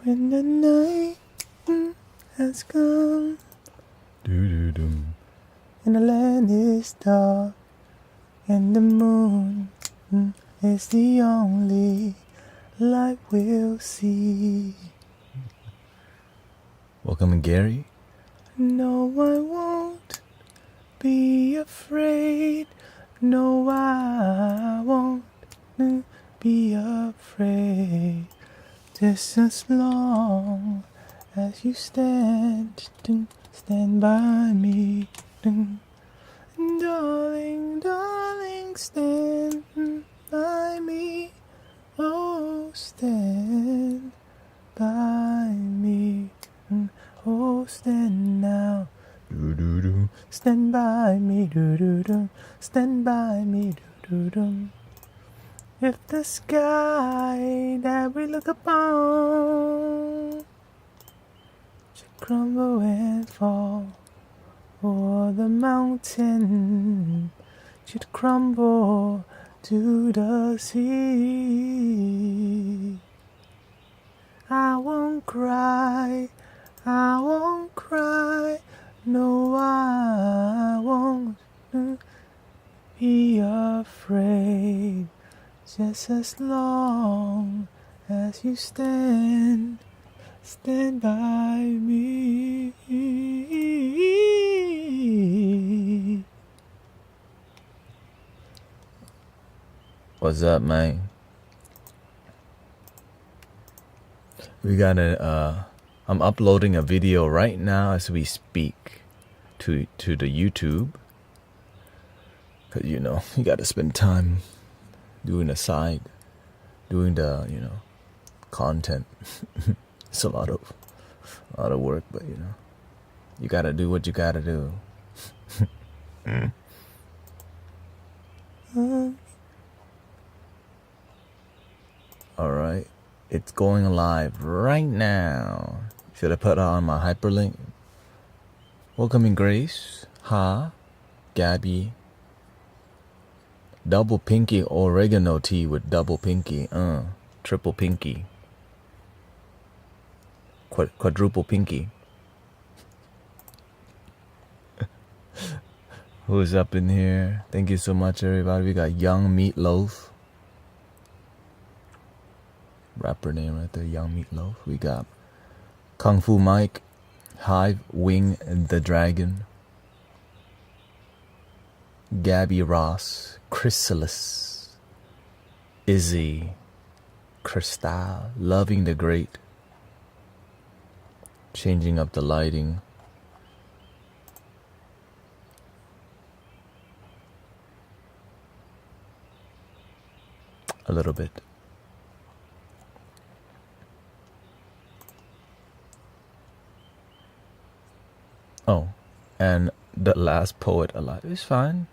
When the night has come and the land is dark and the moon is the only light we'll see. Welcome, Gary. No, I won't be afraid. No, I won't be afraid. Just as long as you stand by me. Darling, darling, stand by me. Oh, stand by me. Oh, stand now. Stand by me. Stand by me. If the sky that we look upon should crumble and fall, or the mountain should crumble to the sea, I won't cry, I won't cry, no, I won't be afraid. Just as long as you stand by me. What's up, man? We got I'm uploading a video right now as we speak to the YouTube. Cause you gotta spend time doing the side, doing the content. It's a lot of work, but you gotta do what you gotta do. All right, it's going live right now. Should I put on my hyperlink? Welcoming Grace, Ha, Gabby. Double pinky oregano tea with double pinky, triple pinky, quadruple pinky. Who's up in here? Thank you so much, everybody. We got Young Meatloaf, rapper name right there, Young Meatloaf. We got Kung Fu Mike, Hive Wing the Dragon, Gabby Ross, Chrysalis, Izzy, Crystal, Loving the Great, changing up the lighting. A little bit. Oh, and the last poet alive is fine.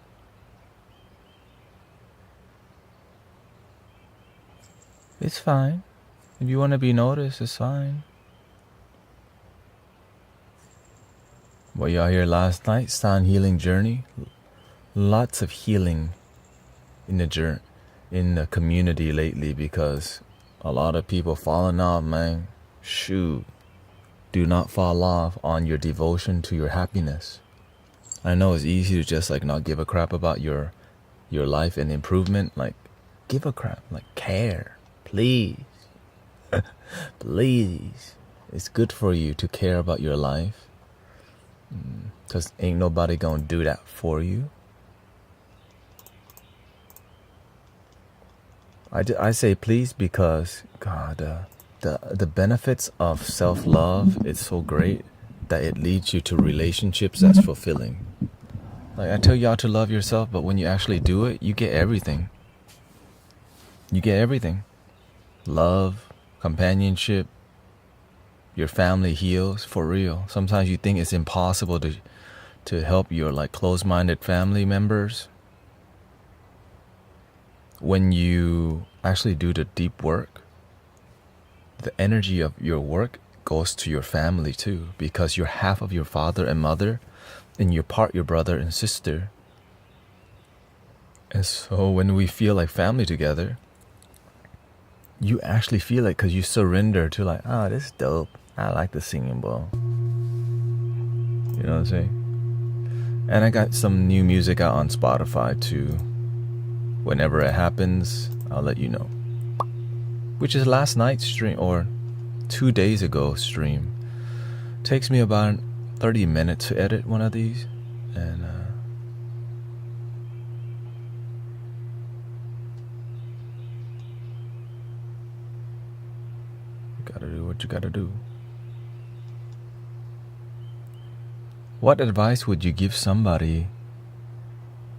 It's fine. If you want to be noticed, it's fine. Well, y'all here last night, Sound Healing Journey. Lots of healing in the community lately because a lot of people falling off, man. Shoot. Do not fall off on your devotion to your happiness. I know it's easy to just not give a crap about your life and improvement. Give a crap. Care. Please. Please. It's good for you to care about your life. Because ain't nobody gonna do that for you. I say please because, God, the benefits of self-love, it's so great that it leads you to relationships that's fulfilling. I tell y'all to love yourself, but when you actually do it, you get everything. You get everything. Love, companionship, your family heals for real. Sometimes you think it's impossible to help your close-minded family members. When you actually do the deep work, the energy of your work goes to your family too, because you're half of your father and mother, and you're part your brother and sister. And so when we feel like family together, you actually feel it because you surrender to like, oh, this is dope. I like the singing bowl. You know what I'm saying? And I got some new music out on Spotify too. Whenever it happens, I'll let you know. Which is last night's stream or 2 days ago stream. Takes me about 30 minutes to edit one of these. And you gotta do what you gotta do. What advice would you give someone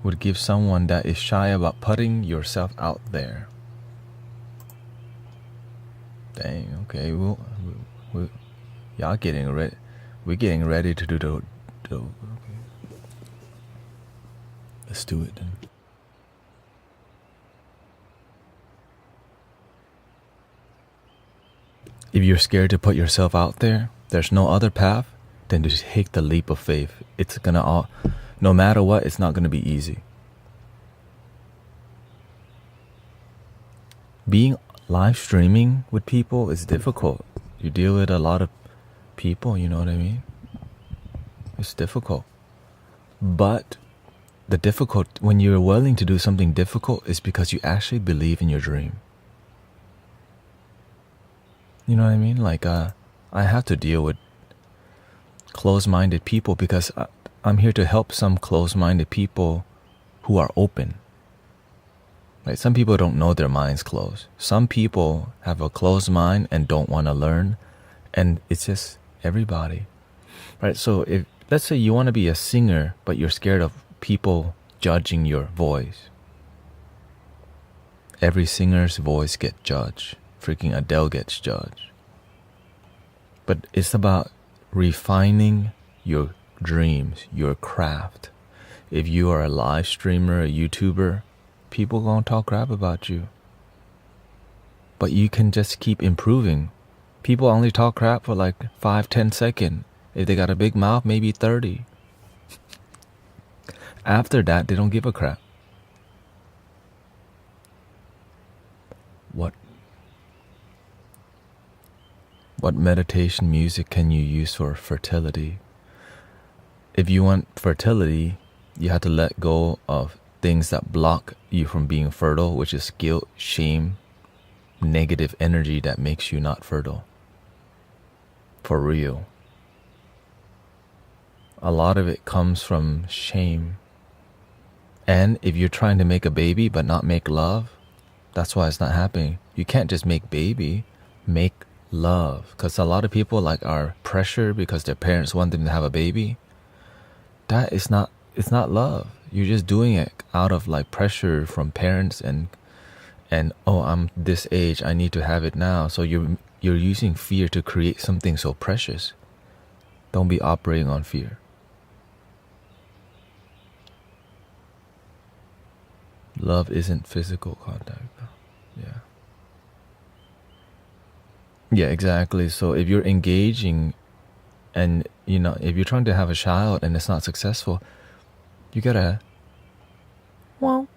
that is shy about putting yourself out there? Dang, okay, y'all getting ready. We're getting ready to do the okay. Let's do it then. If you're scared to put yourself out there, there's no other path than to take the leap of faith. It's gonna no matter what, it's not gonna be easy. Being live streaming with people is difficult. You deal with a lot of people, you know what I mean? It's difficult. But when you're willing to do something difficult is because you actually believe in your dream. You know what I mean? Like, I have to deal with closed-minded people because I'm here to help some closed-minded people who are open. Right? Some people don't know their mind's closed. Some people have a closed mind and don't want to learn. And it's just everybody. Right? So if, let's say you want to be a singer, but you're scared of people judging your voice. Every singer's voice gets judged. Freaking Adele gets judged. But it's about refining your dreams, your craft. If you are a live streamer, a YouTuber, people gonna talk crap about you. But you can just keep improving. People only talk crap for like 5-10 seconds. If they got a big mouth, maybe 30. After that, they don't give a crap. What meditation music can you use for fertility? If you want fertility, you have to let go of things that block you from being fertile, which is guilt, shame, negative energy that makes you not fertile. For real. A lot of it comes from shame. And if you're trying to make a baby but not make love, that's why it's not happening. You can't just make baby, make love. Because a lot of people like are pressured because their parents want them to have a baby. That is not, it's not love. You're just doing it out of like pressure from parents and oh, I'm this age, I need to have it now. So you're using fear to create something so precious. Don't be operating on fear. Love isn't physical contact. Yeah. Yeah, exactly. So if you're engaging and, you know, if you're trying to have a child and it's not successful, you gotta... You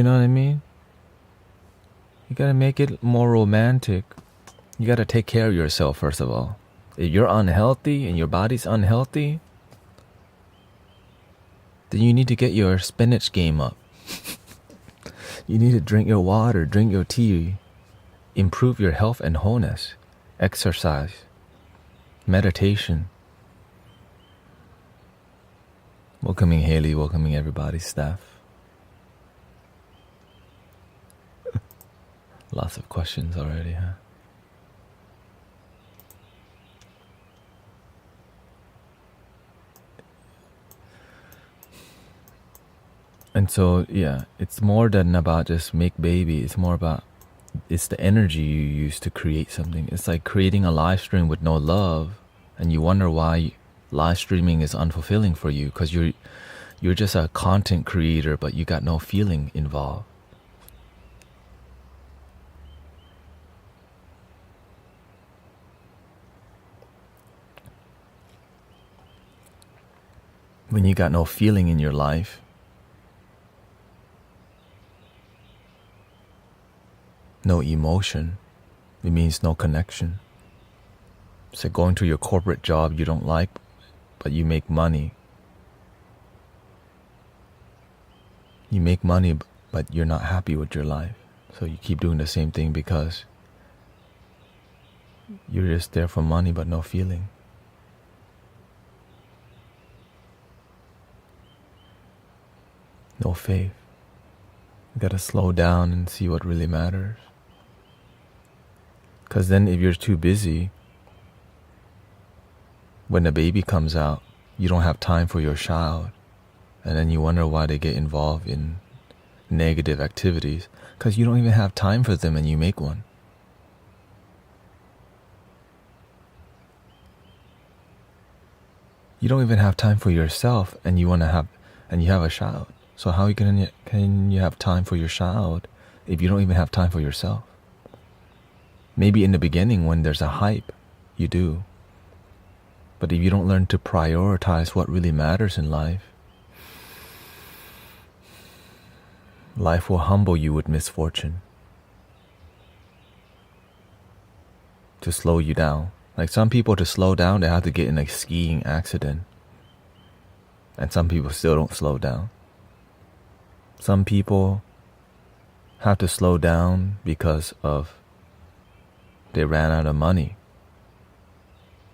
know what I mean? You gotta make it more romantic. You gotta take care of yourself, first of all. If you're unhealthy and your body's unhealthy, then you need to get your spinach game up. You need to drink your water, drink your tea, improve your health and wholeness, exercise, meditation. Welcoming Haley, welcoming everybody, staff. Lots of questions already, huh? And so, yeah, it's more than about just make baby. It's more about, it's the energy you use to create something. It's like creating a live stream with no love, and you wonder why live streaming is unfulfilling for you, because you're just a content creator, but you got no feeling involved. When you got no feeling in your life, no emotion. It means no connection. So going to your corporate job you don't like, but you make money. You make money, but you're not happy with your life. So you keep doing the same thing because you're just there for money but no feeling. No faith. You gotta slow down and see what really matters. Because then if you're too busy, when the baby comes out, you don't have time for your child. And then you wonder why they get involved in negative activities. Because you don't even have time for them and you make one. You don't even have time for yourself and you have a child. So how can you have time for your child if you don't even have time for yourself? Maybe in the beginning when there's a hype, you do. But if you don't learn to prioritize what really matters in life, life will humble you with misfortune to slow you down. Like some people, to slow down, they have to get in a skiing accident. And some people still don't slow down. Some people have to slow down because of they ran out of money.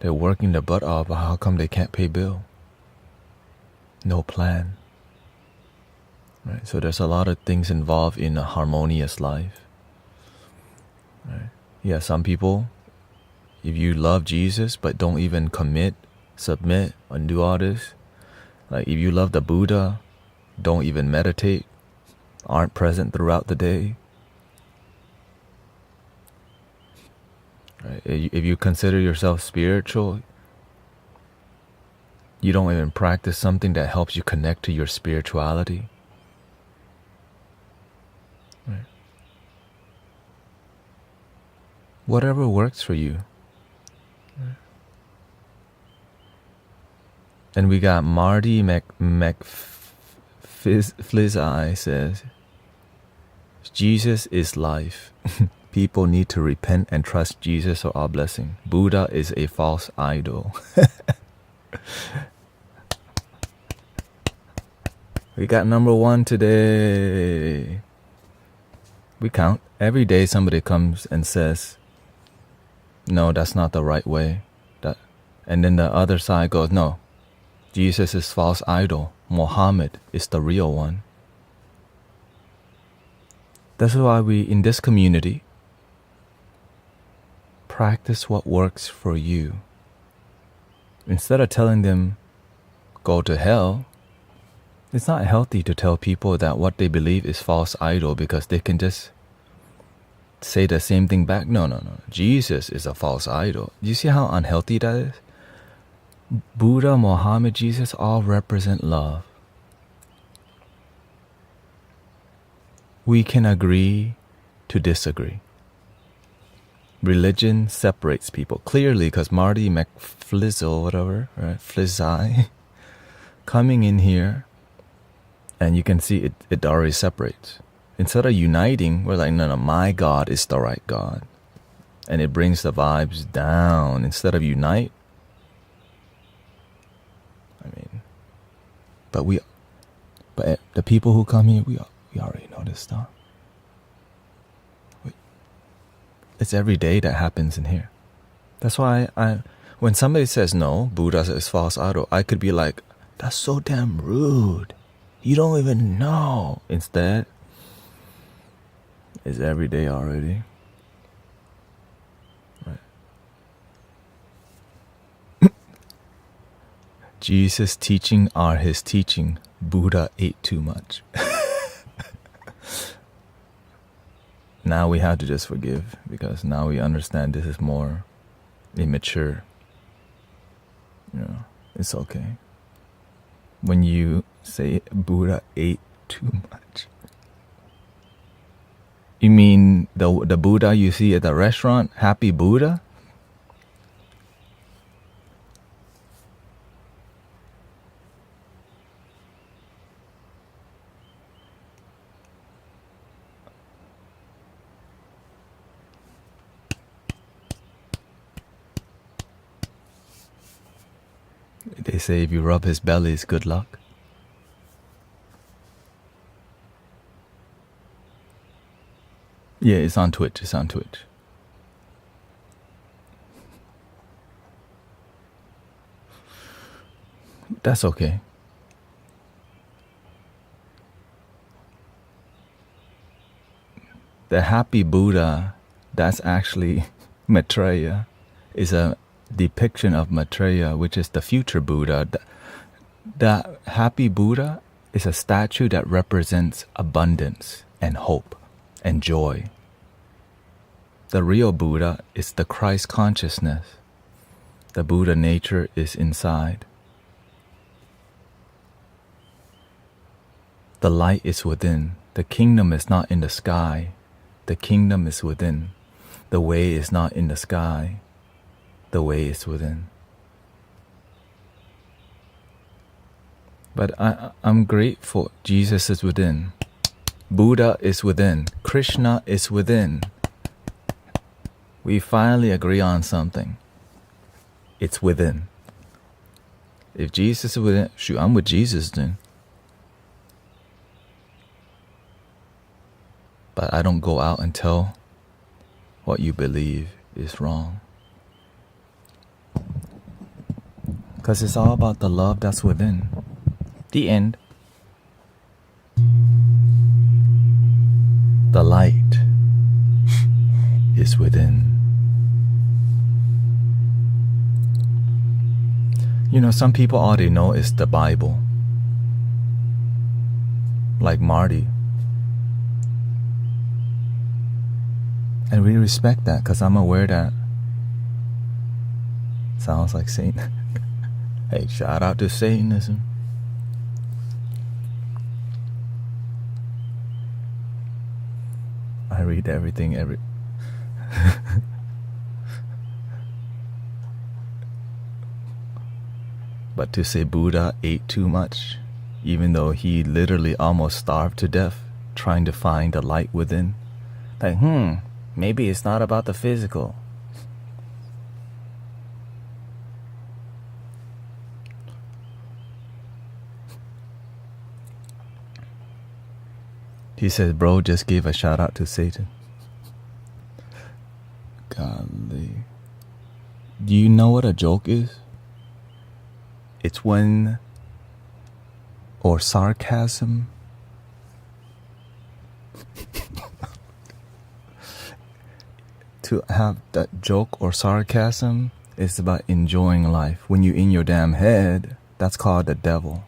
They're working their butt off, but how come they can't pay bill? No plan. Right? So there's a lot of things involved in a harmonious life. Right? Yeah, some people, if you love Jesus but don't even commit, submit, and do all this, like if you love the Buddha, don't even meditate, aren't present throughout the day. Right? If you consider yourself spiritual, you don't even practice something that helps you connect to your spirituality. Right? Whatever works for you. Right? And we got Marty McFlizzeye says, Jesus is life. People need to repent and trust Jesus for our blessing. Buddha is a false idol. We got number 1 today. We count. Every day somebody comes and says, no, that's not the right way. And then the other side goes, no, Jesus is false idol. Muhammad is the real one. That's why we, in this community, practice what works for you. Instead of telling them, go to hell, it's not healthy to tell people that what they believe is false idol because they can just say the same thing back. No. Jesus is a false idol. Do you see how unhealthy that is? Buddha, Muhammad, Jesus all represent love. We can agree to disagree. Religion separates people clearly because Marty McFlizzle, whatever, right? Flizzeye, coming in here, and you can see it already separates. Instead of uniting, we're like, no, my God is the right God. And it brings the vibes down. Instead of unite, but the people who come here, we already know this stuff. It's every day that happens in here. That's why when somebody says no, Buddha is false idol, I could be like, that's so damn rude. You don't even know. Instead, it's every day already. Right. Jesus' teaching are his teaching. Buddha ate too much. Now we have to just forgive because now we understand this is more immature. It's okay. When you say Buddha ate too much, you mean the Buddha you see at the restaurant, Happy Buddha? They say if you rub his belly, it's good luck. Yeah, it's on Twitch. It's on Twitch. That's okay. The happy Buddha, that's actually Maitreya, is a depiction of Maitreya, which is the future Buddha. The happy Buddha is a statue that represents abundance and hope and joy. The real Buddha is the Christ consciousness. The Buddha nature is inside. The light is within. The kingdom is not in the sky. The kingdom is within. The way is not in the sky. The way is within. But I'm grateful. Jesus is within. Buddha is within. Krishna is within. We finally agree on something. It's within. If Jesus is within, shoot, I'm with Jesus then. But I don't go out and tell what you believe is wrong. Because it's all about the love that's within. The end. The light is within. You know, some people all they know is the Bible. Like Marty. And we respect that because I'm aware that sounds like Satan. Hey, shout out to Satanism. I read everything But to say Buddha ate too much, even though he literally almost starved to death trying to find the light within, like, maybe it's not about the physical. He says, bro just gave a shout out to Satan. Golly. Do you know what a joke is? It's when, or sarcasm. To have that joke or sarcasm is about enjoying life. When you're in your damn head, that's called the devil.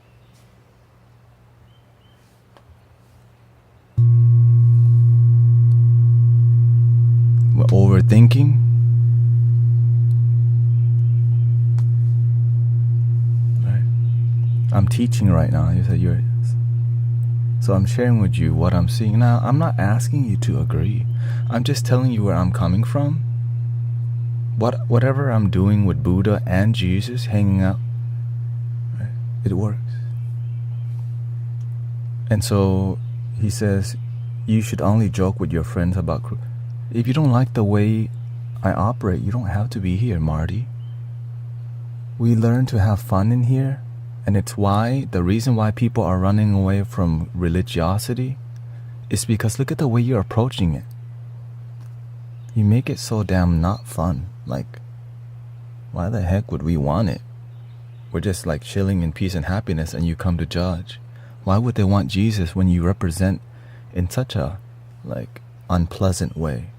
We're overthinking. Right. I'm teaching right now. You said you're. So I'm sharing with you what I'm seeing now. I'm not asking you to agree. I'm just telling you where I'm coming from. Whatever I'm doing with Buddha and Jesus hanging out, right, it works. And so he says, you should only joke with your friends about. If you don't like the way I operate, you don't have to be here, Marty. We learn to have fun in here. And it's the reason why people are running away from religiosity is because look at the way you're approaching it. You make it so damn not fun. Like, why the heck would we want it? We're just like chilling in peace and happiness and you come to judge. Why would they want Jesus when you represent in such a, like, unpleasant way?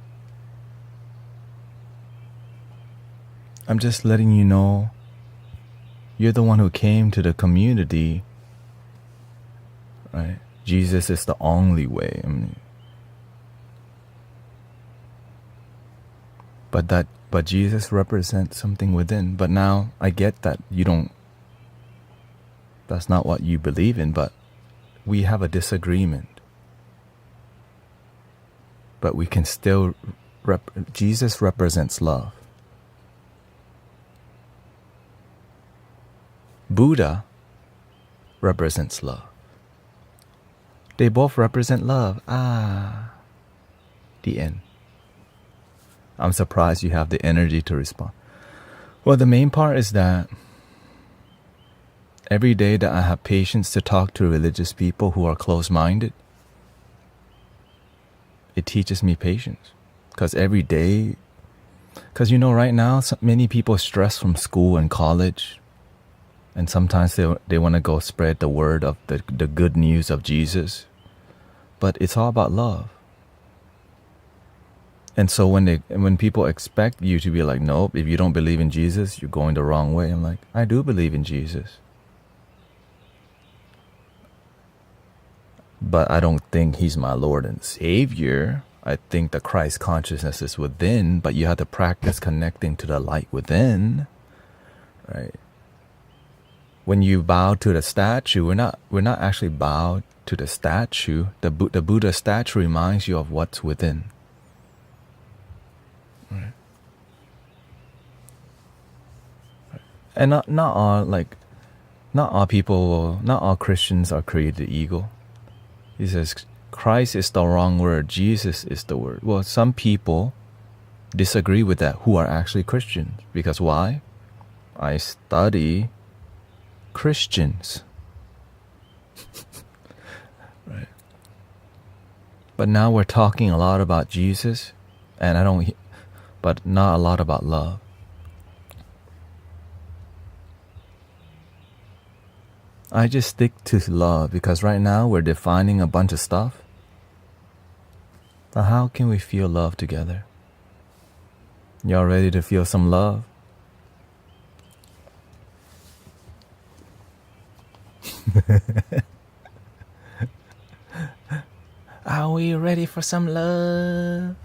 I'm just letting you know you're the one who came to the community, right? Jesus is the only way. I mean, but Jesus represents something within. But now I get that that's not what you believe in, but we have a disagreement. But we can still, Jesus represents love. Buddha represents love. They both represent love. The end. I'm surprised you have the energy to respond. Well, the main part is that every day that I have patience to talk to religious people who are close-minded, it teaches me patience. Because every day, because right now, many people stress from school and college, and sometimes they want to go spread the word of the good news of Jesus. But it's all about love. And so when people expect you to be like, nope, if you don't believe in Jesus, you're going the wrong way. I'm like, I do believe in Jesus. But I don't think he's my Lord and Savior. I think the Christ consciousness is within, but you have to practice connecting to the light within, right? When you bow to the statue, we're not actually bowed to the statue. The Buddha statue reminds you of what's within. Right. And not all people, not all Christians are created equal. He says Christ is the wrong word, Jesus is the word. Well, some people disagree with that who are actually Christians. Because why? I study Christians. Right. But now we're talking a lot about Jesus, but not a lot about love. I just stick to love because right now we're defining a bunch of stuff. But how can we feel love together? Y'all ready to feel some love? Are we ready for some love?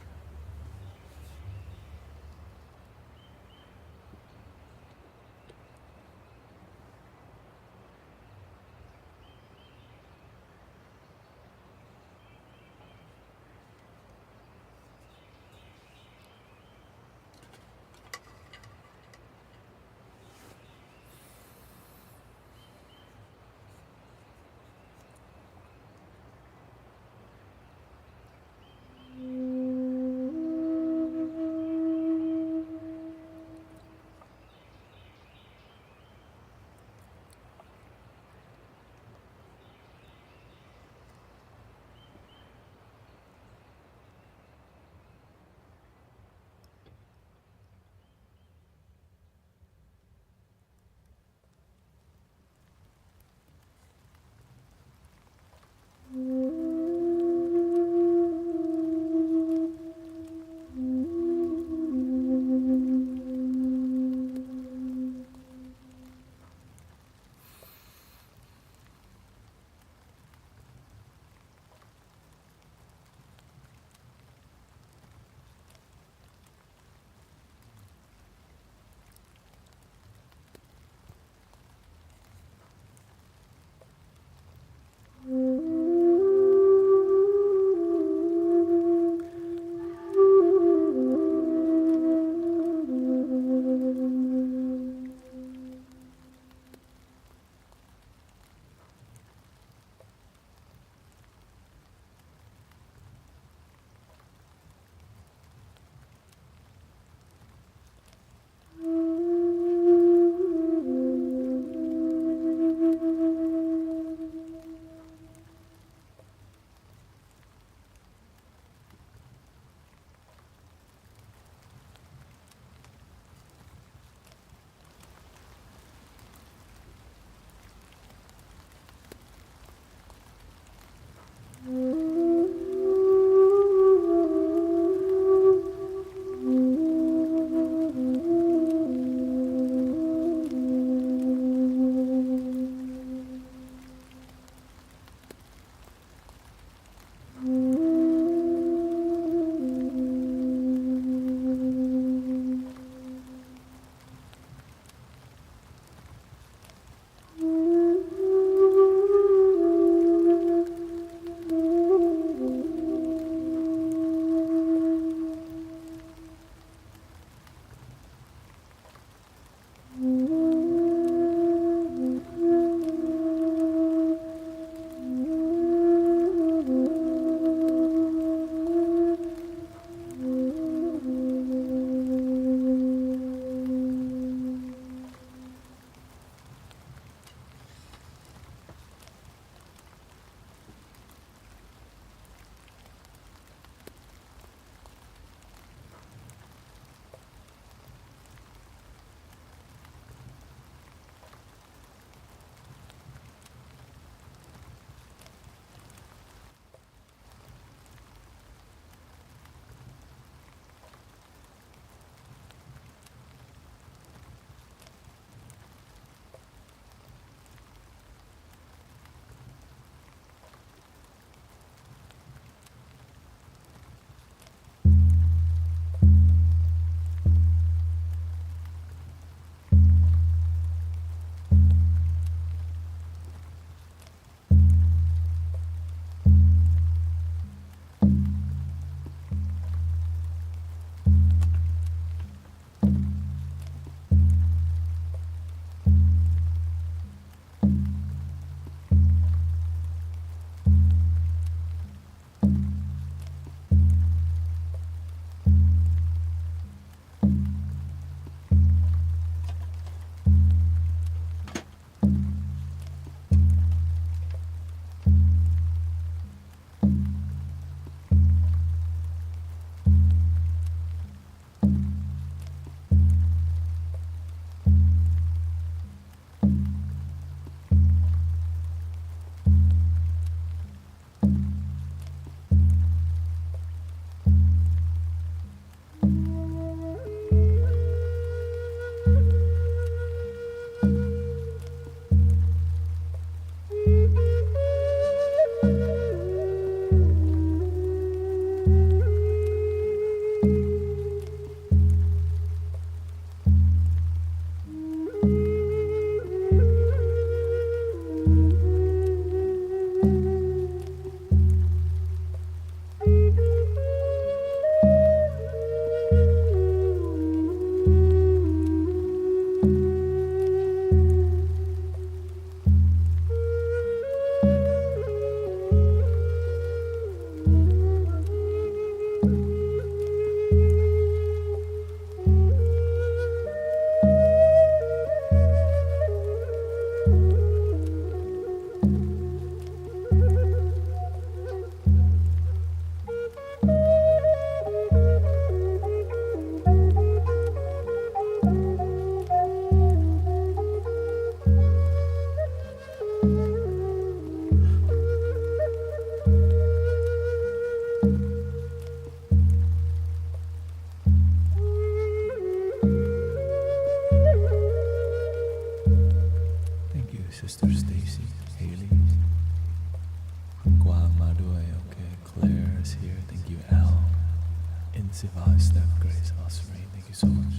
Siva, Steph, Grace, Osirene, thank you so much.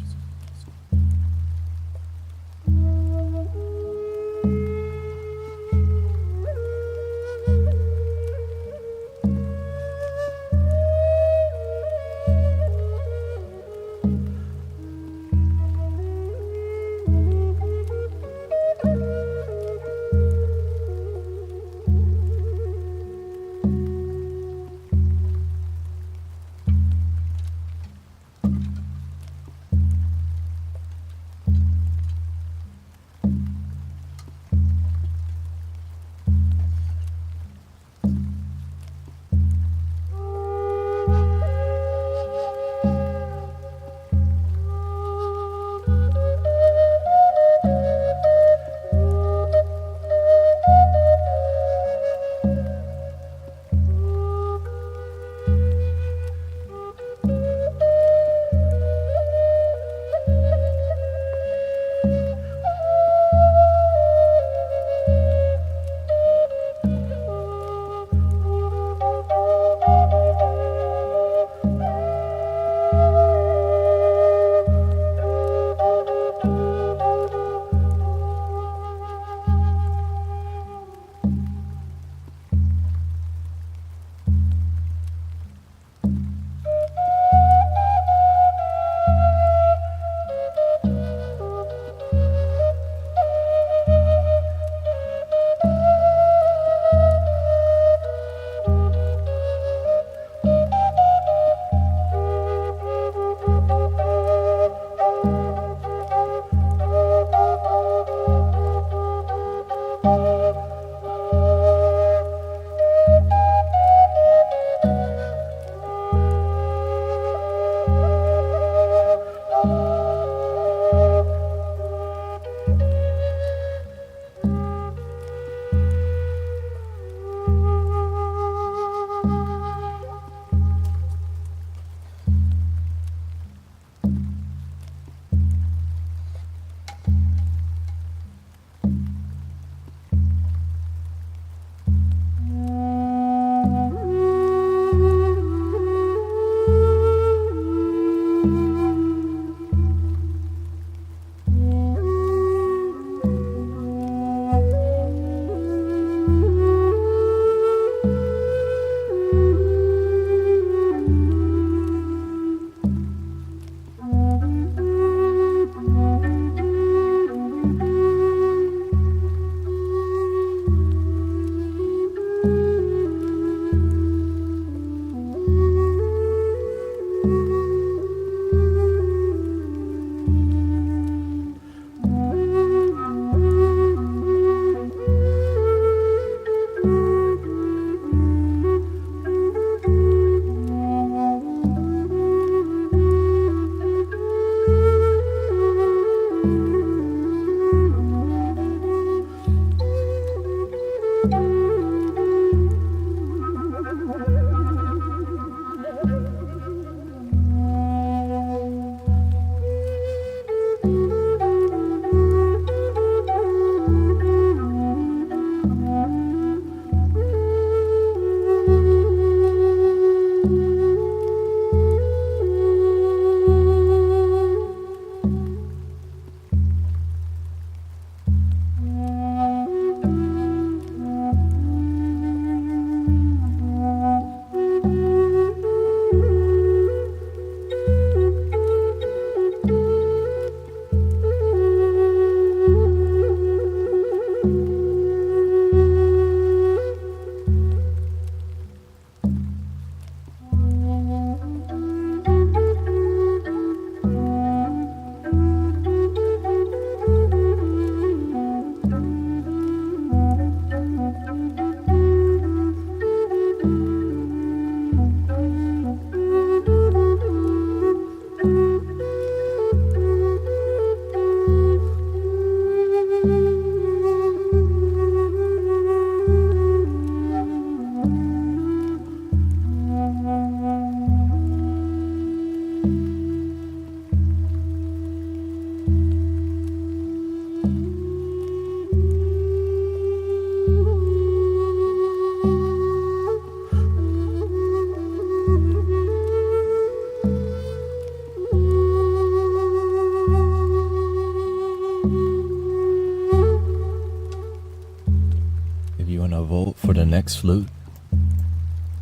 next flute.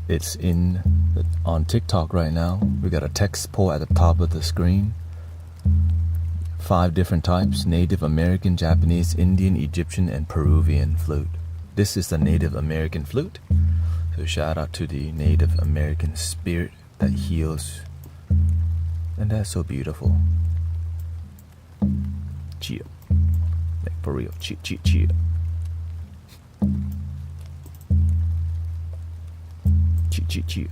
It's on TikTok right now. We got a text poll at the top of the screen. 5 different types: Native American, Japanese, Indian, Egyptian, and Peruvian flute. This is the Native American flute. So shout out to the Native American spirit that heals. And that's so beautiful. Cheer. Like for real. Cheer, cheer, cheer. Cheer, cheer, cheer.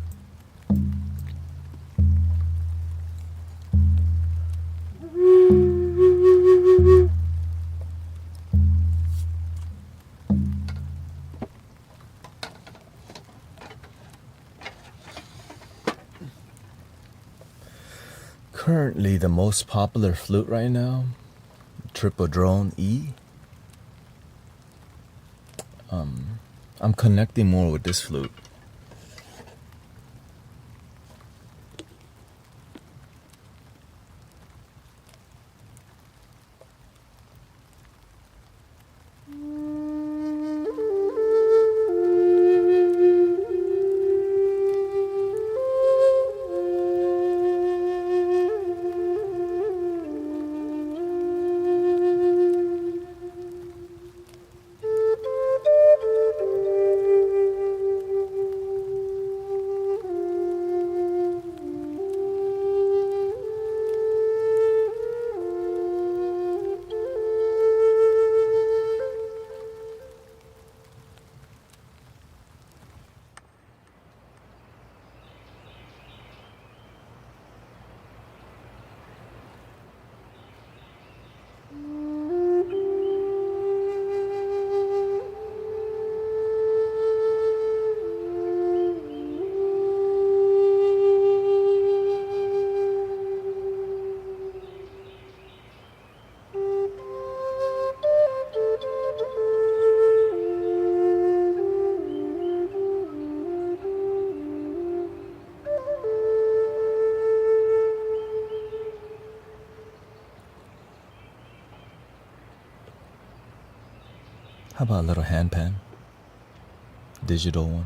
Currently, the most popular flute right now, Triple Drone E. I'm connecting more with this flute. How about a little handpan? Digital one.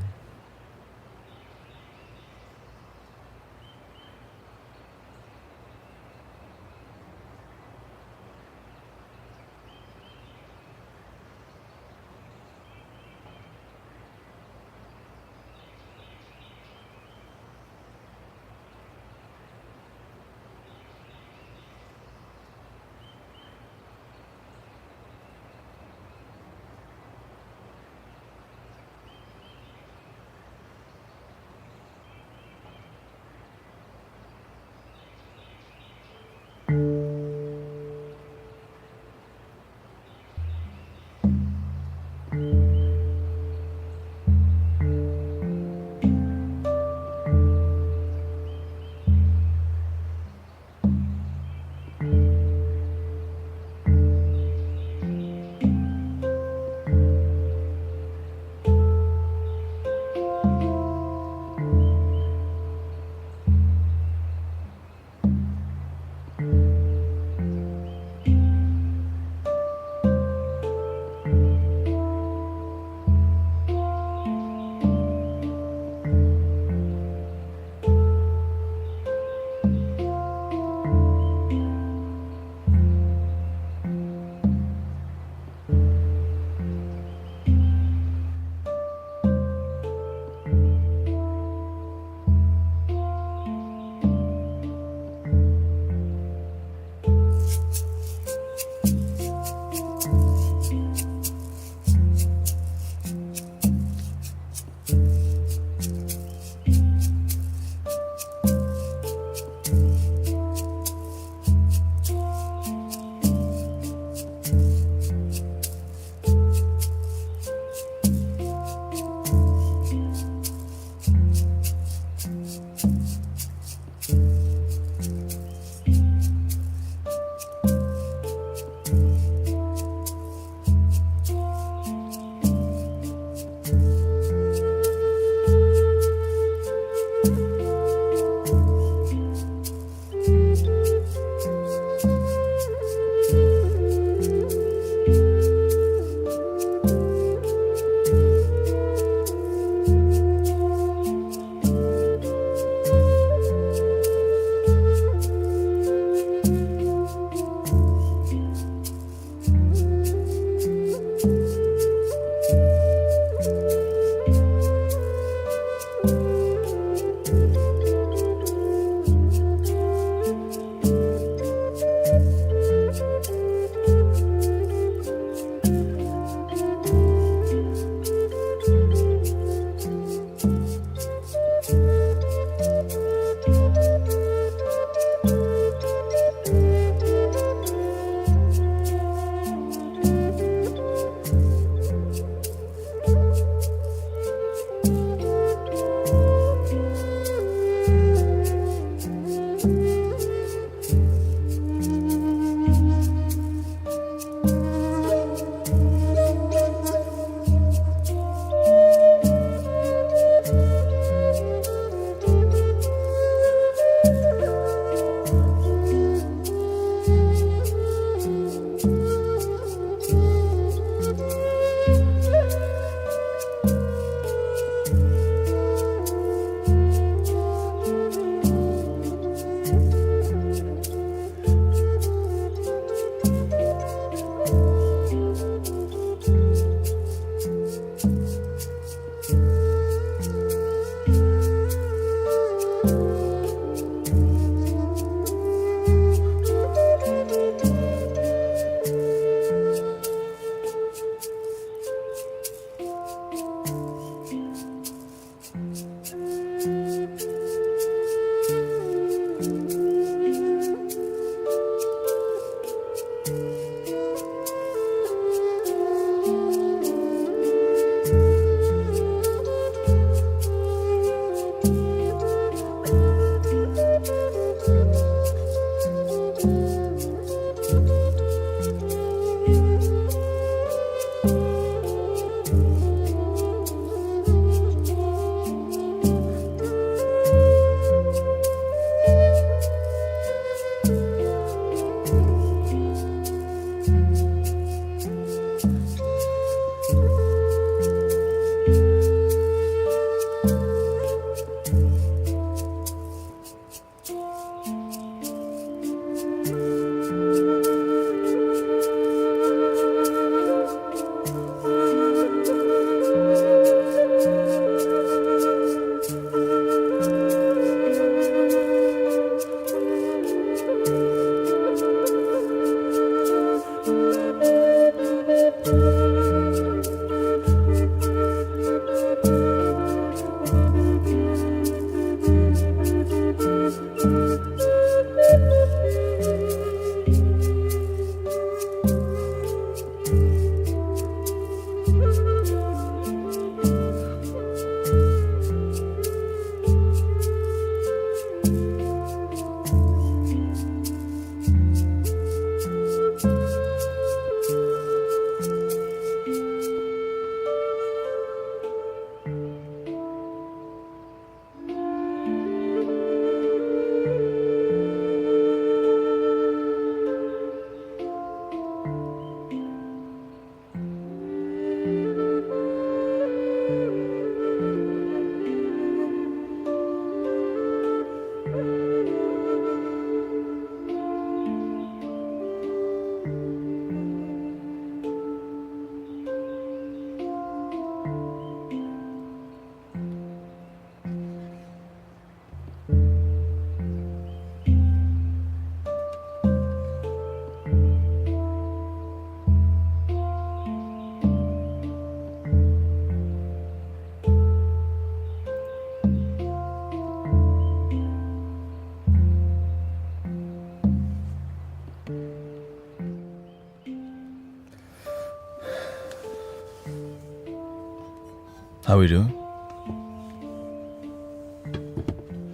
How we doing?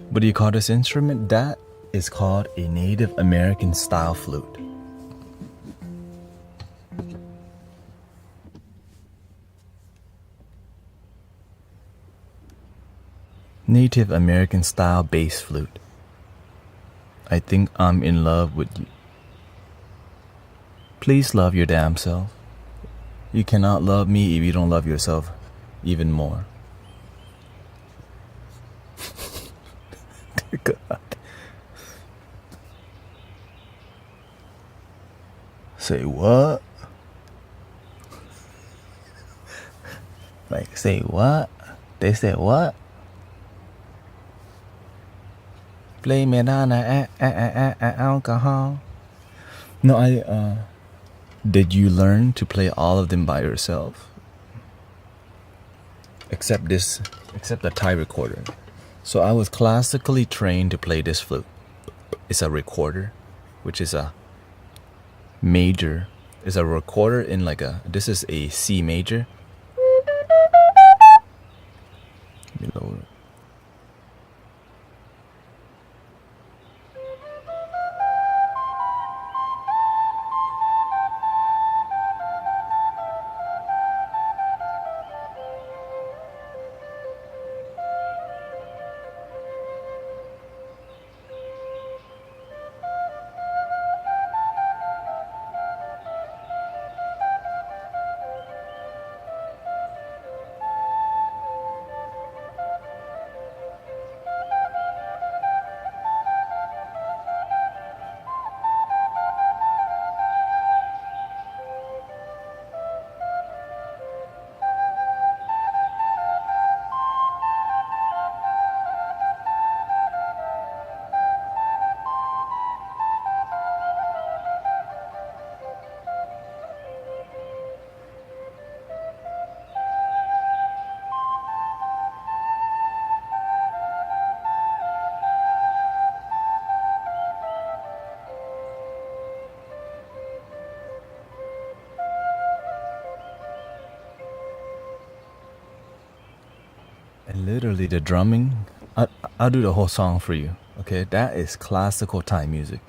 What do you call this instrument? That is called a Native American style flute. Native American style bass flute. I think I'm in love with you. Please love your damn self. You cannot love me if you don't love yourself even more. Dear God. Say what? Like, say what? They said what? Play me down alcohol. No, did you learn to play all of them by yourself? Except the Thai recorder. So I was classically trained to play this flute. It's a recorder, which is a major. It's a recorder in this is a C major. Let me lower it. And literally the drumming, I'll do the whole song for you. Okay, that is classical Thai music.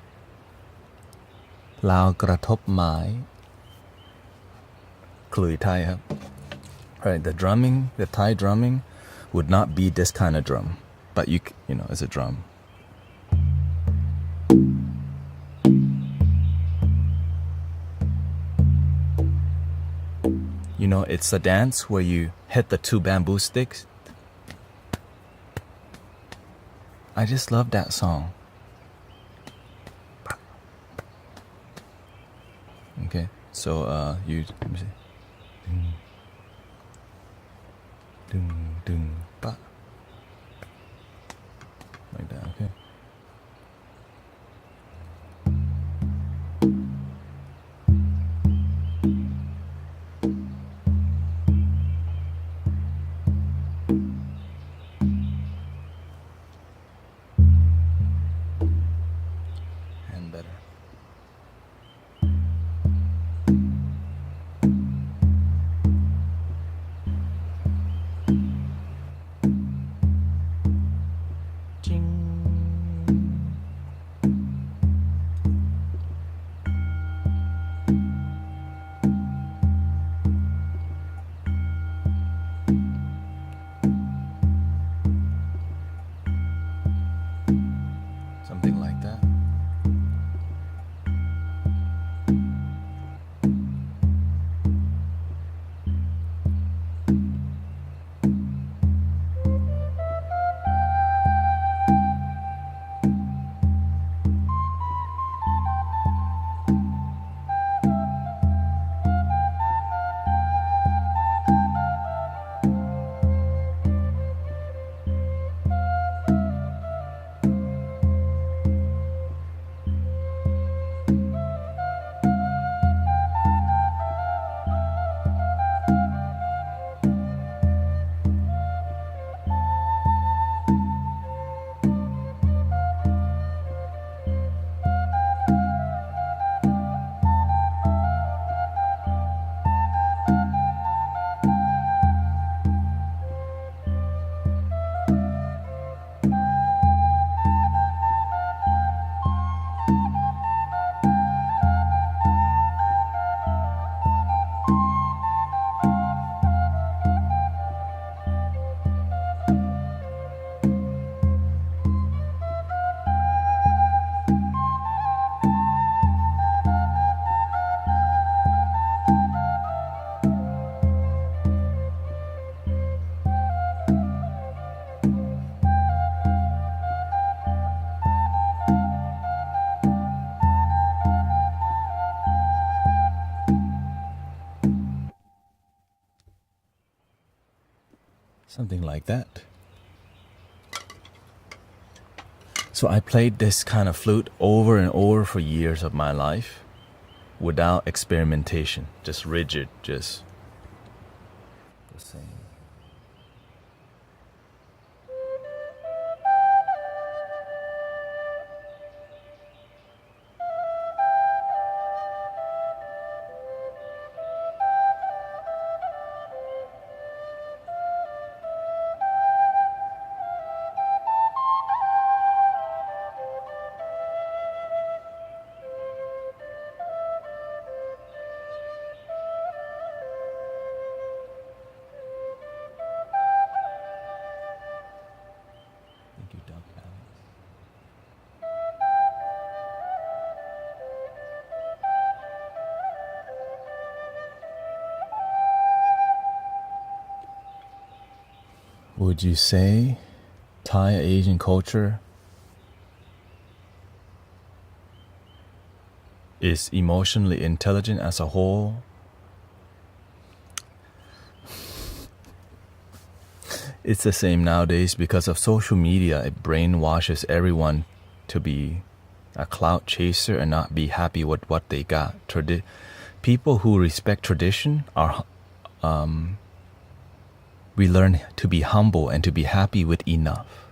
ลาวกระทบไม้ ขลุ่ยไทยครับ Right, the drumming, the Thai drumming would not be this kind of drum, but you know, it's a drum. You know, it's a dance where you hit the two bamboo sticks. I just love that song. Okay, so let me see. Ding, ding, ba. Like that, okay. And better. Something like that. Something like that. So I played this kind of flute over and over for years of my life without experimentation, just rigid, just the same. Thank you, Doug Alex. Would you say Thai Asian culture is emotionally intelligent as a whole? It's the same nowadays because of social media. It brainwashes everyone to be a clout chaser and not be happy with what they got. People who respect tradition are we learn to be humble and to be happy with enough.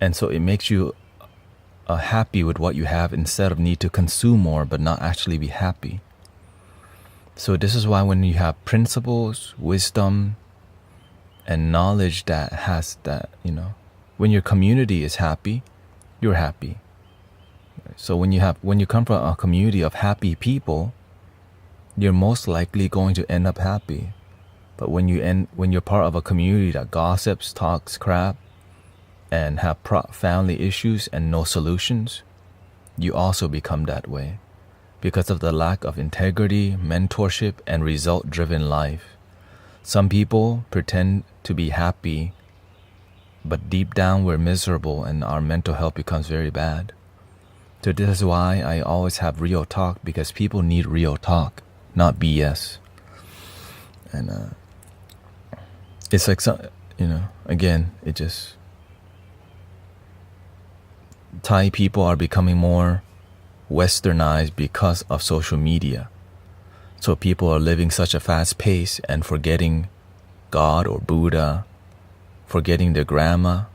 And so it makes you happy with what you have instead of need to consume more but not actually be happy. So this is why when you have principles, wisdom, and knowledge that has that, when your community is happy, you're happy. So when you come from a community of happy people, you're most likely going to end up happy. But when you're part of a community that gossips, talks crap, and have family issues and no solutions, you also become that way because of the lack of integrity, mentorship, and result-driven life. Some people pretend to be happy, but deep down we're miserable and our mental health becomes very bad. So this is why I always have real talk, because people need real talk, not BS. And it's like, again, it just... Thai people are becoming more westernized because of social media. So people are living such a fast pace and forgetting God or Buddha, forgetting their grandma.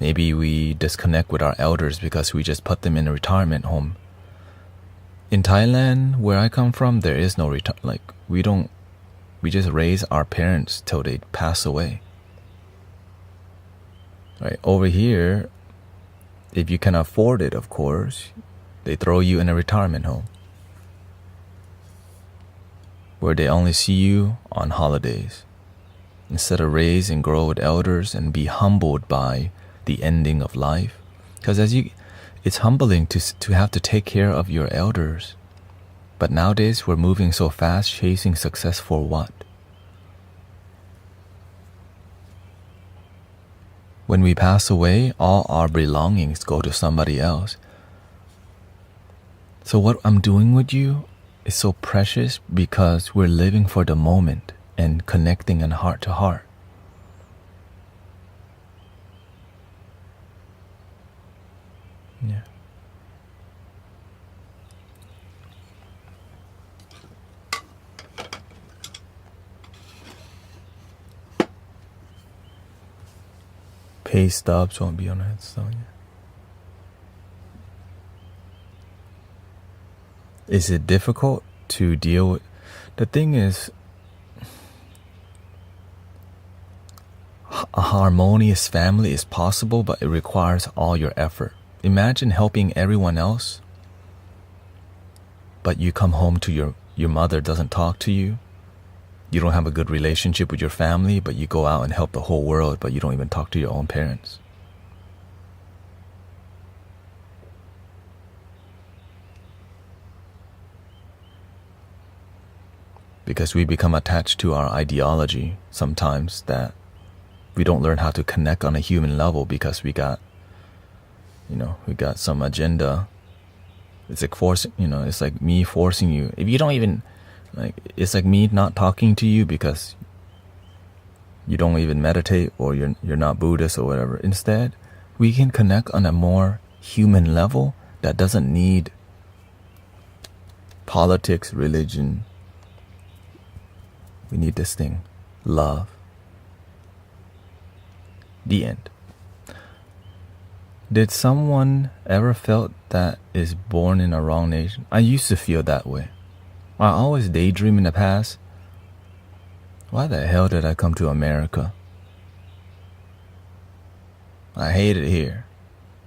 Maybe we disconnect with our elders because we just put them in a retirement home. In Thailand, where I come from, there is no we just raise our parents till they pass away. Right? Over here, if you can afford it, of course, they throw you in a retirement home where they only see you on holidays, instead of raise and grow with elders and be humbled by the ending of life. Because it's humbling to have to take care of your elders. But nowadays we're moving so fast, chasing success for what? When we pass away, all our belongings go to somebody else. So what I'm doing with you is so precious because we're living for the moment and connecting in heart to heart. Yeah. Pay stubs won't be on it, so yeah. Is it difficult to deal with? The thing is, a harmonious family is possible, but it requires all your effort. Imagine helping everyone else, but you come home to your mother doesn't talk to you. You don't have a good relationship with your family, but you go out and help the whole world, but you don't even talk to your own parents. Because we become attached to our ideology sometimes, that we don't learn how to connect on a human level because we got some agenda. It's like it's like me forcing you. If you don't even, it's like me not talking to you because you don't even meditate, or you're not Buddhist or whatever. Instead, we can connect on a more human level that doesn't need politics, religion. We need this thing, love. The end. Did someone ever felt that is born in a wrong nation? I used to feel that way. I always daydream in the past. Why the hell did I come to America? I hate it here.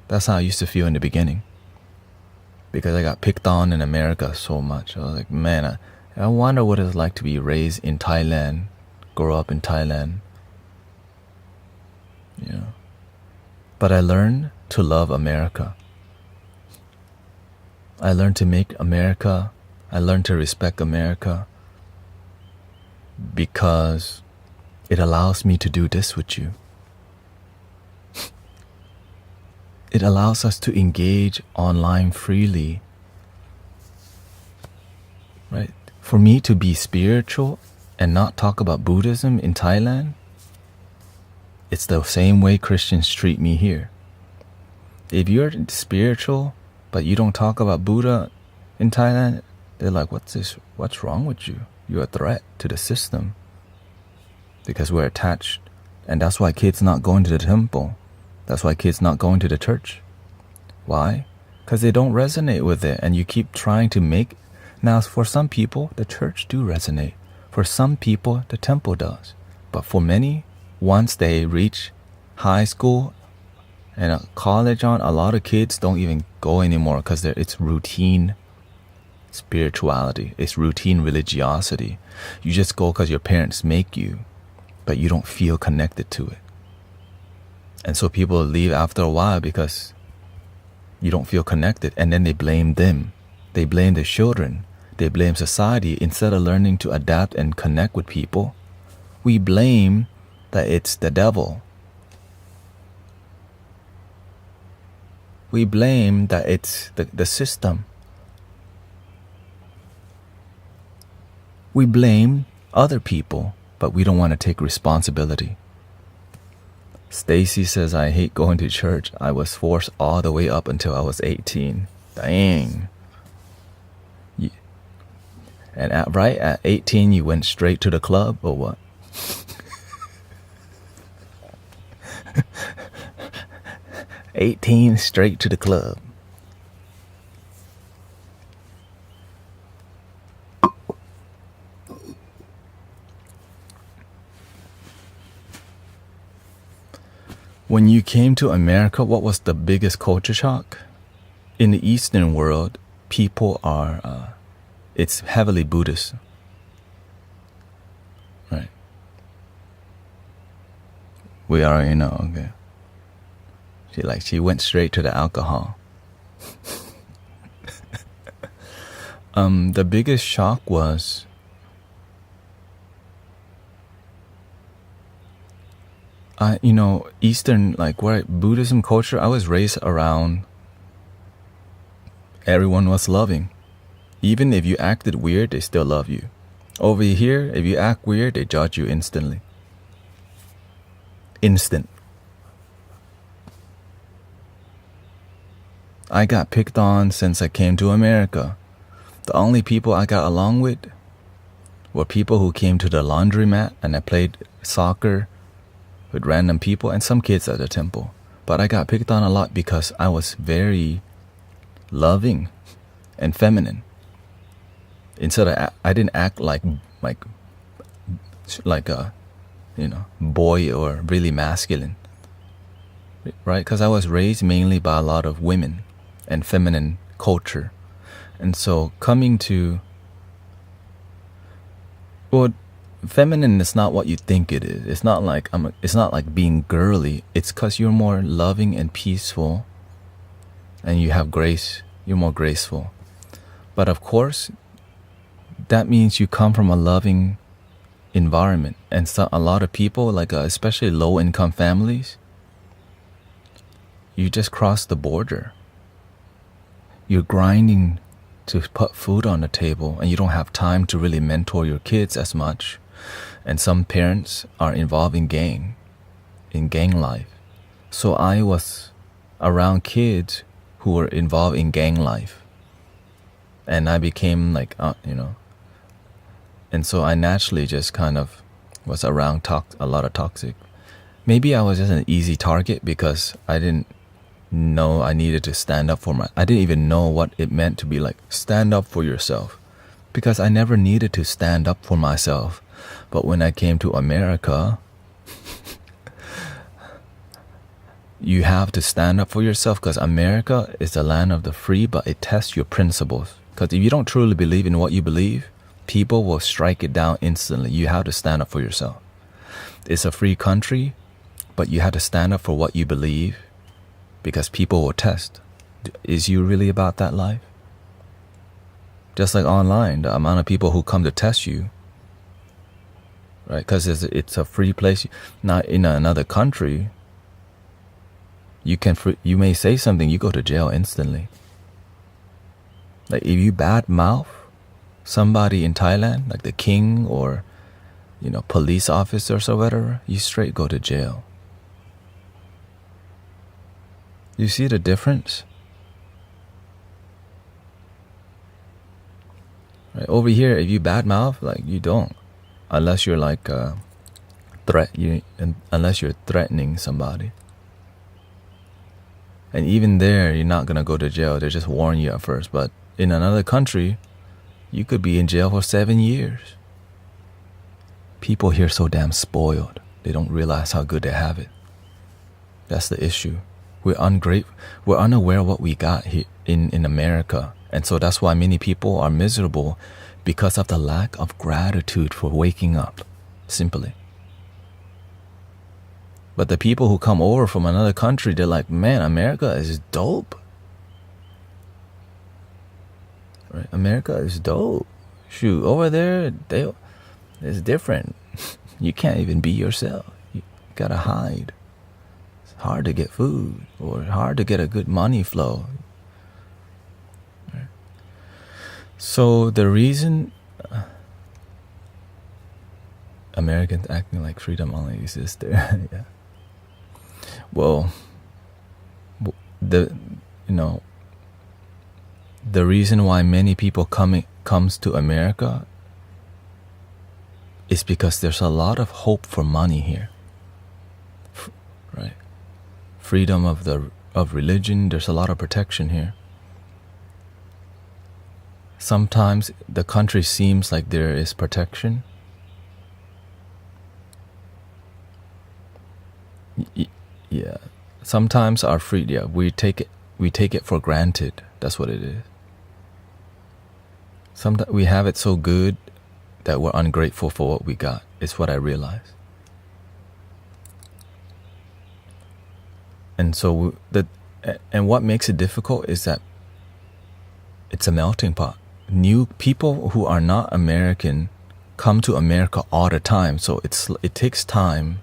That's how I used to feel in the beginning. Because I got picked on in America so much. I was like, man, I wonder what it's like to be raised in Thailand, grow up in Thailand. You know. But I learned to love America. I learned to make America. I learned to respect America because it allows me to do this with you. It allows us to engage online freely. Right? For me to be spiritual and not talk about Buddhism in Thailand, it's the same way Christians treat me here. If you're spiritual, but you don't talk about Buddha in Thailand, they're like, what's this? What's wrong with you? You're a threat to the system. Because we're attached. And that's why kids not going to the temple. That's why kids not going to the church. Why? Because they don't resonate with it. And you keep trying to make... Now, for some people, the church do resonate. For some people, the temple does. But for many, once they reach high school and college on, a lot of kids don't even go anymore because it's routine spirituality. It's routine religiosity. You just go because your parents make you, but you don't feel connected to it. And so people leave after a while because you don't feel connected, and then they blame them. They blame the children. They blame society. Instead of learning to adapt and connect with people, we blame that it's the devil. We blame that it's the system. We blame other people, but we don't want to take responsibility. Stacy says, I hate going to church. I was forced all the way up until I was 18. Dang. And right at 18, you went straight to the club, or what? 18 straight to the club. When you came to America, what was the biggest culture shock? In the Eastern world, people are, it's heavily Buddhist. Right. We already know, okay. She went straight to the alcohol. The biggest shock was Eastern, like where Buddhism culture, I was raised around, everyone was loving. Even if you acted weird, they still love you. Over here, if you act weird, they judge you instantly. Instant. I got picked on since I came to America. The only people I got along with were people who came to the laundromat, and I played soccer with random people and some kids at the temple. But I got picked on a lot because I was very loving and feminine. Instead of I didn't act like a boy or really masculine, right? Because I was raised mainly by a lot of women and feminine culture. And so coming to, well, feminine is not what you think it is. It's not like it's not like being girly. It's because you're more loving and peaceful, and you have grace. You're more graceful. But of course, that means you come from a loving environment. And so a lot of people, like especially low-income families, you just cross the border. You're grinding to put food on the table, and you don't have time to really mentor your kids as much. and some parents are involved in gang life. So I was around kids who were involved in gang life, and I became like, and so I naturally just kind of was around a lot of toxic. Maybe I was just an easy target because I didn't know I needed to stand up I didn't even know what it meant to be like, stand up for yourself, because I never needed to stand up for myself. But when I came to America, you have to stand up for yourself, because America is the land of the free, but it tests your principles. Because if you don't truly believe in what you believe, people will strike it down instantly. You have to stand up for yourself. It's a free country, but you have to stand up for what you believe, because people will test. Is you really about that life? Just like online, the amount of people who come to test you, right? Because it's a free place. Now, in another country, you may say something, you go to jail instantly. Like if you badmouth somebody in Thailand, like the king or, police officers or whatever, you straight go to jail. You see the difference? Right? Over here, if you badmouth, like you don't, unless you're like unless you're threatening somebody. And even there, you're not gonna go to jail. They just warn you at first. But in another country, you could be in jail for 7 years. People here so damn spoiled. They don't realize how good they have it. That's the issue. We're ungrateful. We're unaware of what we got here in America. And so that's why many people are miserable, because of the lack of gratitude for waking up, simply. But the people who come over from another country, they're like, man, America is dope. Right? America is dope. Shoot, over there, it's different. You can't even be yourself. You gotta hide. It's hard to get food, or hard to get a good money flow. Right? So the reason Americans acting like freedom only exists there, yeah. Well, the reason why many people comes to America is because there's a lot of hope for money here, right? Freedom of religion. There's a lot of protection here. Sometimes the country seems like there is protection. Yeah. Sometimes our freedom, we take it for granted. That's what it is. Sometimes we have it so good that we're ungrateful for what we got. It's what I realize. And so and what makes it difficult is that it's a melting pot. New people who are not American come to America all the time. So it takes time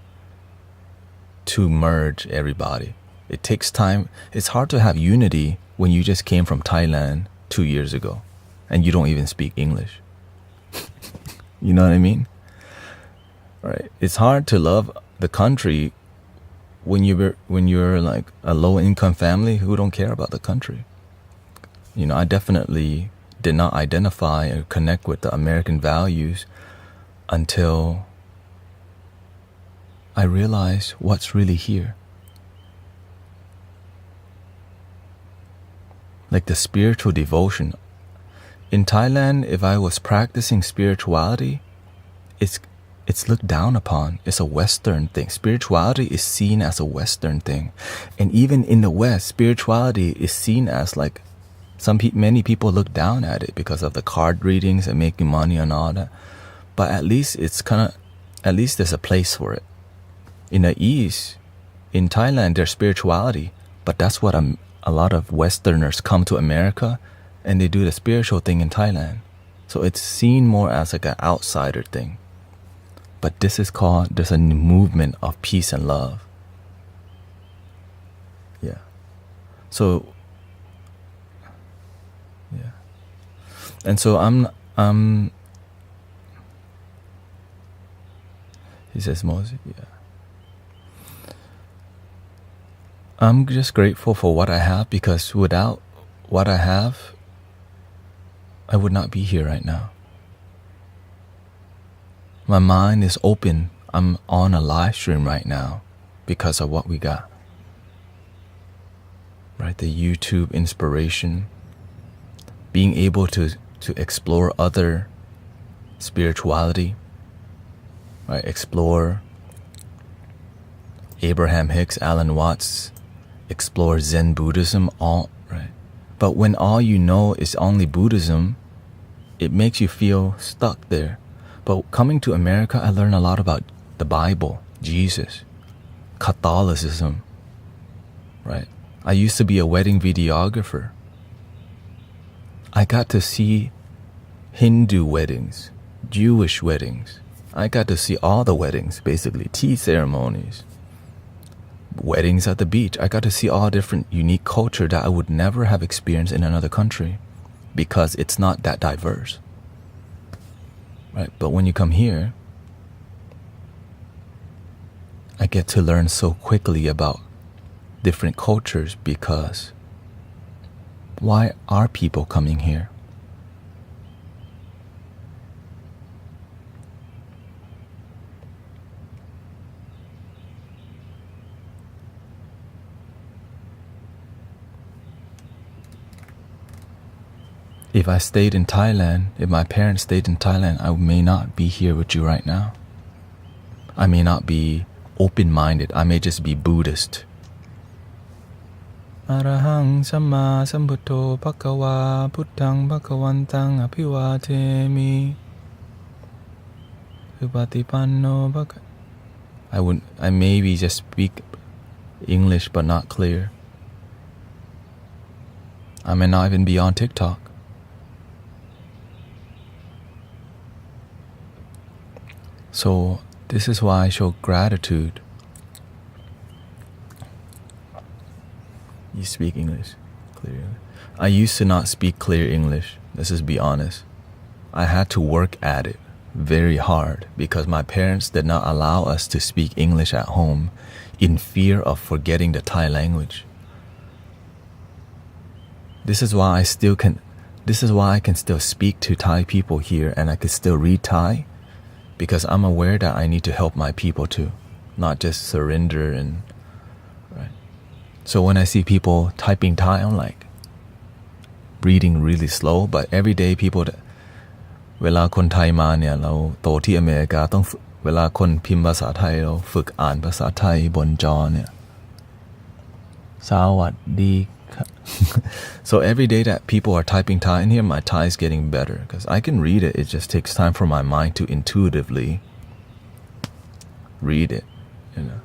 to merge everybody. It takes time. It's hard to have unity when you just came from Thailand 2 years ago and you don't even speak English. You know what I mean? Right? It's hard to love the country when you're like a low income family who don't care about the country. I definitely did not identify or connect with the American values until I realized what's really here. Like the spiritual devotion. In Thailand, if I was practicing spirituality, it's looked down upon. It's a Western thing. Spirituality is seen as a Western thing. And even in the West, spirituality is seen as like, many people look down at it because of the card readings and making money and all that. But at least at least there's a place for it. In the East, in Thailand, there's spirituality, but that's what a lot of Westerners come to America, and they do the spiritual thing in Thailand. So it's seen more as like an outsider thing. But there's a movement of peace and love. Yeah. So, yeah. And so He says most, yeah. I'm just grateful for what I have, because without what I have, I would not be here right now. My mind is open. I'm on a live stream right now because of what we got. Right? The YouTube inspiration, being able to explore other spirituality, right? Explore Abraham Hicks, Alan Watts, explore Zen Buddhism, all right. But when all you know is only Buddhism, it makes you feel stuck there. But coming to America, I learned a lot about the Bible, Jesus, Catholicism, right? I used to be a wedding videographer. I got to see Hindu weddings, Jewish weddings. I got to see all the weddings, basically, tea ceremonies, weddings at the beach. I got to see all different unique culture that I would never have experienced in another country because it's not that diverse. Right? But when you come here, I get to learn so quickly about different cultures because why are people coming here? If I stayed in Thailand, if my parents stayed in Thailand, I may not be here with you right now. I may not be open-minded. I may just be Buddhist. Arahang Samma Sambuddho Bhagava Buddhang Bhagavantang Abhivatemi Upatipanno Bhagavata. I maybe just speak English but not clear. I may not even be on TikTok. So this is why I show gratitude. You speak English clear. I used to not speak clear English. Let's just be honest. I had to work at it very hard because my parents did not allow us to speak English at home in fear of forgetting the Thai language. This is why I can still speak to Thai people here and I can still read Thai, because I'm aware that I need to help my people too, not just surrender and right. So when I see people typing Thai, I'm like reading really slow, but every day people เวลาคนไทยมาเนี่ยเราโตที่อเมริกาต้องเวลาคนพิมพ์ภาษาไทยเราฝึกอ่านภาษาไทยบนจอเนี่ยสวัสดี So every day that people are typing Thai in here, my Thai is getting better because I can read it. It just takes time for my mind to intuitively read it. You know,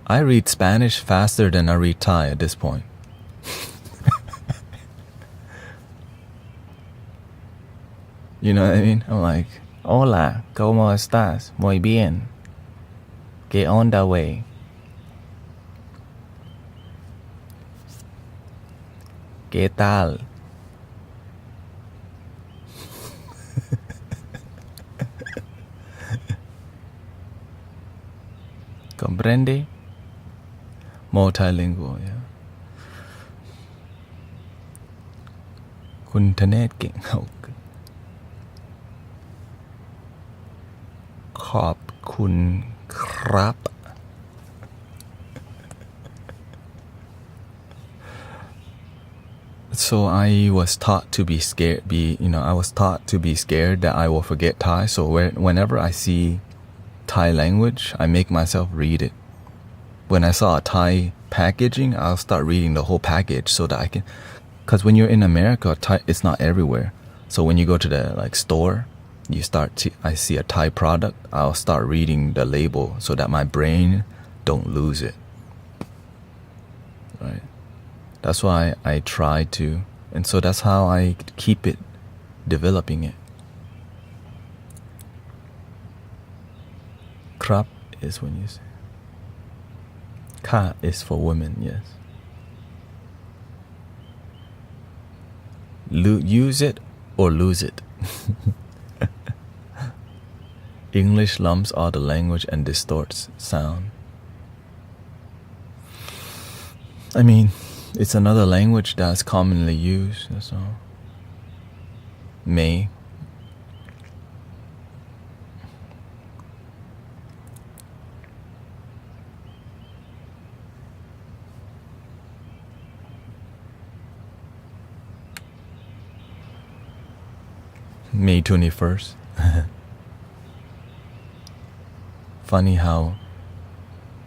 I read Spanish faster than I read Thai at this point. You know what I mean? I'm like, hola, ¿cómo estás? Muy bien. ¿Qué onda, wey? ¿Qué tal? Comprende? Multilingual, yeah. คุณธเนศเก่งขอบคุณครับ So I was taught to be scared. I was taught to be scared that I will forget Thai. So whenever I see Thai language, I make myself read it. When I saw a Thai packaging, I'll start reading the whole package so that I can. Because when you're in America, Thai, it's not everywhere. So when you go to the store, I see a Thai product, I'll start reading the label so that my brain don't lose it. Right? That's why I try to, and so that's how I keep it, developing it. Krap is when you say. Ka is for women, yes. Use it or lose it. English lumps all the language and distorts sound. I mean, it's another language that's commonly used, that's all. May. May 21st. Funny how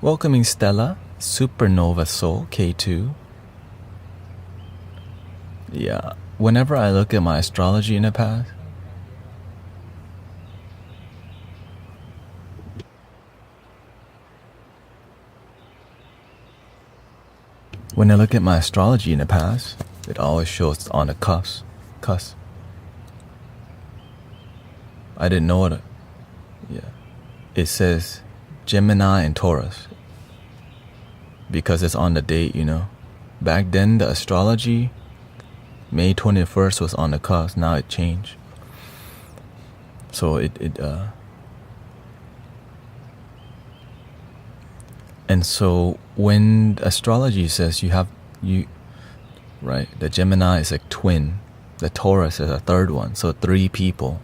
welcoming Stella, Supernova Soul K2. Yeah, whenever I look at my astrology in the past, when I look at my astrology in the past, it always shows on the cusp. I didn't know it. Yeah. It says Gemini and Taurus because it's on the date, you know. Back then, the astrology, May 21st was on the cusp. Now it changed. So and so when astrology says right, the Gemini is like twin, the Taurus is a third one, so 3 people,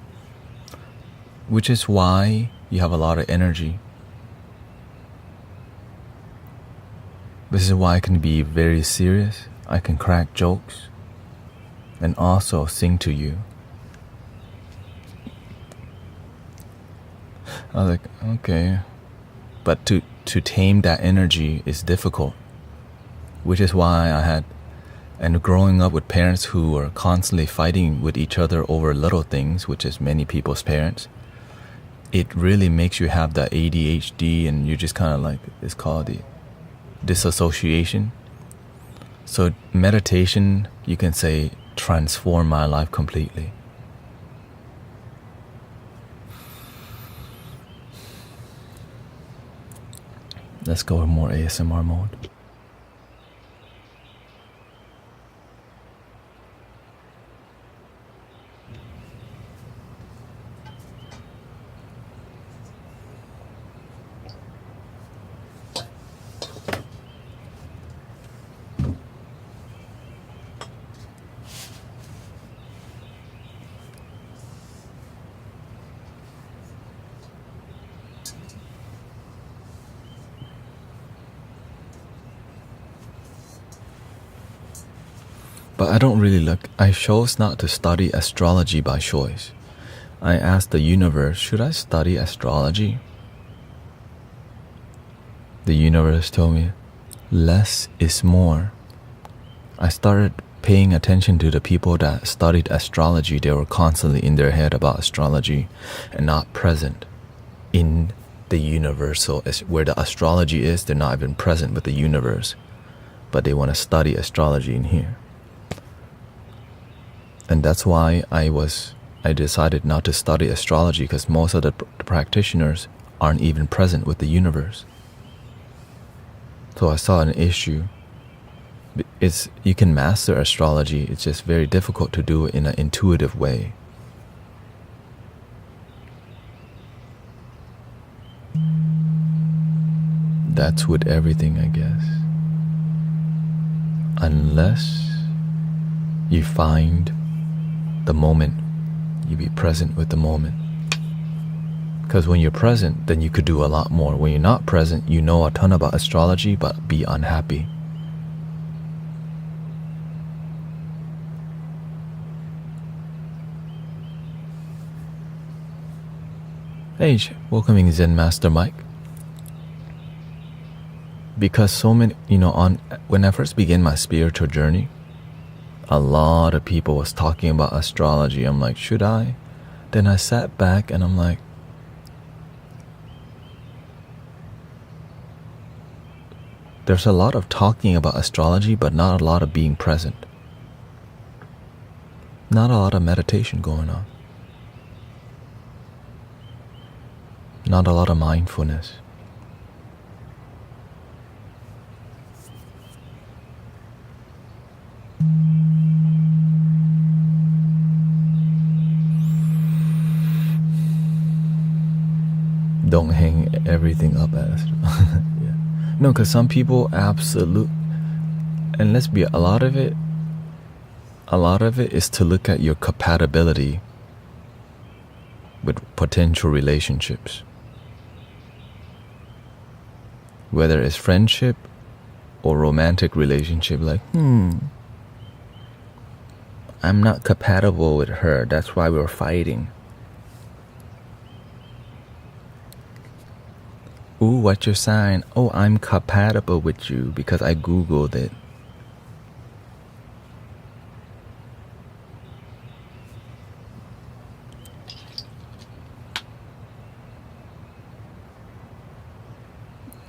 which is why you have a lot of energy. This is why I can be very serious. I can crack jokes and also sing to you. I was like, okay. But to tame that energy is difficult, which is why and growing up with parents who were constantly fighting with each other over little things, which is many people's parents, it really makes you have that ADHD, and you just kind of like, it's called the disassociation. So meditation, you can say, transformed my life completely. Let's go in more ASMR mode. But I don't really look. I chose not to study astrology by choice. I asked the universe, should I study astrology? The universe told me, less is more. I started paying attention to the people that studied astrology. They were constantly in their head about astrology and not present in the universal. Where the astrology is, they're not even present with the universe. But they want to study astrology in here. And that's why I decided not to study astrology, because most of the practitioners aren't even present with the universe. So I saw an issue. You can master astrology, it's just very difficult to do it in an intuitive way. That's with everything, I guess. Unless you find the moment, you be present with the moment. Because when you're present, then you could do a lot more. When you're not present, you know a ton about astrology, but be unhappy. Hey, welcoming Zen Master Mike. Because so many, when I first began my spiritual journey, a lot of people was talking about astrology. I'm like, should I? Then I sat back and I'm like, there's a lot of talking about astrology, but not a lot of being present. Not a lot of meditation going on. Not a lot of mindfulness. Don't hang everything up as yeah. No, because some people and let's be a lot of it is to look at your compatibility with potential relationships, whether it's friendship or romantic relationship. Like, I'm not compatible with her, that's why we're fighting. Ooh, what's your sign? Oh, I'm compatible with you because I googled it.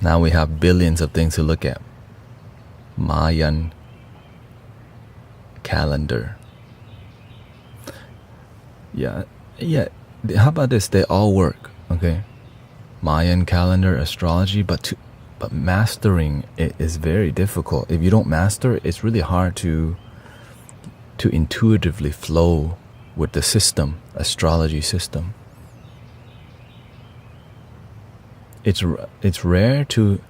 Now we have billions of things to look at. Mayan calendar. Yeah. How about this? They all work, okay? Mayan calendar, astrology, but mastering it is very difficult. If you don't master it, it's really hard to intuitively flow with the system, astrology system. It's rare to,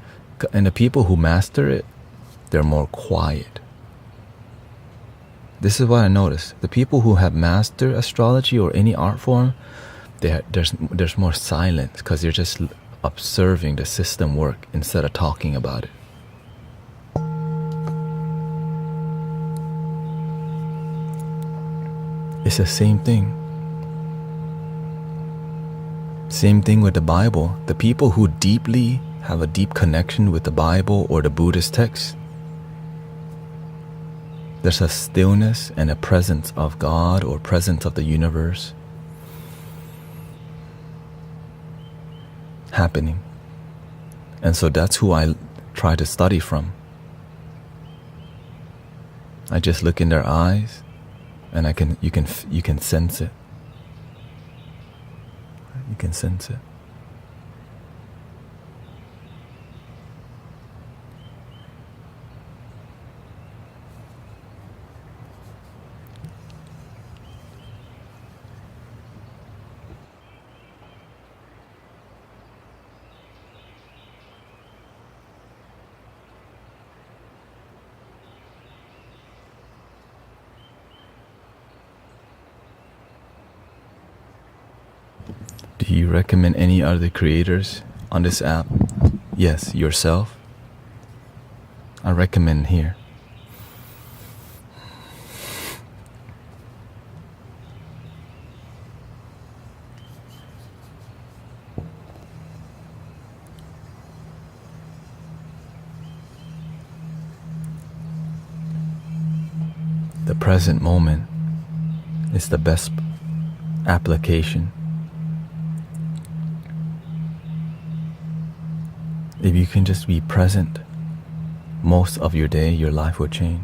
and the people who master it, they're more quiet. This is what I noticed. The people who have mastered astrology or any art form, there's more silence because they're just observing the system work instead of talking about it. It's the same thing. Same thing with the Bible. The people who deeply have a deep connection with the Bible or the Buddhist text, there's a stillness and a presence of God or presence of the universe happening. And so that's who I try to study from. I just look in their eyes and you can sense it. You can sense it. Do you recommend any other creators on this app? Yes, yourself. I recommend here. The present moment is the best application. If you can just be present most of your day, your life will change.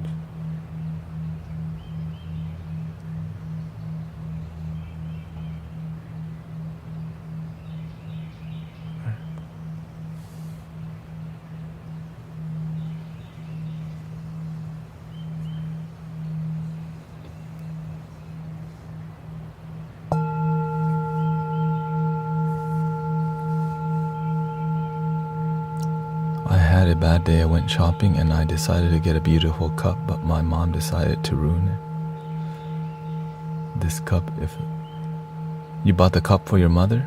I had a bad day. I went shopping and I decided to get a beautiful cup, but my mom decided to ruin it. This cup, if you bought the cup for your mother?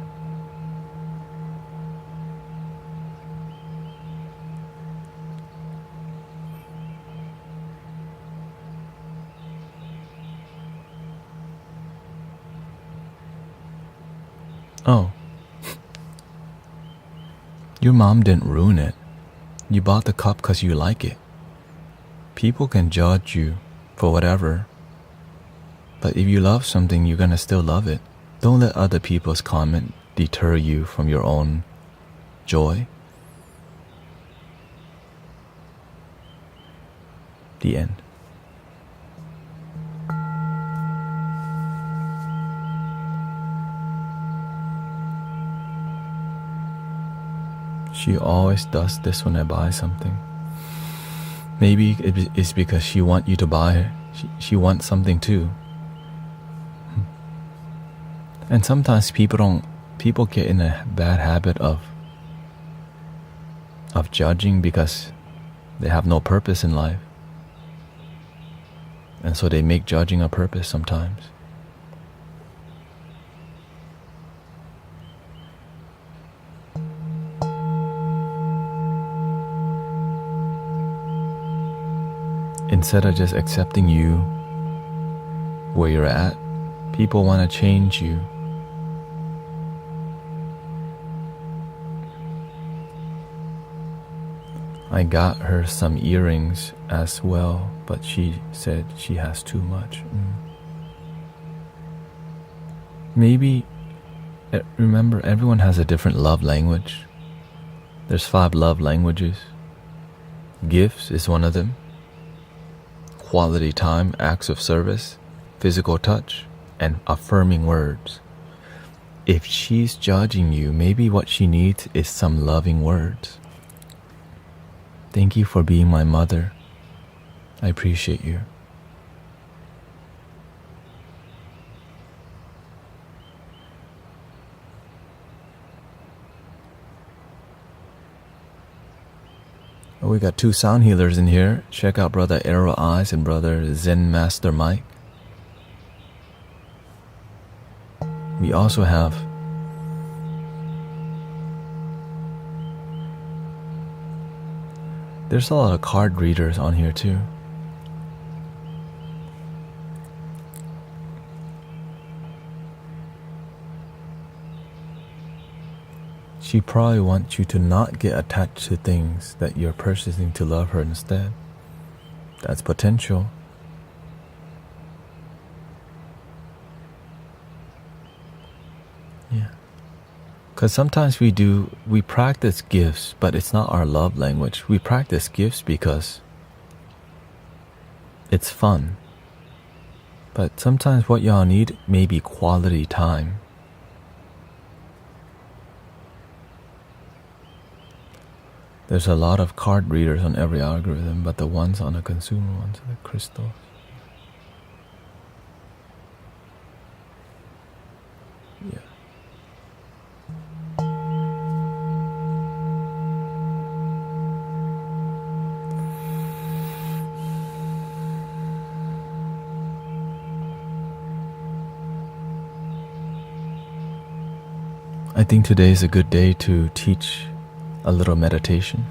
Oh. Your mom didn't ruin it. You bought the cup because you like it. People can judge you for whatever, but if you love something, you're gonna still love it. Don't let other people's comment deter you from your own joy. The end. She always does this when I buy something. Maybe it's because she wants you to buy her. She wants something too. And sometimes people people get in a bad habit of judging because they have no purpose in life. And so they make judging a purpose sometimes. Instead of just accepting you where you're at, people want to change you. I got her some earrings as well, but she said she has too much. Maybe, remember, everyone has a different love language. There's 5 love languages. Gifts is one of them. Quality time, acts of service, physical touch, and affirming words. If she's judging you, maybe what she needs is some loving words. Thank you for being my mother. I appreciate you. Oh, we got 2 sound healers in here. Check out Brother Arrow Eyes and Brother Zen Master Mike. We also have there's a lot of card readers on here too. She probably wants you to not get attached to things that you're purchasing to love her instead. That's potential. Yeah. Because sometimes we practice gifts, but it's not our love language. We practice gifts because it's fun. But sometimes what y'all need may be quality time. There's a lot of card readers on every algorithm, but the ones on the consumer ones are the crystals. Yeah. I think today is a good day to teach a little meditation.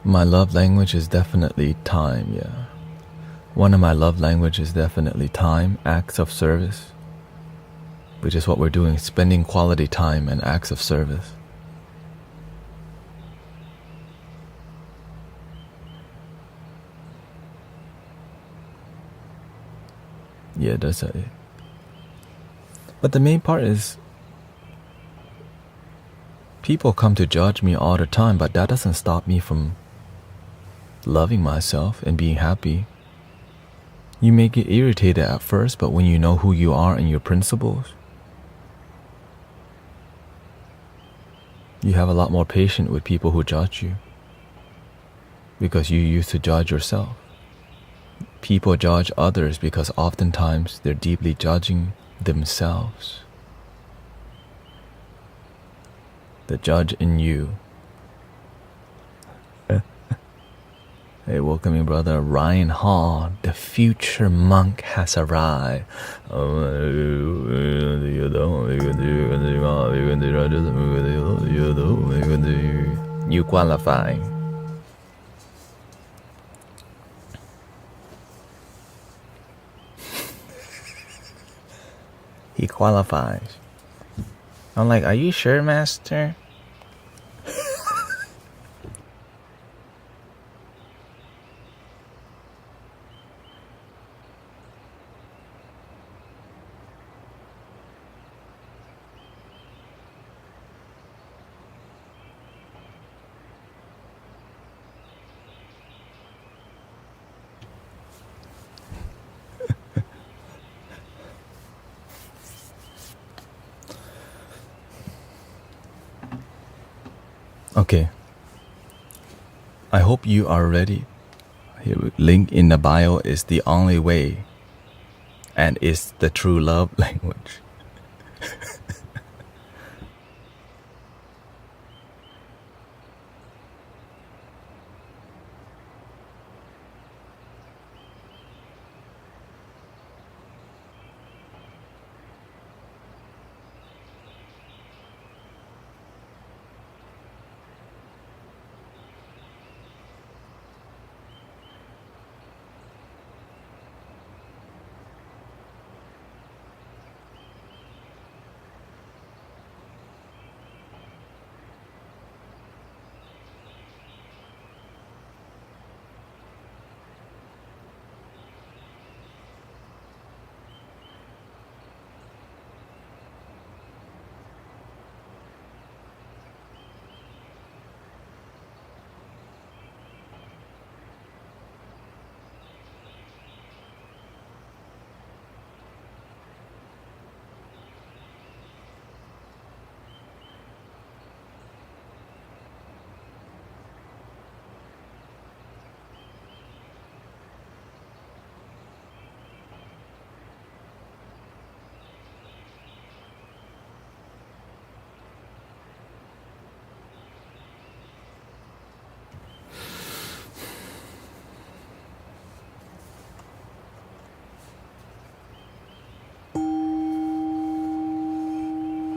My love language is definitely time, yeah. One of my love languages is definitely time, acts of service, which is what we're doing, spending quality time and acts of service. Yeah, that's it. But the main part is people come to judge me all the time, but that doesn't stop me from loving myself and being happy. You may get irritated at first, but when you know who you are and your principles, you have a lot more patience with people who judge you because you used to judge yourself. People judge others because oftentimes they're deeply judging themselves. The judge in you. Hey, welcome in, brother Ryan Hall. The future monk has arrived. You qualify. He qualifies. I'm like, are you sure, Master? Okay. I hope you are ready. Here, link in the bio is the only way and is the true love language.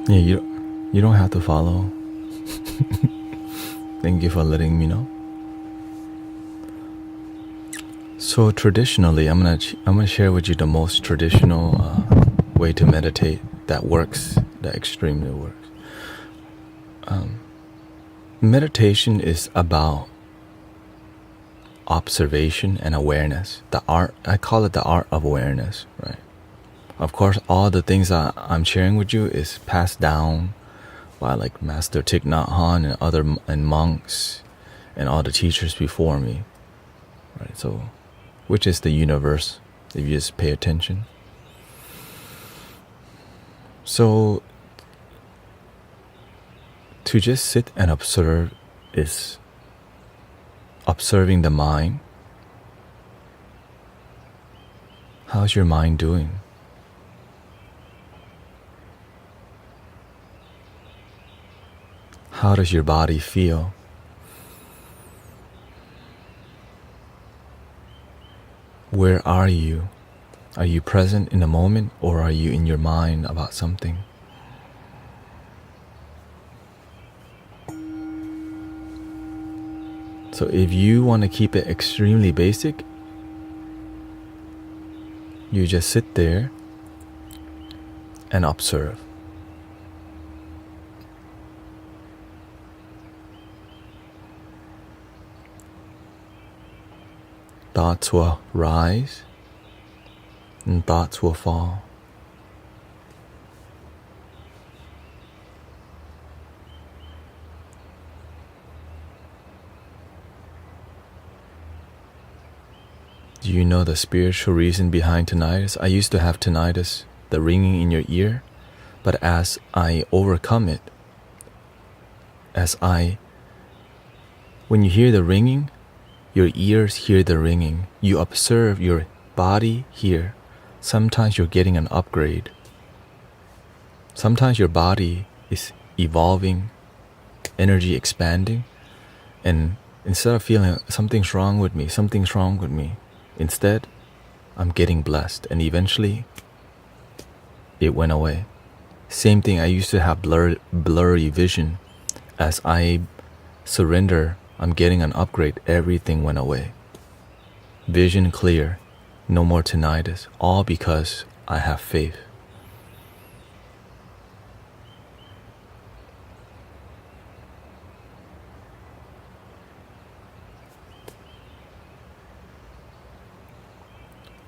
Yeah, you don't have to follow. Thank you for letting me know. So traditionally, I'm gonna share with you the most traditional way to meditate that works, that extremely works. Meditation is about observation and awareness. I call it the art of awareness, right? Of course, all the things that I'm sharing with you is passed down by like Master Thich Nhat Hanh and monks and all the teachers before me, right? So, which is the universe if you just pay attention. So, to just sit and observe is observing the mind. How's your mind doing? How does your body feel? Where are you? Are you present in the moment, or are you in your mind about something? So if you want to keep it extremely basic, you just sit there and observe. Thoughts will rise and thoughts will fall. Do you know the spiritual reason behind tinnitus? I used to have tinnitus, the ringing in your ear, but as I overcome it, when you hear the ringing, your ears hear the ringing. You observe your body here. Sometimes you're getting an upgrade. Sometimes your body is evolving, energy expanding, and instead of feeling something's wrong with me, instead, I'm getting blessed, and eventually, it went away. Same thing, I used to have blurry vision. As I surrender, I'm getting an upgrade, everything went away. Vision clear, no more tinnitus, all because I have faith.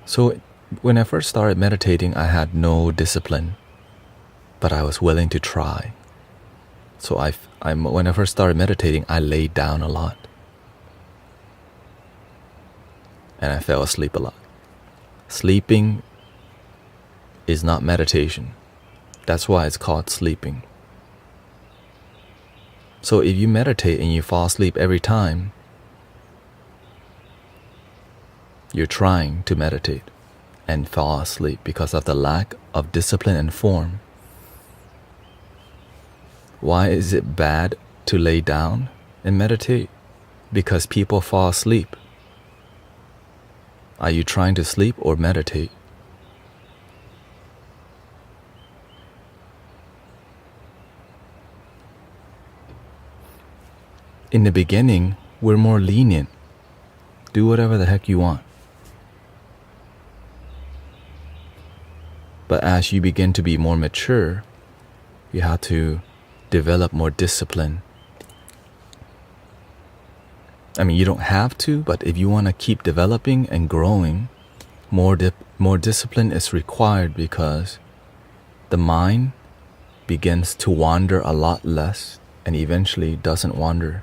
So when I first started meditating, I had no discipline, but I was willing to try. So when I first started meditating, I laid down a lot. And I fell asleep a lot. Sleeping is not meditation. That's why it's called sleeping. So if you meditate and you fall asleep every time, you're trying to meditate. and fall asleep because of the lack of discipline and form. Why is it bad to lay down and meditate? Because people fall asleep. Are you trying to sleep or meditate? In the beginning, we're more lenient. Do whatever the heck you want. But as you begin to be more mature, you have to develop more discipline. I mean, you don't have to, but if you want to keep developing and growing, more discipline is required because the mind begins to wander a lot less and eventually doesn't wander.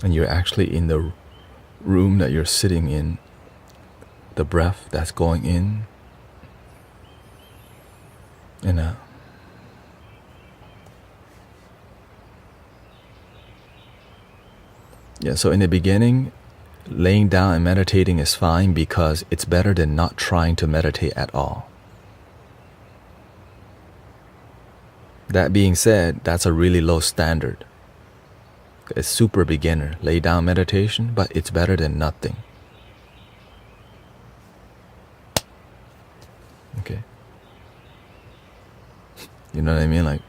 And you're actually in the room that you're sitting in, the breath that's going in and out. Yeah, so in the beginning, laying down and meditating is fine because it's better than not trying to meditate at all. That being said, that's a really low standard. It's super beginner, lay down meditation, but it's better than nothing. Okay. You know what I mean? Like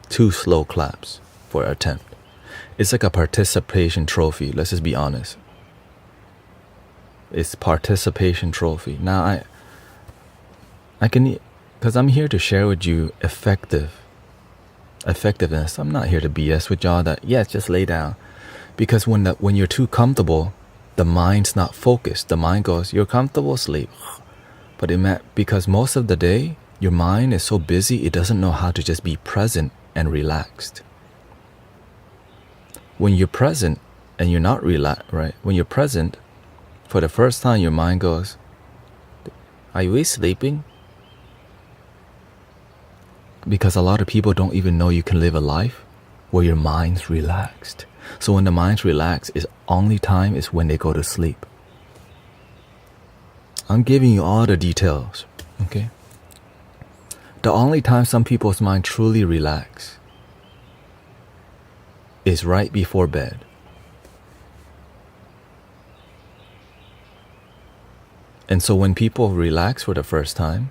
2 slow claps for an attempt. It's like a participation trophy. Let's just be honest. It's participation trophy. Now I can, because I'm here to share with you effectiveness. I'm not here to BS with y'all that, yes, just lay down. Because when you're too comfortable, the mind's not focused. The mind goes, you're comfortable, sleep. But because most of the day, your mind is so busy, it doesn't know how to just be present and relaxed. When you're present and you're not relaxed, right? When you're present, for the first time, your mind goes, are you sleeping? Because a lot of people don't even know you can live a life where your mind's relaxed. So when the mind's relaxed, is only time is when they go to sleep. I'm giving you all the details, okay? The only time some people's mind truly relax is right before bed. And so when people relax for the first time,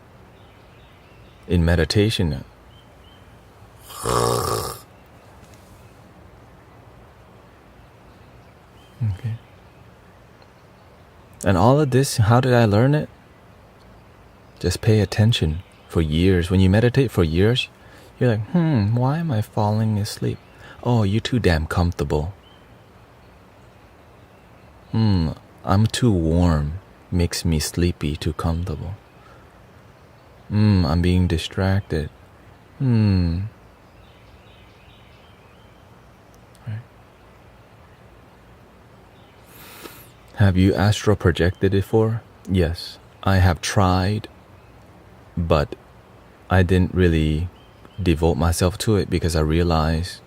in meditation, okay. And all of this, how did I learn it? Just pay attention for years. When you meditate for years, you're like, why am I falling asleep? Oh, you're too damn comfortable. I'm too warm. Makes me sleepy, too comfortable. I'm being distracted. Right. Have you astral projected before? Yes, I have tried, but I didn't really devote myself to it because I realized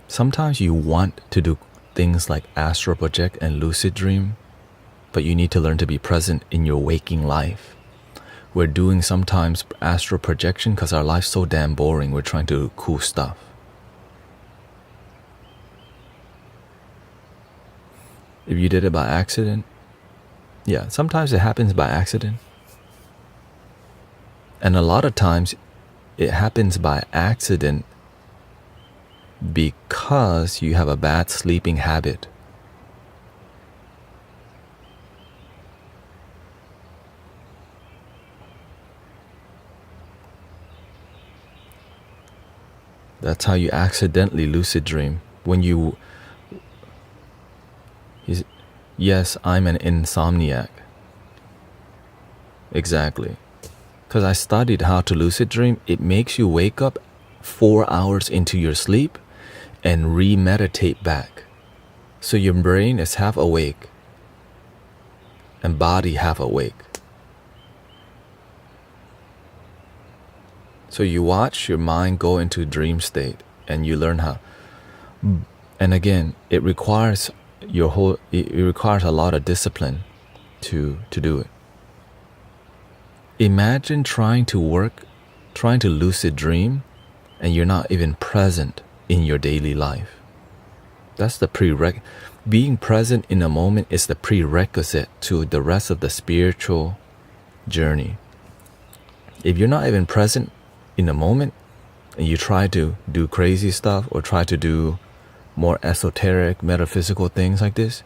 sometimes you want to do things like astral project and lucid dream, but you need to learn to be present in your waking life. We're doing sometimes astral projection because our life's so damn boring. We're trying to do cool stuff. If you did it by accident, yeah, sometimes it happens by accident. And a lot of times it happens by accident because you have a bad sleeping habit. That's how you accidentally lucid dream. Yes, I'm an insomniac. Exactly. Because I studied how to lucid dream. It makes you wake up 4 hours into your sleep and re-meditate back. So your brain is half awake and body half awake. So you watch your mind go into dream state and you learn how. And again, it requires it requires a lot of discipline to do it. Imagine trying to lucid dream, and you're not even present in your daily life. That's the being present in a moment is the prerequisite to the rest of the spiritual journey. If you're not even present in a moment, and you try to do crazy stuff or try to do more esoteric, metaphysical things like this,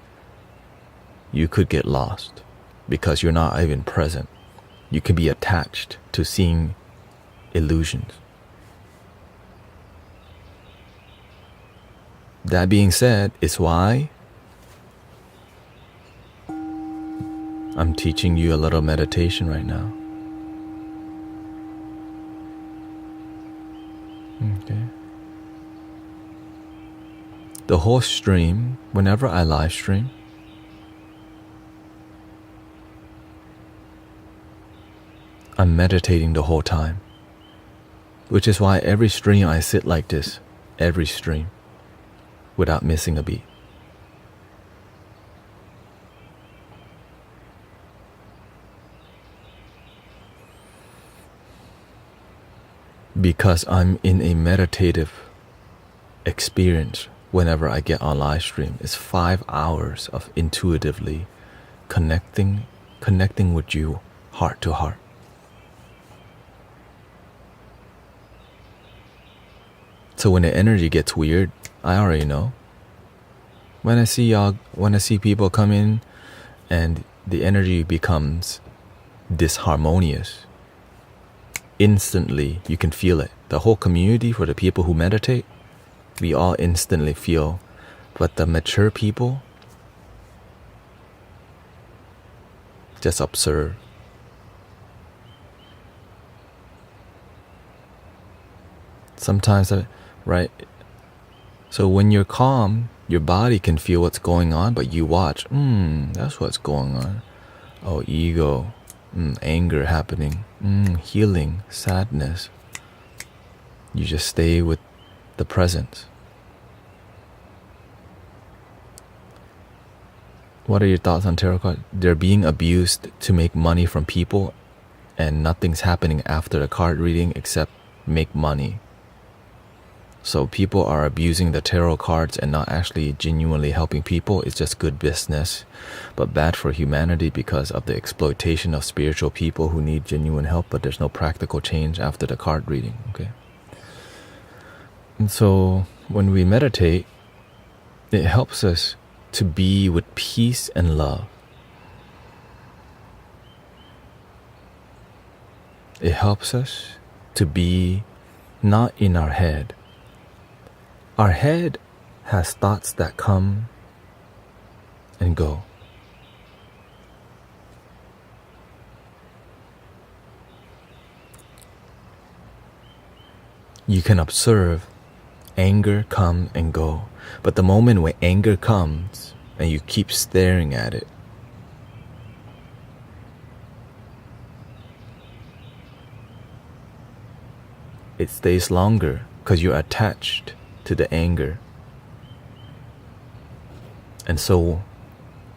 you could get lost because you're not even present. You can be attached to seeing illusions. That being said, it's why I'm teaching you a little meditation right now. Okay. The whole stream, whenever I live stream, I'm meditating the whole time. Which is why every stream I sit like this, every stream, without missing a beat. Because I'm in a meditative experience whenever I get on live stream. It's 5 hours of intuitively connecting with you heart to heart. So when the energy gets weird, I already know. When I see people come in and the energy becomes disharmonious, instantly you can feel it. The whole community, for the people who meditate, we all instantly feel. But the mature people just observe. Sometimes, right? So when you're calm, your body can feel what's going on, but you watch, that's what's going on. Oh, ego, anger happening, healing, sadness. You just stay with the present. What are your thoughts on tarot cards? They're being abused to make money from people, and nothing's happening after the card reading except make money. So people are abusing the tarot cards and not actually genuinely helping people. It's just good business, but bad for humanity because of the exploitation of spiritual people who need genuine help, but there's no practical change after the card reading, okay? And so when we meditate, it helps us to be with peace and love. It helps us to be not in our head. Our head has thoughts that come and go. You can observe anger come and go, but the moment when anger comes and you keep staring at it, it stays longer because you're attached to the anger. And so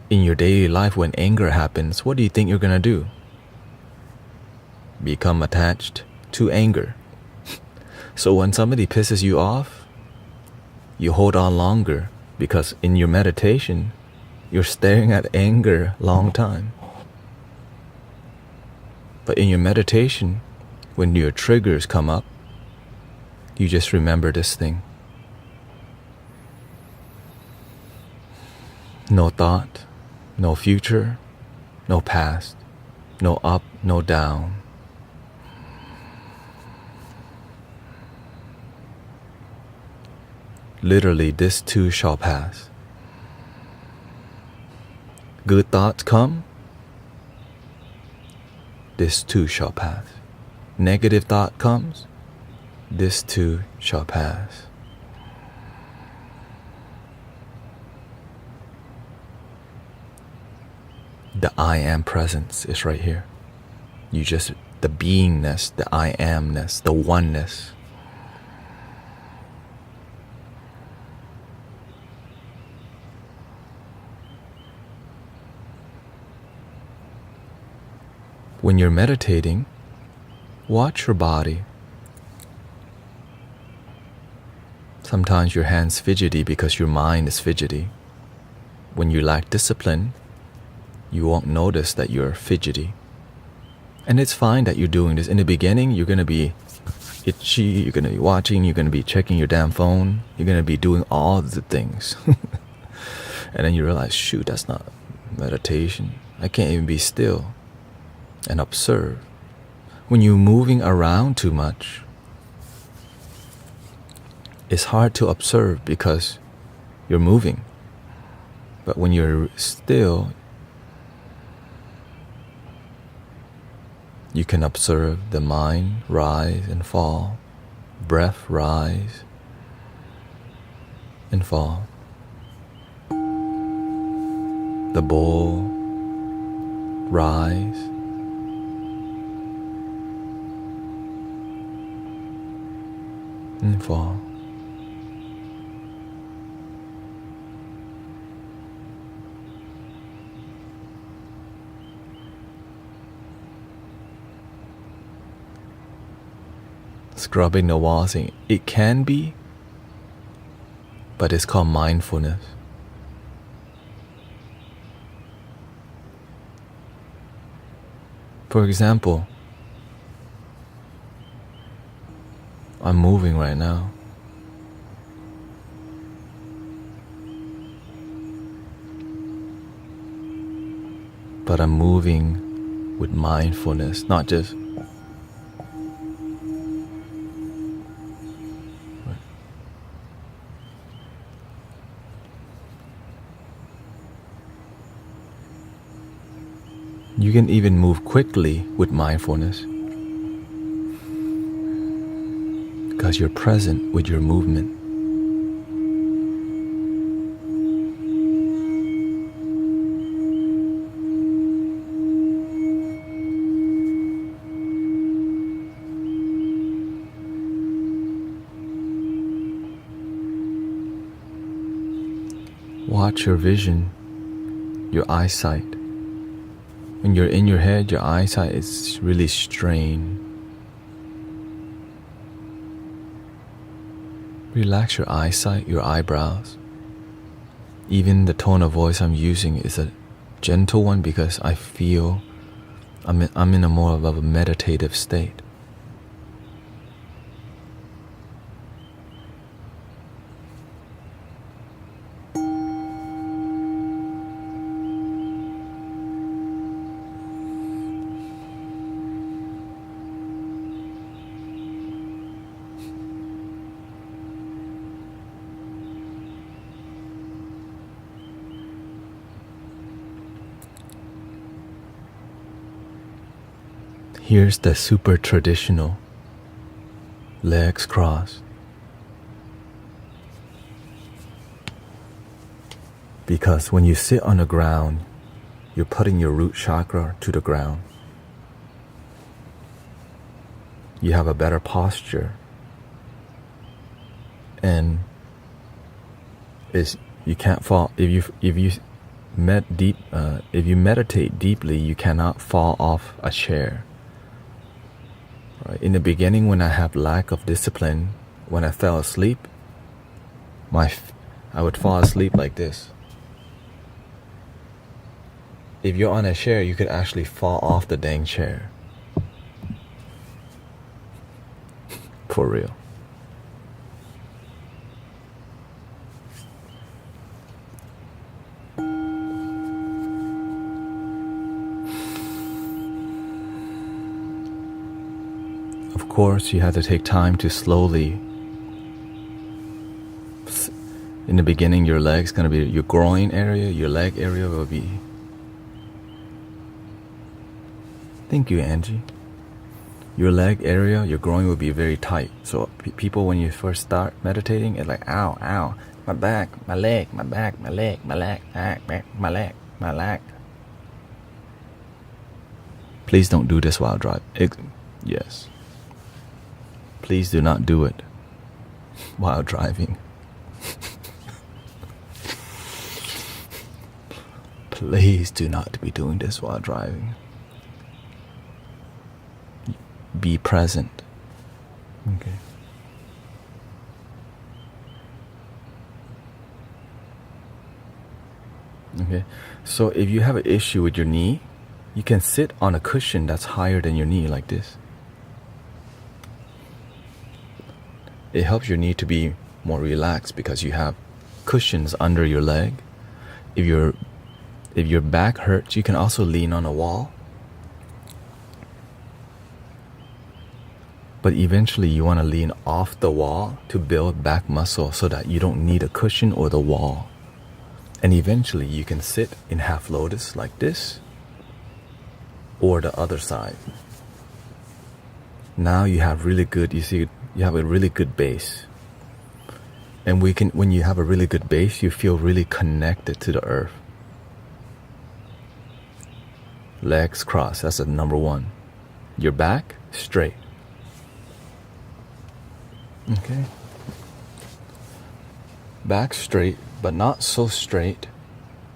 in your daily life, when anger happens, what do you think you're gonna do? Become attached to anger. So when somebody pisses you off, you hold on longer because in your meditation, you're staring at anger long time. But in your meditation, when your triggers come up, you just remember this thing. No thought, no future, no past, no up, no down. Literally, this too shall pass. Good thoughts come, this too shall pass. Negative thought comes, this too shall pass. The I am presence is right here. The beingness, the I amness, the oneness. When you're meditating, watch your body. Sometimes your hand's fidgety because your mind is fidgety. When you lack discipline, you won't notice that you're fidgety. And it's fine that you're doing this. In the beginning, you're going to be itchy, you're going to be watching, you're going to be checking your damn phone, you're going to be doing all the things. And then you realize, shoot, that's not meditation. I can't even be still and observe. When you're moving around too much, it's hard to observe because you're moving. But when you're still, you can observe the mind rise and fall, breath rise and fall, the bowl rise and fall. Scrubbing the walls, it can be, but it's called mindfulness. For example, I'm moving right now. But I'm moving with mindfulness, not just You can even move quickly with mindfulness because you're present with your movement. Watch your vision, your eyesight. When you're in your head, your eyesight is really strained. Relax your eyesight, your eyebrows. Even the tone of voice I'm using is a gentle one because I feel I'm in a more of a meditative state. Here's the super traditional legs crossed. Because when you sit on the ground, you're putting your root chakra to the ground. You have a better posture. And you can't fall if you meditate deeply, you cannot fall off a chair. Right? In the beginning, when I have lack of discipline, when I fell asleep, I would fall asleep like this. If you're on a chair, you could actually fall off the dang chair. For real. Of course, you have to take time to slowly. In the beginning, your leg's gonna be your groin area, your leg area will be. Thank you, Angie. Your leg area, your groin will be very tight. So people, when you first start meditating, it's like, ow, ow, my back, my leg, my back, my leg, my leg, my leg, my leg. Please don't do this while driving. Yes. Please do not do it while driving. Please do not be doing this while driving. be present. Okay. Okay. So if you have an issue with your knee, you can sit on a cushion that's higher than your knee like this. It helps your knee to be more relaxed because you have cushions under your leg. If your back hurts, you can also lean on a wall. But eventually you want to lean off the wall to build back muscle so that you don't need a cushion or the wall. And eventually you can sit in half lotus like this or the other side. Now you have really good, you see, you have a really good base. And when you have a really good base, you feel really connected to the earth. Legs crossed, that's the number one. Your back straight. Okay. Back straight, but not so straight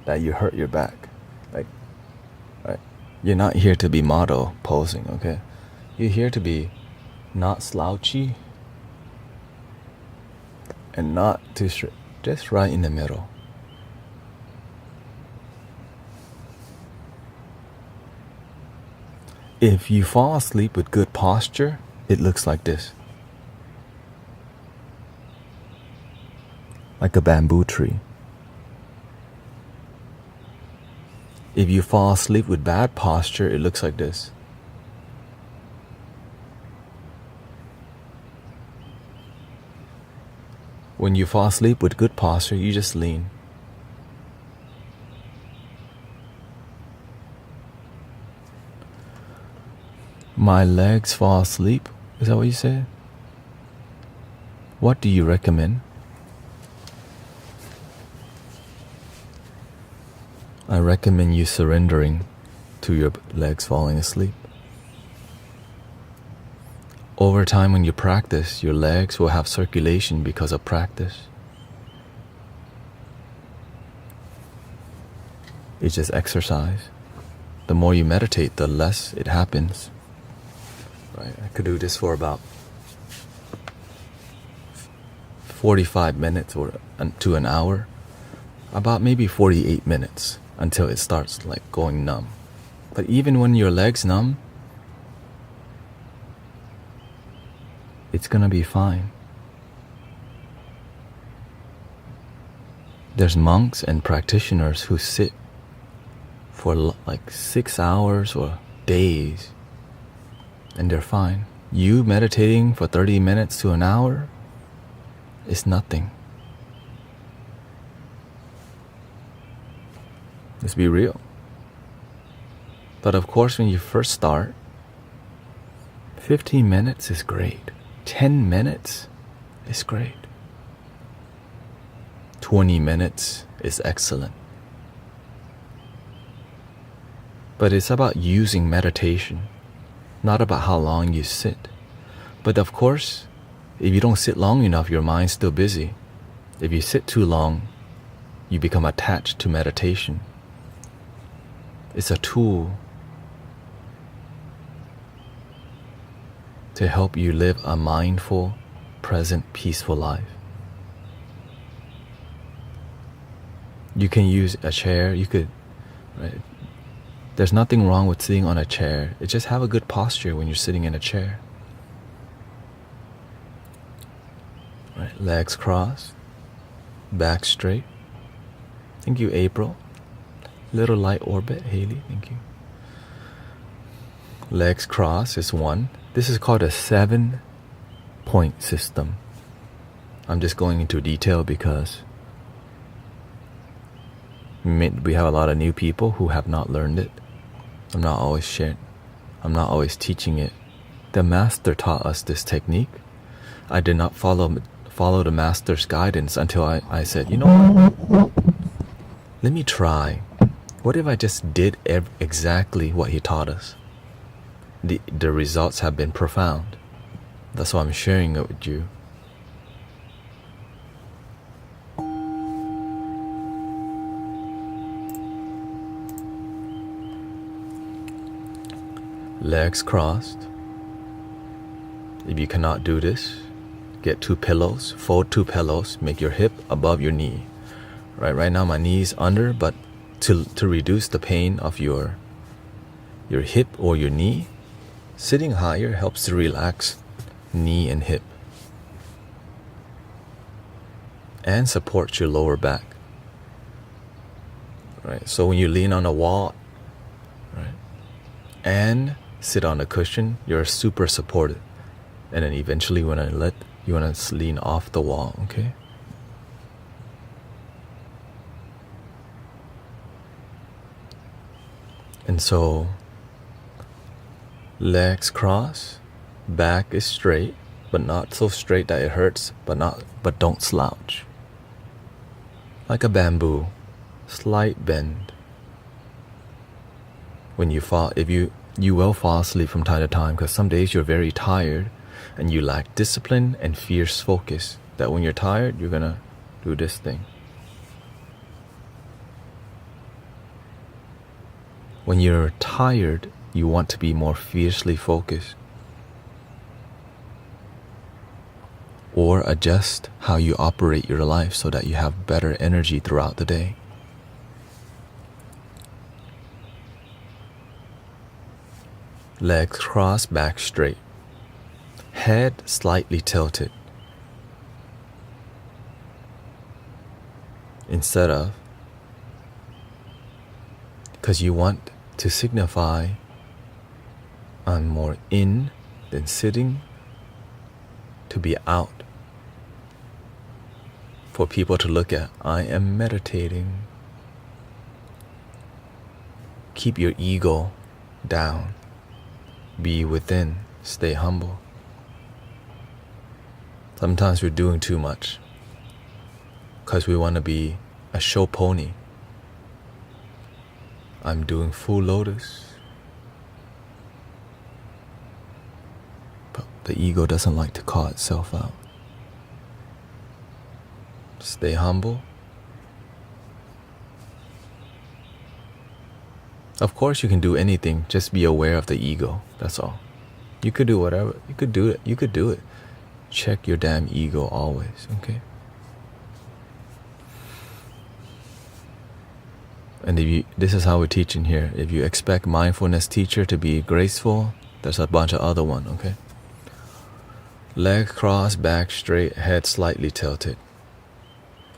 that you hurt your back. Like, right? You're not here to be model posing, okay? You're here to be not slouchy and not too straight. Just right in the middle. If you fall asleep with good posture, it looks like this. Like a bamboo tree. If you fall asleep with bad posture, it looks like this. When you fall asleep with good posture, you just lean. My legs fall asleep? Is that what you said? What do you recommend? I recommend you surrendering to your legs falling asleep. Over time when you practice, your legs will have circulation because of practice. It's just exercise. The more you meditate, the less it happens. Right? I could do this for about 45 minutes or to an hour. About maybe 48 minutes until it starts like going numb. But even when your leg's numb, it's gonna be fine. There's monks and practitioners who sit for like 6 hours or days and they're fine. You meditating for 30 minutes to an hour is nothing. Let's be real. But of course, when you first start, 15 minutes is great. 10 minutes is great. 20 minutes is excellent. But it's about using meditation, not about how long you sit. But of course, if you don't sit long enough, your mind's still busy. If you sit too long, you become attached to meditation. It's a tool to help you live a mindful, present, peaceful life. You can use a chair, right? There's nothing wrong with sitting on a chair. It's just have a good posture when you're sitting in a chair. Right, legs crossed, back straight. Thank you, April. Little light orbit, Haley, thank you. Legs crossed is 1. This is called a 7-point system. I'm just going into detail because we have a lot of new people who have not learned it. I'm not always teaching it. The master taught us this technique. I did not follow the master's guidance until I said, you know what? Let me try. What if I just did exactly what he taught us? The results have been profound. That's why I'm sharing it with you. Legs crossed, If you cannot do this, get 2 pillows, fold 2 pillows, make your hip above your knee. Right now my knee is under, but to reduce the pain of your hip or your knee, sitting higher helps to relax knee and hip and supports your lower back. Right? So when you lean on a wall, right, and sit on a cushion, you're super supported. And then eventually you want to lean off the wall, okay? And so legs cross, back is straight, but not so straight that it hurts, but don't slouch. Like a bamboo, slight bend. When you fall, if you will fall asleep from time to time, because some days you're very tired and you lack discipline and fierce focus, that when you're tired, you're gonna do this thing. When you're tired, you want to be more fiercely focused. Or adjust how you operate your life so that you have better energy throughout the day. Legs crossed, back straight. Head slightly tilted. Instead of, because you want to signify I'm more in than sitting, to be out. For people to look at, I am meditating. Keep your ego down. Be within. Stay humble. Sometimes we're doing too much because we want to be a show pony. I'm doing full lotus. But the ego doesn't like to call itself out. Stay humble. Of course you can do anything, just be aware of the ego, that's all. You could do whatever, you could do it. Check your damn ego always, okay? And this is how we teach in here. If you expect mindfulness teacher to be graceful, there's a bunch of other one, okay? Leg crossed, back straight, head slightly tilted.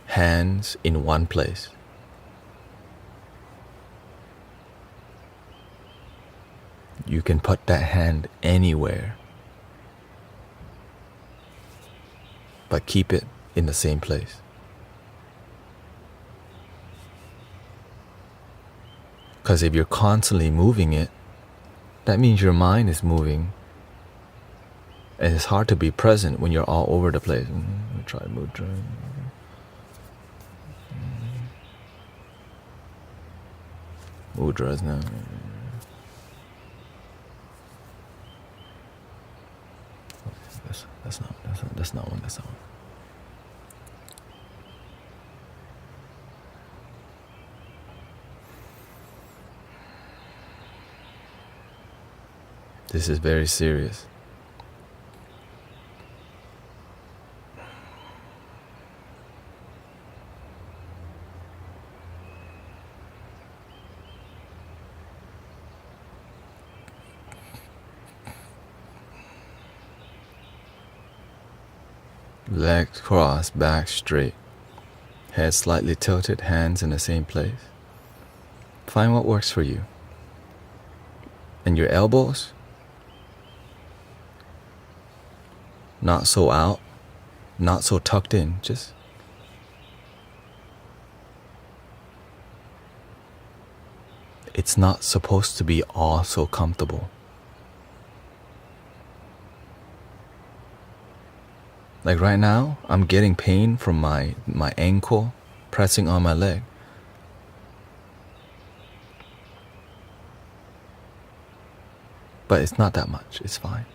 Hands in one place. You can put that hand anywhere, but keep it in the same place. Because if you're constantly moving it, that means your mind is moving. And it's hard to be present when you're all over the place. Let me try mudra. Mudras now. That's not one. This is very serious. Legs crossed, back straight. Head slightly tilted, hands in the same place. Find what works for you. And your elbows, not so out, not so tucked in, just it's not supposed to be all so comfortable. Like right now, I'm getting pain from my ankle pressing on my leg. But it's not that much, it's fine.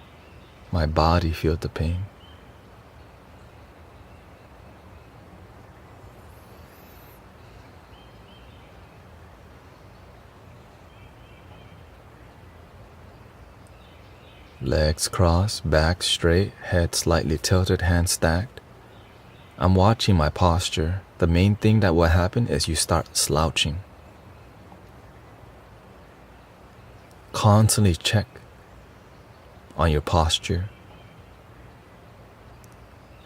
My body feels the pain. Legs crossed, back straight, head slightly tilted, hands stacked. I'm watching my posture. The main thing that will happen is you start slouching. Constantly check on your posture.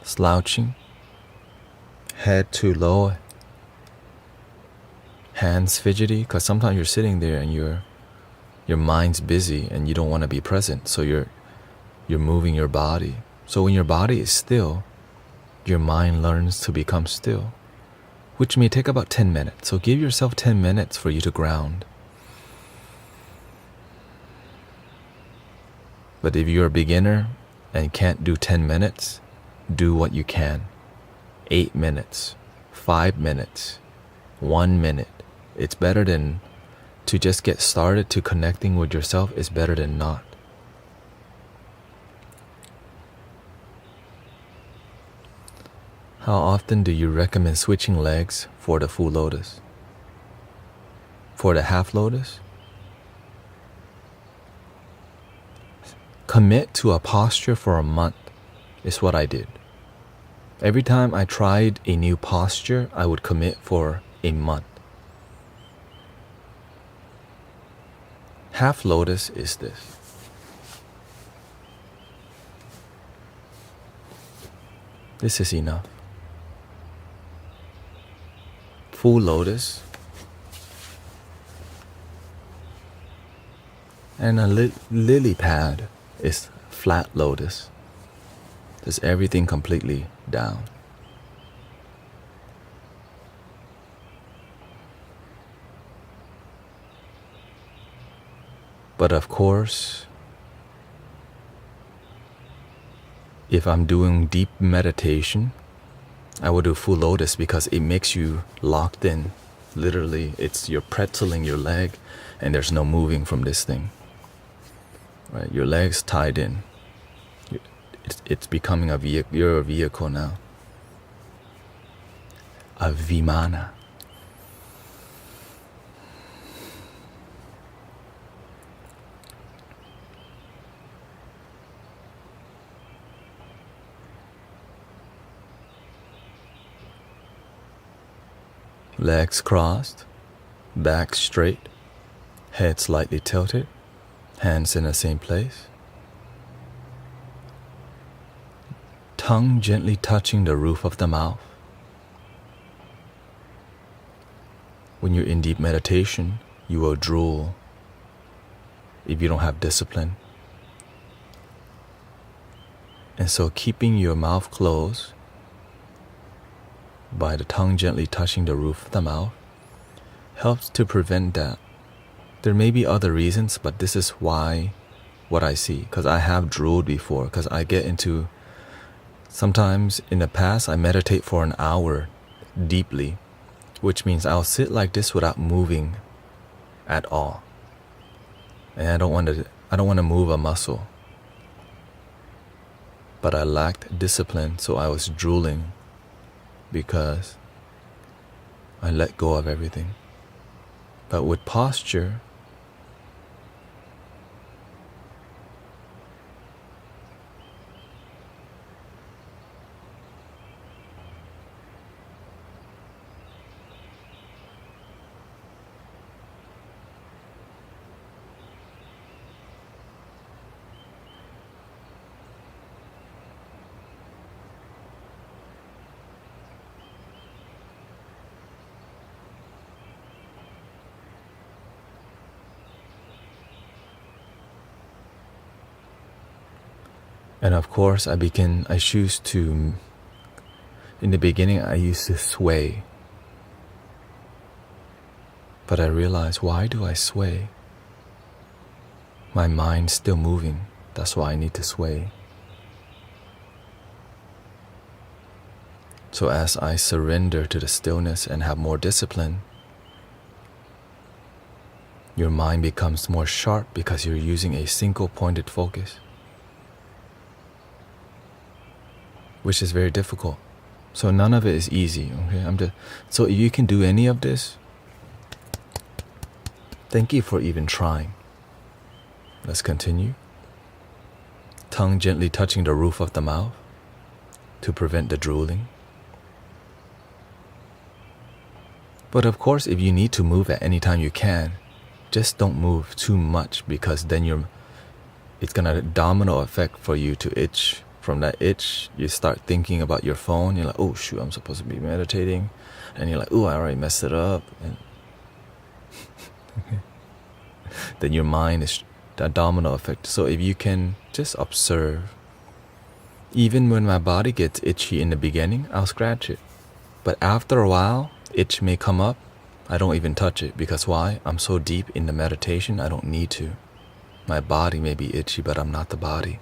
Slouching, head too low, hands fidgety, because sometimes you're sitting there and your mind's busy and you don't want to be present, so you're moving your body. So when your body is still, your mind learns to become still, which may take about 10 minutes. So give yourself 10 minutes for you to ground. But if you're a beginner and can't do 10 minutes, do what you can. 8 minutes, 5 minutes, 1 minute. It's better than to just get started. To connecting with yourself is better than not. How often do you recommend switching legs for the full lotus? For the half lotus? Commit to a posture for a month is what I did. Every time I tried a new posture, I would commit for a month. Half lotus is this. This is enough. Full lotus and a lily pad is flat lotus. Just everything completely down. But of course, if I'm doing deep meditation, I will do full lotus because it makes you locked in. Literally, you're pretzeling your leg and there's no moving from this thing. Right? Your leg's tied in. It's becoming a vehicle. You're a vehicle now. A vimana. Legs crossed, back straight, head slightly tilted, hands in the same place. Tongue gently touching the roof of the mouth. When you're in deep meditation, you will drool if you don't have discipline. And so keeping your mouth closed by the tongue gently touching the roof of the mouth helps to prevent that. There may be other reasons, but this is why what I see, because I have drooled before, because I get into, sometimes in the past I meditate for an hour deeply, which means I'll sit like this without moving at all, and I don't want to move a muscle, but I lacked discipline, so I was drooling because I let go of everything. But with posture, and of course I choose to, in the beginning I used to sway. But I realized, why do I sway? My mind's still moving, that's why I need to sway. So as I surrender to the stillness and have more discipline, your mind becomes more sharp because you're using a single pointed focus, which is very difficult. So none of it is easy, okay? So if you can do any of this, thank you for even trying. Let's continue. tongue gently touching the roof of the mouth to prevent the drooling. But of course, if you need to move at any time you can, just don't move too much, because then it's gonna domino effect for you to itch. From that itch, you start thinking about your phone. You're like, oh shoot, I'm supposed to be meditating. And you're like, oh, I already messed it up. And then your mind is a domino effect. So if you can just observe, even when my body gets itchy in the beginning, I'll scratch it. But after a while, itch may come up. I don't even touch it, because why? I'm so deep in the meditation, I don't need to. My body may be itchy, but I'm not the body.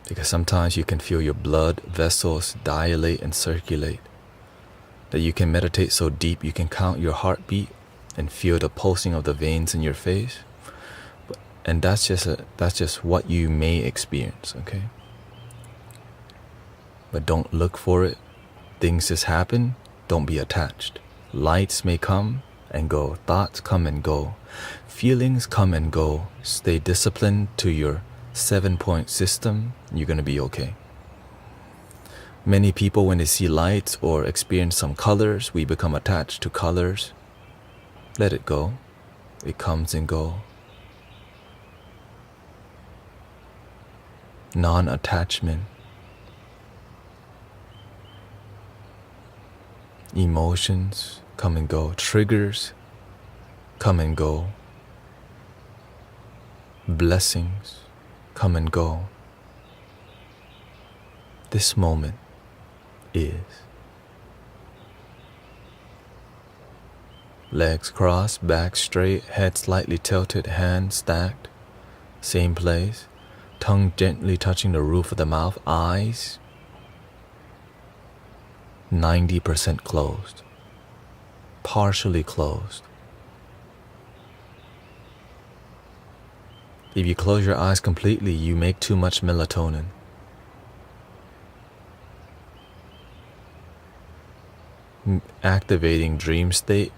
Because sometimes you can feel your blood vessels dilate and circulate. That you can meditate so deep you can count your heartbeat and feel the pulsing of the veins in your face. And that's just what you may experience, okay? But don't look for it. Things just happen. Don't be attached. Lights may come and go. Thoughts come and go. Feelings come and go. Stay disciplined to your 7-point system. You're going to be okay. Many people, when they see lights or experience some colors, we become attached to colors. Let it go. It comes and goes. Non-attachment. Emotions come and go. Triggers come and go. Blessings come and go. This moment is. Legs crossed, back straight, head slightly tilted, hands stacked. Same place. Tongue gently touching the roof of the mouth. Eyes 90% closed. Partially closed. If you close your eyes completely, you make too much melatonin. Activating dream state,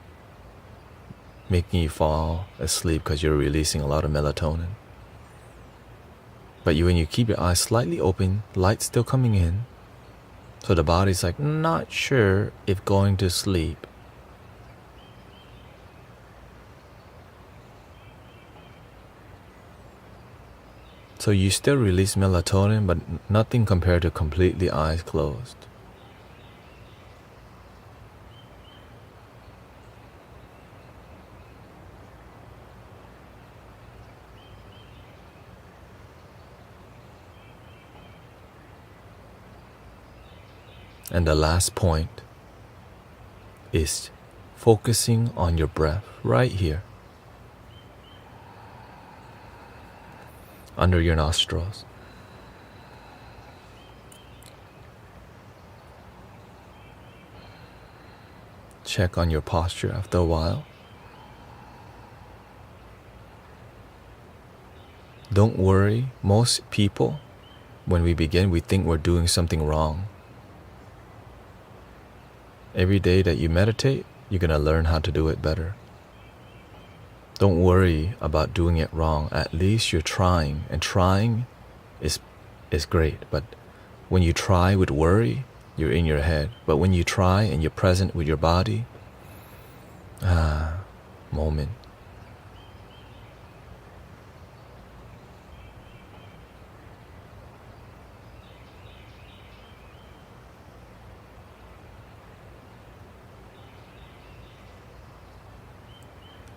making you fall asleep because you're releasing a lot of melatonin. But when you keep your eyes slightly open, light's still coming in. So the body's like, not sure if going to sleep. So you still release melatonin, but nothing compared to completely eyes closed. And the last point is focusing on your breath right here, under your nostrils. Check on your posture after a while. Don't worry. Most people, when we begin, we think we're doing something wrong. Every day that you meditate, you're going to learn how to do it better. Don't worry about doing it wrong. At least you're trying, and trying is great. But when you try with worry, you're in your head. But when you try and you're present with your body, moment.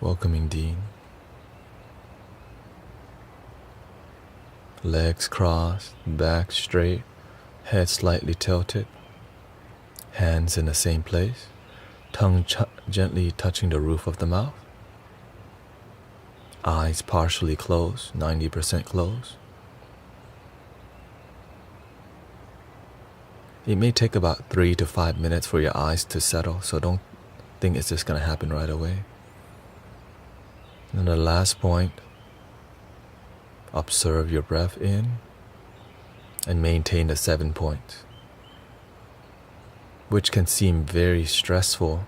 Welcoming Dean. Legs crossed, back straight, head slightly tilted, hands in the same place, tongue gently touching the roof of the mouth, eyes partially closed, 90% closed. It may take about 3 to 5 minutes for your eyes to settle, so don't think it's just going to happen right away. And the last point, observe your breath in and maintain the 7 points, which can seem very stressful.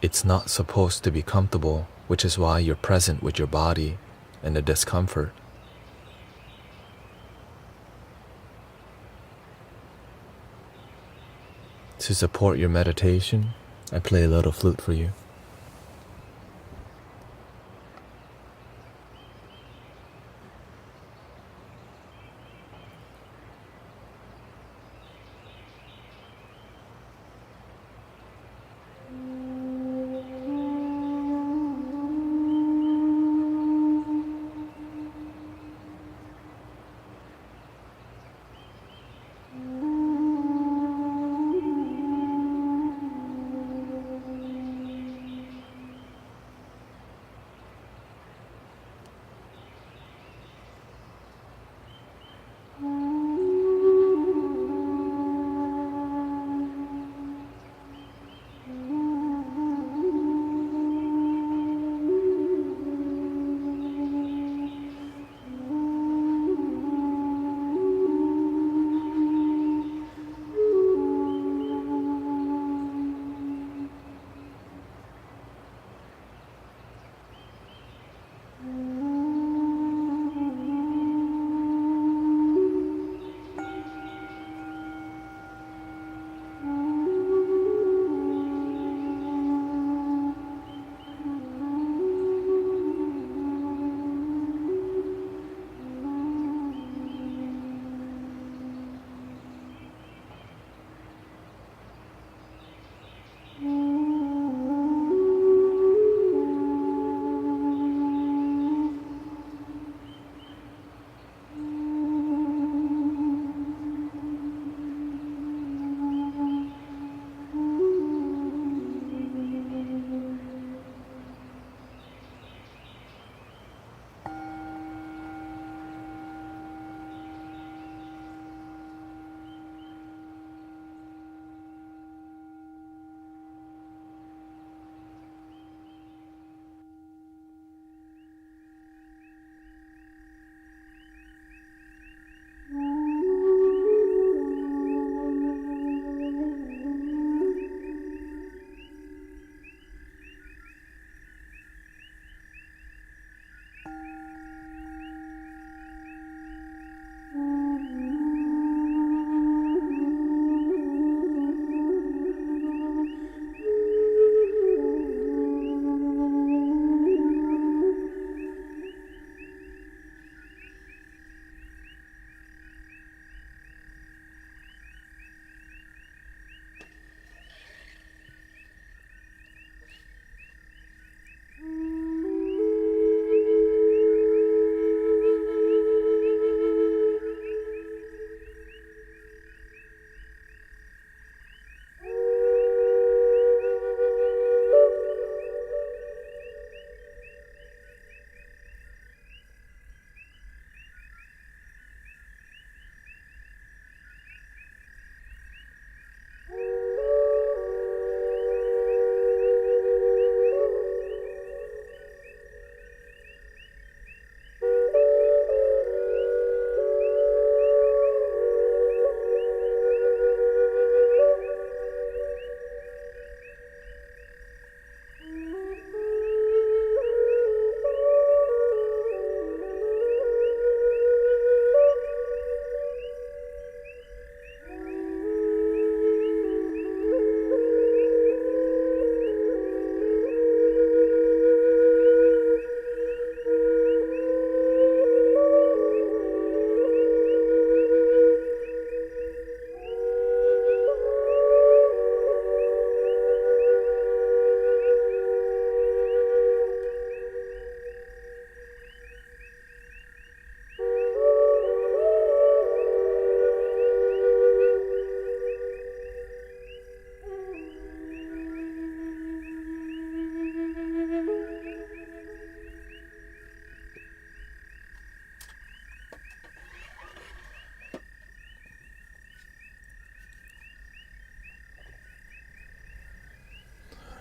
It's not supposed to be comfortable, which is why you're present with your body and the discomfort. To support your meditation, I play a little flute for you.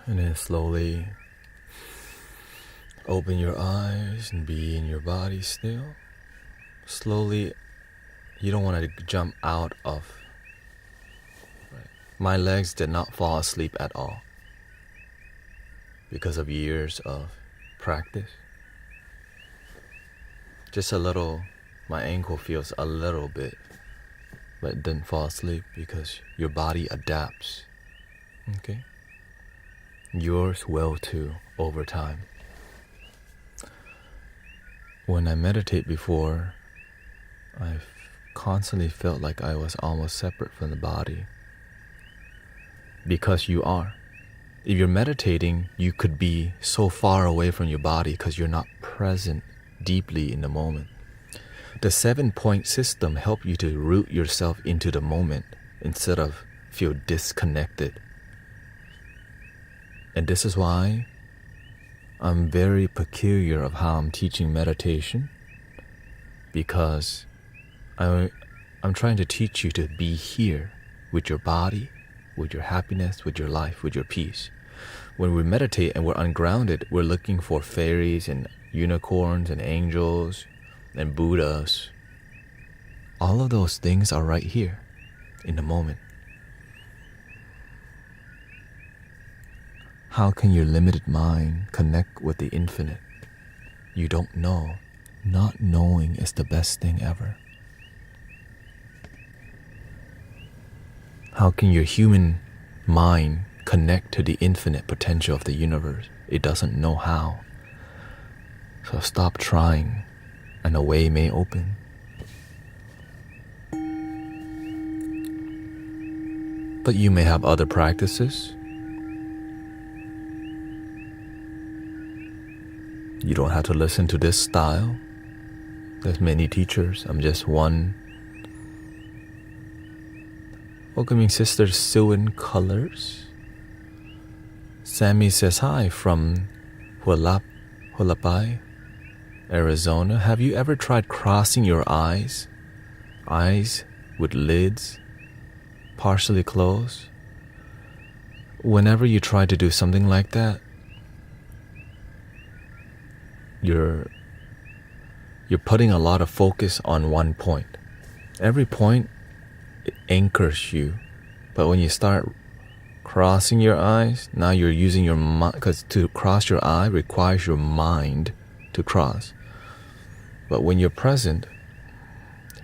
And then slowly open your eyes and be in your body still. Slowly, you don't want to jump out of. Right? My legs did not fall asleep at all because of years of practice. Just a little, my ankle feels a little bit, but it didn't fall asleep because your body adapts Okay? Yours will too, over time. When I meditate before, I've constantly felt like I was almost separate from the body. Because you are. If you're meditating, you could be so far away from your body because you're not present deeply in the moment. The 7-point system helps you to root yourself into the moment instead of feel disconnected. And this is why I'm very peculiar of how I'm teaching meditation, because I'm trying to teach you to be here with your body, with your happiness, with your life, with your peace. When we meditate and we're ungrounded, we're looking for fairies and unicorns and angels and Buddhas. All of those things are right here in the moment. How can your limited mind connect with the infinite? You don't know. Not knowing is the best thing ever. How can your human mind connect to the infinite potential of the universe? It doesn't know how. So stop trying, and a way may open. But you may have other practices. You don't have to listen to this style. There's many teachers. I'm just one. Welcoming Sister Sylvan Colors. Sammy says hi from Hualapai, Arizona. Have you ever tried crossing your eyes? Eyes with lids partially closed? Whenever you try to do something like that, you're putting a lot of focus on one point. Every point, it anchors you. But when you start crossing your eyes, now you're using your mind, because to cross your eye requires your mind to cross. But when you're present,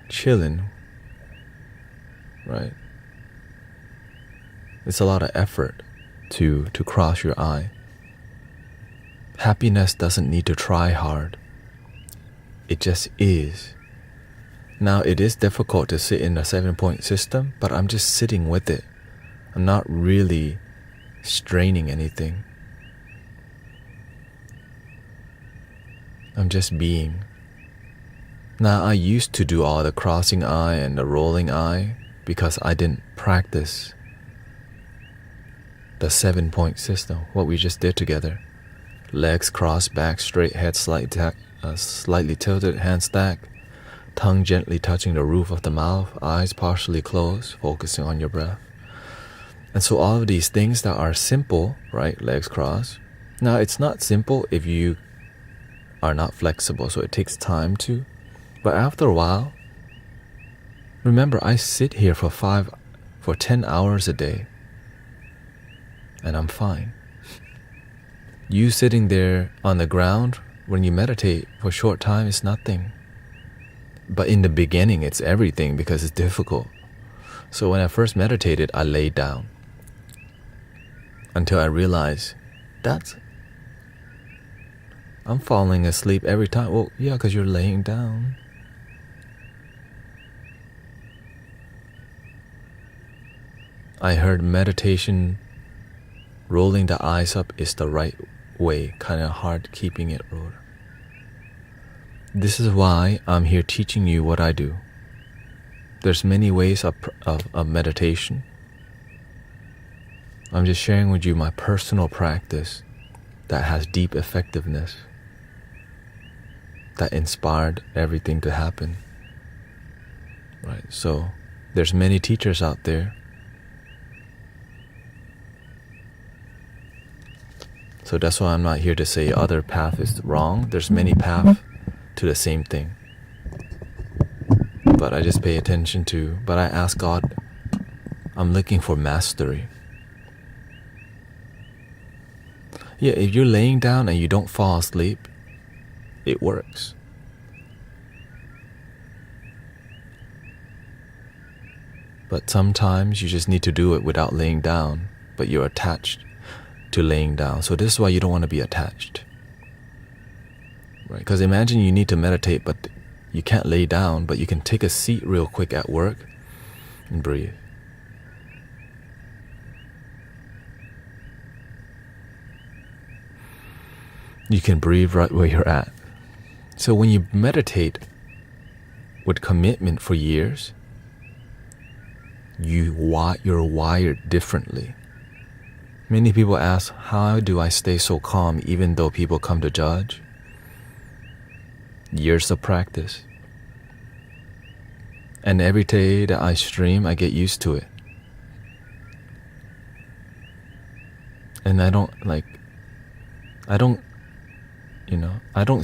chilling, right? It's a lot of effort to cross your eye. Happiness doesn't need to try hard. It just is. Now, it is difficult to sit in a 7-point system, but I'm just sitting with it. I'm not really straining anything. I'm just being. Now, I used to do all the crossing eye and the rolling eye because I didn't practice the 7-point system, what we just did together. Legs crossed, back straight, head slightly tilted, hand stacked, tongue gently touching the roof of the mouth, eyes partially closed, focusing on your breath. And so all of these things that are simple, right, legs crossed. Now, it's not simple if you are not flexible, so it takes time to. But after a while, remember, I sit here for 10 hours a day, and I'm fine. You sitting there on the ground when you meditate for a short time is nothing. But in the beginning, it's everything because it's difficult. So when I first meditated, I laid down until I realized I'm falling asleep every time. Well, yeah, because you're laying down. I heard meditation, rolling the eyes up is the right way, kind of hard keeping it rolled. This is why I'm here teaching you what I do. There's many ways of meditation. I'm just sharing with you my personal practice that has deep effectiveness, that inspired everything to happen. Right? So there's many teachers out there. So that's why I'm not here to say other path is wrong. There's many paths to the same thing. But I just pay attention to, but I ask God, I'm looking for mastery. Yeah, if you're laying down and you don't fall asleep, it works. But sometimes you just need to do it without laying down but you're attached to laying down. So this is why you don't want to be attached. Right? Because imagine you need to meditate, but you can't lay down, but you can take a seat real quick at work and breathe. You can breathe right where you're at. So when you meditate with commitment for years, you're wired differently. Many people ask, how do I stay so calm even though people come to judge? Years of practice. And every day that I stream, I get used to it. And I don't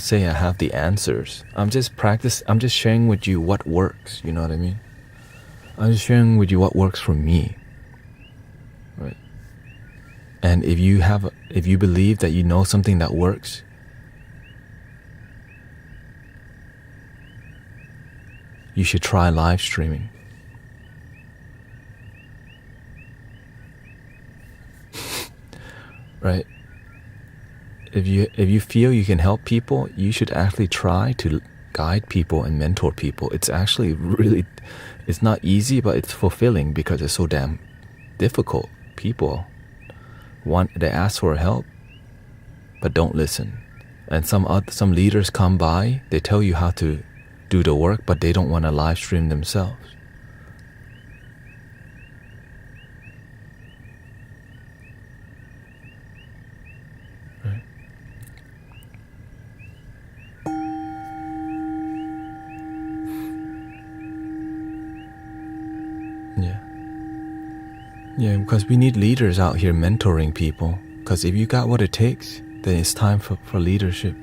say I have the answers. I'm just sharing with you what works, you know what I mean? I'm just sharing with you what works for me. Right? And if you believe that you know something that works, you should try live streaming. Right? If you feel you can help people, you should actually try to guide people and mentor people. It's actually really, it's not easy, but it's fulfilling because it's so damn difficult. People they ask for help, but don't listen. And some leaders come by, they tell you how to do the work, but they don't want to live stream themselves. Right? Yeah, because we need leaders out here mentoring people. Because if you got what it takes, then it's time for leadership.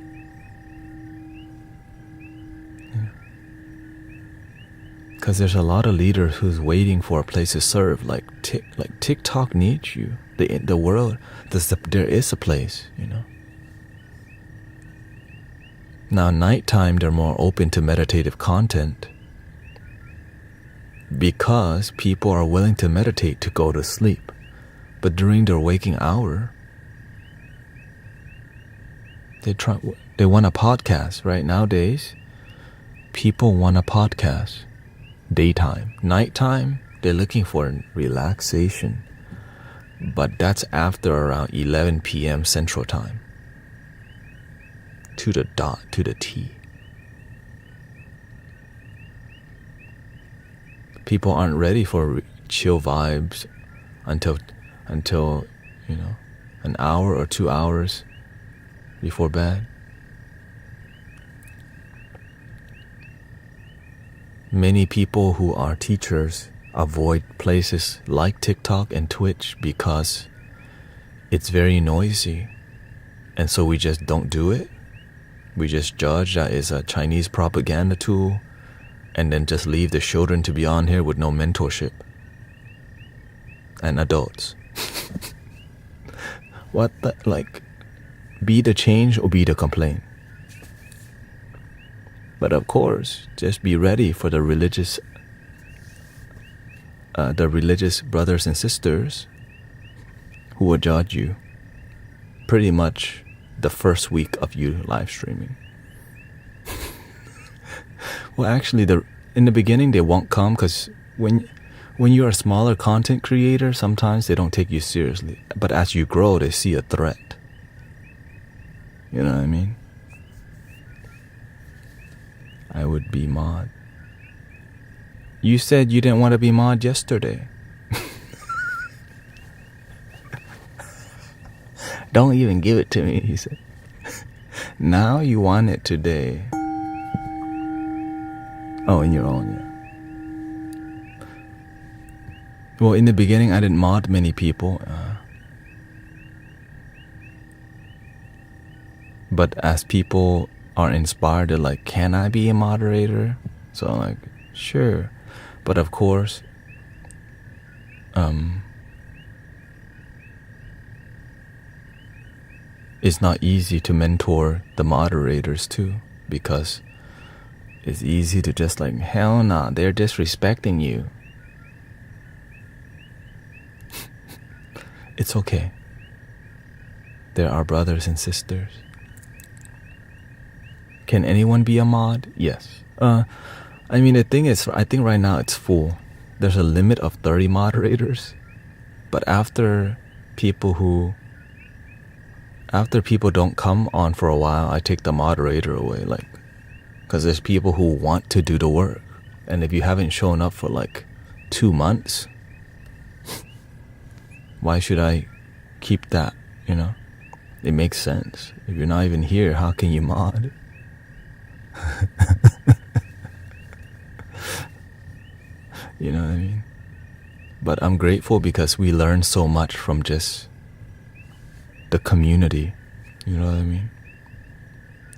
Because there's a lot of leaders who's waiting for a place to serve. Like TikTok needs you. The world, there is a place, you know. Now, nighttime, they're more open to meditative content because people are willing to meditate to go to sleep. But during their waking hour, they want a podcast, right? Nowadays, people want a podcast. Daytime. Nighttime, they're looking for relaxation. But that's after around 11 p.m. Central Time. To the dot, to the T. People aren't ready for chill vibes until an hour or 2 hours before bed. Many people who are teachers avoid places like TikTok and Twitch because it's very noisy, and so we just don't do it. We just judge that it's a Chinese propaganda tool, and then just leave the children to be on here with no mentorship. And adults. Be the change or be the complaint. But of course, just be ready for the religious brothers and sisters who will judge you pretty much the first week of you live streaming. Well, actually, in the beginning, they won't come because when you're a smaller content creator, sometimes they don't take you seriously. But as you grow, they see a threat. You know what I mean? I would be mod. You said you didn't want to be mod yesterday. Don't even give it to me, he said. Now you want it today. Oh, in your own, yeah. Well, in the beginning, I didn't mod many people. But as people are inspired, they're like, can I be a moderator? So I'm like, sure. But of course, it's not easy to mentor the moderators too, because it's easy to just like, hell nah, they're disrespecting you. It's okay. There are brothers and sisters. Can anyone be a mod? Yes. I mean, the thing is, I think right now it's full. There's a limit of 30 moderators. But after people don't come on for a while, I take the moderator away, like, because there's people who want to do the work. And if you haven't shown up for like 2 months, why should I keep that, you know? It makes sense. If you're not even here, how can you mod? You know what I mean? But I'm grateful because we learn so much from just the community. You know what I mean?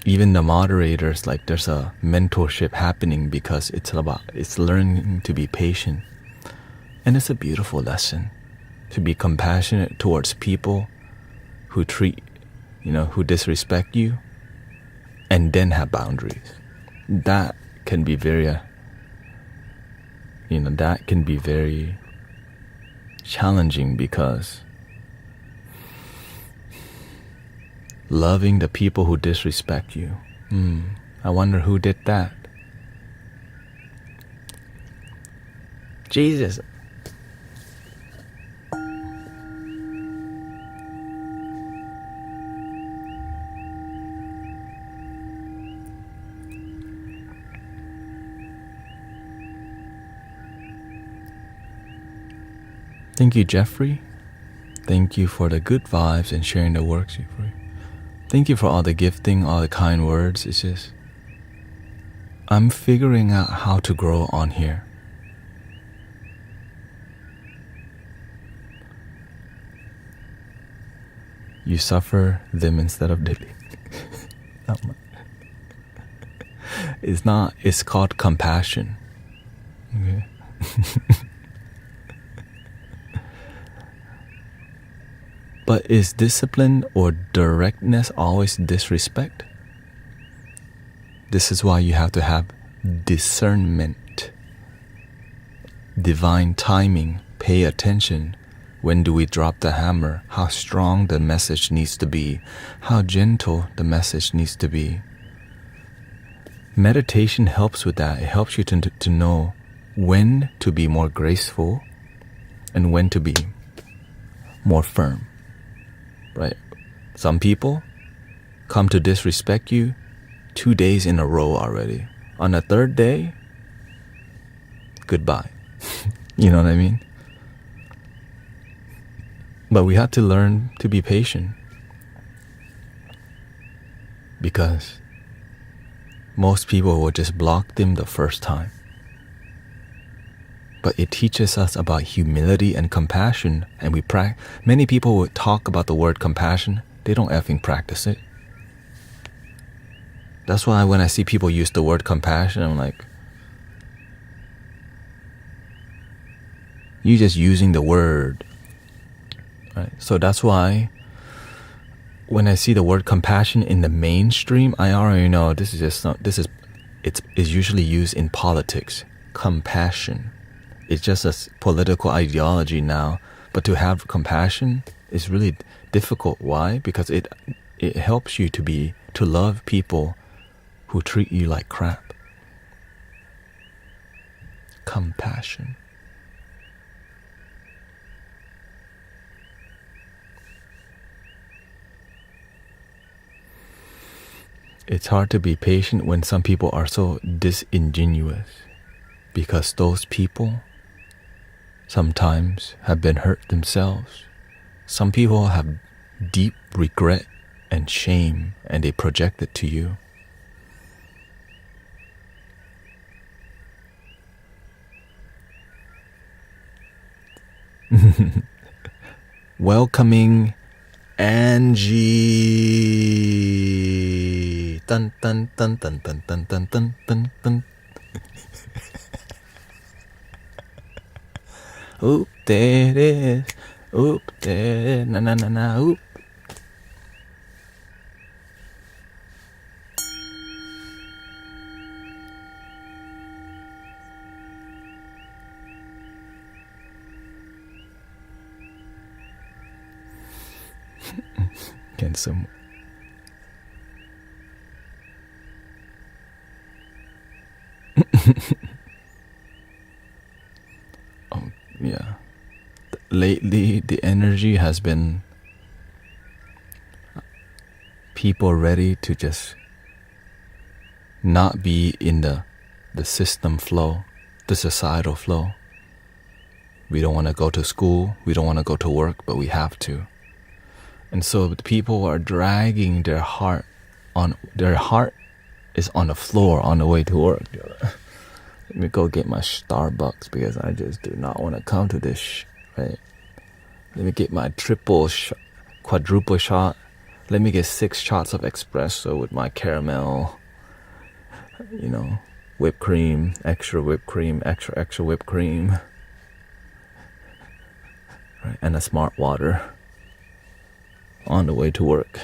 Even the moderators, like, there's a mentorship happening because it's learning to be patient. And it's a beautiful lesson to be compassionate towards people who who disrespect you, and then have boundaries. That can be very challenging, because loving the people who disrespect you, I wonder who did that. Jesus. Thank you, Jeffrey. Thank you for the good vibes and sharing the works. Thank you for all the gifting, all the kind words. It's just, I'm figuring out how to grow on here. You suffer them instead of Dilly. It's called compassion. Okay. But is discipline or directness always disrespect? This is why you have to have discernment, divine timing, pay attention. When do we drop the hammer? How strong the message needs to be, how gentle the message needs to be. Meditation helps with that. It helps you to know when to be more graceful and when to be more firm. Right? Some people come to disrespect you 2 days in a row already. On the third day, goodbye. You know what I mean? But we have to learn to be patient, because most people will just block them the first time. But it teaches us about humility and compassion, and many people would talk about the word compassion, they don't effing practice it. That's why when I see people use the word compassion, I'm like, you're just using the word. Right? So that's why when I see the word compassion in the mainstream, I already know it's usually used in politics. Compassion. It's just a political ideology now. But to have compassion is really difficult. Why? Because it helps you to love people who treat you like crap. Compassion. It's hard to be patient when some people are so disingenuous, because those people sometimes have been hurt themselves. Some people have deep regret and shame, and they project it to you. Welcoming Angie. Dun, dun, dun, dun, dun, dun, dun, dun, dun, dun. Oop, there it is. Oop, there, na na na na, oop. Can some Oh yeah. Lately the energy has been people ready to just not be in the system flow, the societal flow. We don't want to go to school, we don't want to go to work, but we have to. And so the people are dragging their heart is on the floor on the way to work. Let me go get my Starbucks because I just do not want to come to this, right? Let me get my quadruple shot. Let me get 6 shots of espresso with my caramel, whipped cream, extra whipped cream, extra whipped cream, right? And a smart water on the way to work.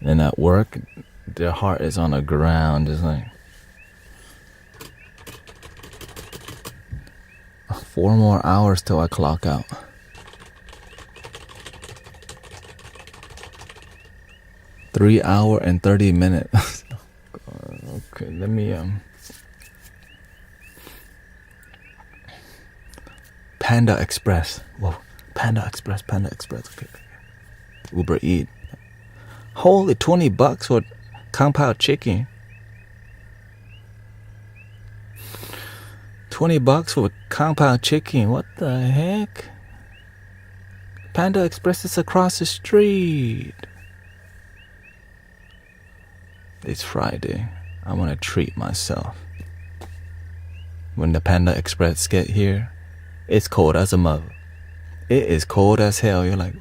And at work, their heart is on the ground, just like 4 more hours till I clock out. Three hour and 30 minutes. Okay, let me Panda Express. Whoa, Panda Express. Okay. Uber Eats. Holy, $20 for compound chicken. $20 for compound chicken. What the heck? Panda Express is across the street. It's Friday. I want to treat myself. When the Panda Express get here, it's cold as a mother. It is cold as hell. You're like,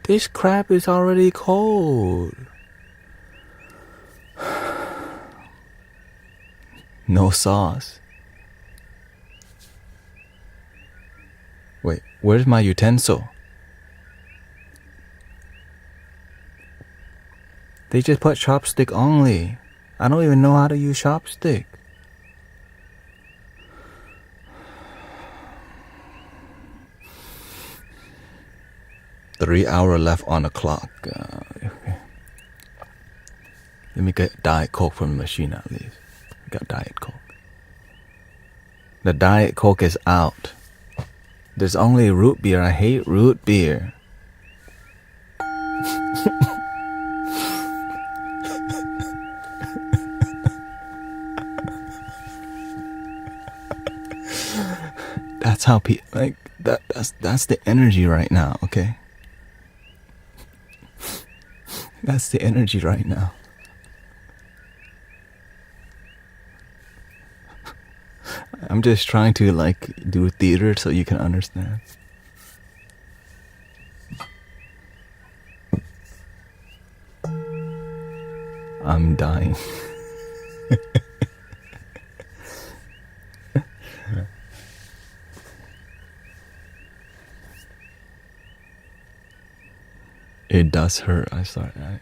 this crap is already cold. No sauce. Wait, where's my utensil? They just put chopstick only. I don't even know how to use chopstick. Three hours left on the clock. Okay. Let me get Diet Coke from the machine at least. I got Diet Coke. The Diet Coke is out. There's only root beer. I hate root beer. That's how people that's the energy right now, okay? That's the energy right now. I'm just trying to do theater so you can understand. I'm dying. It does hurt. Yeah.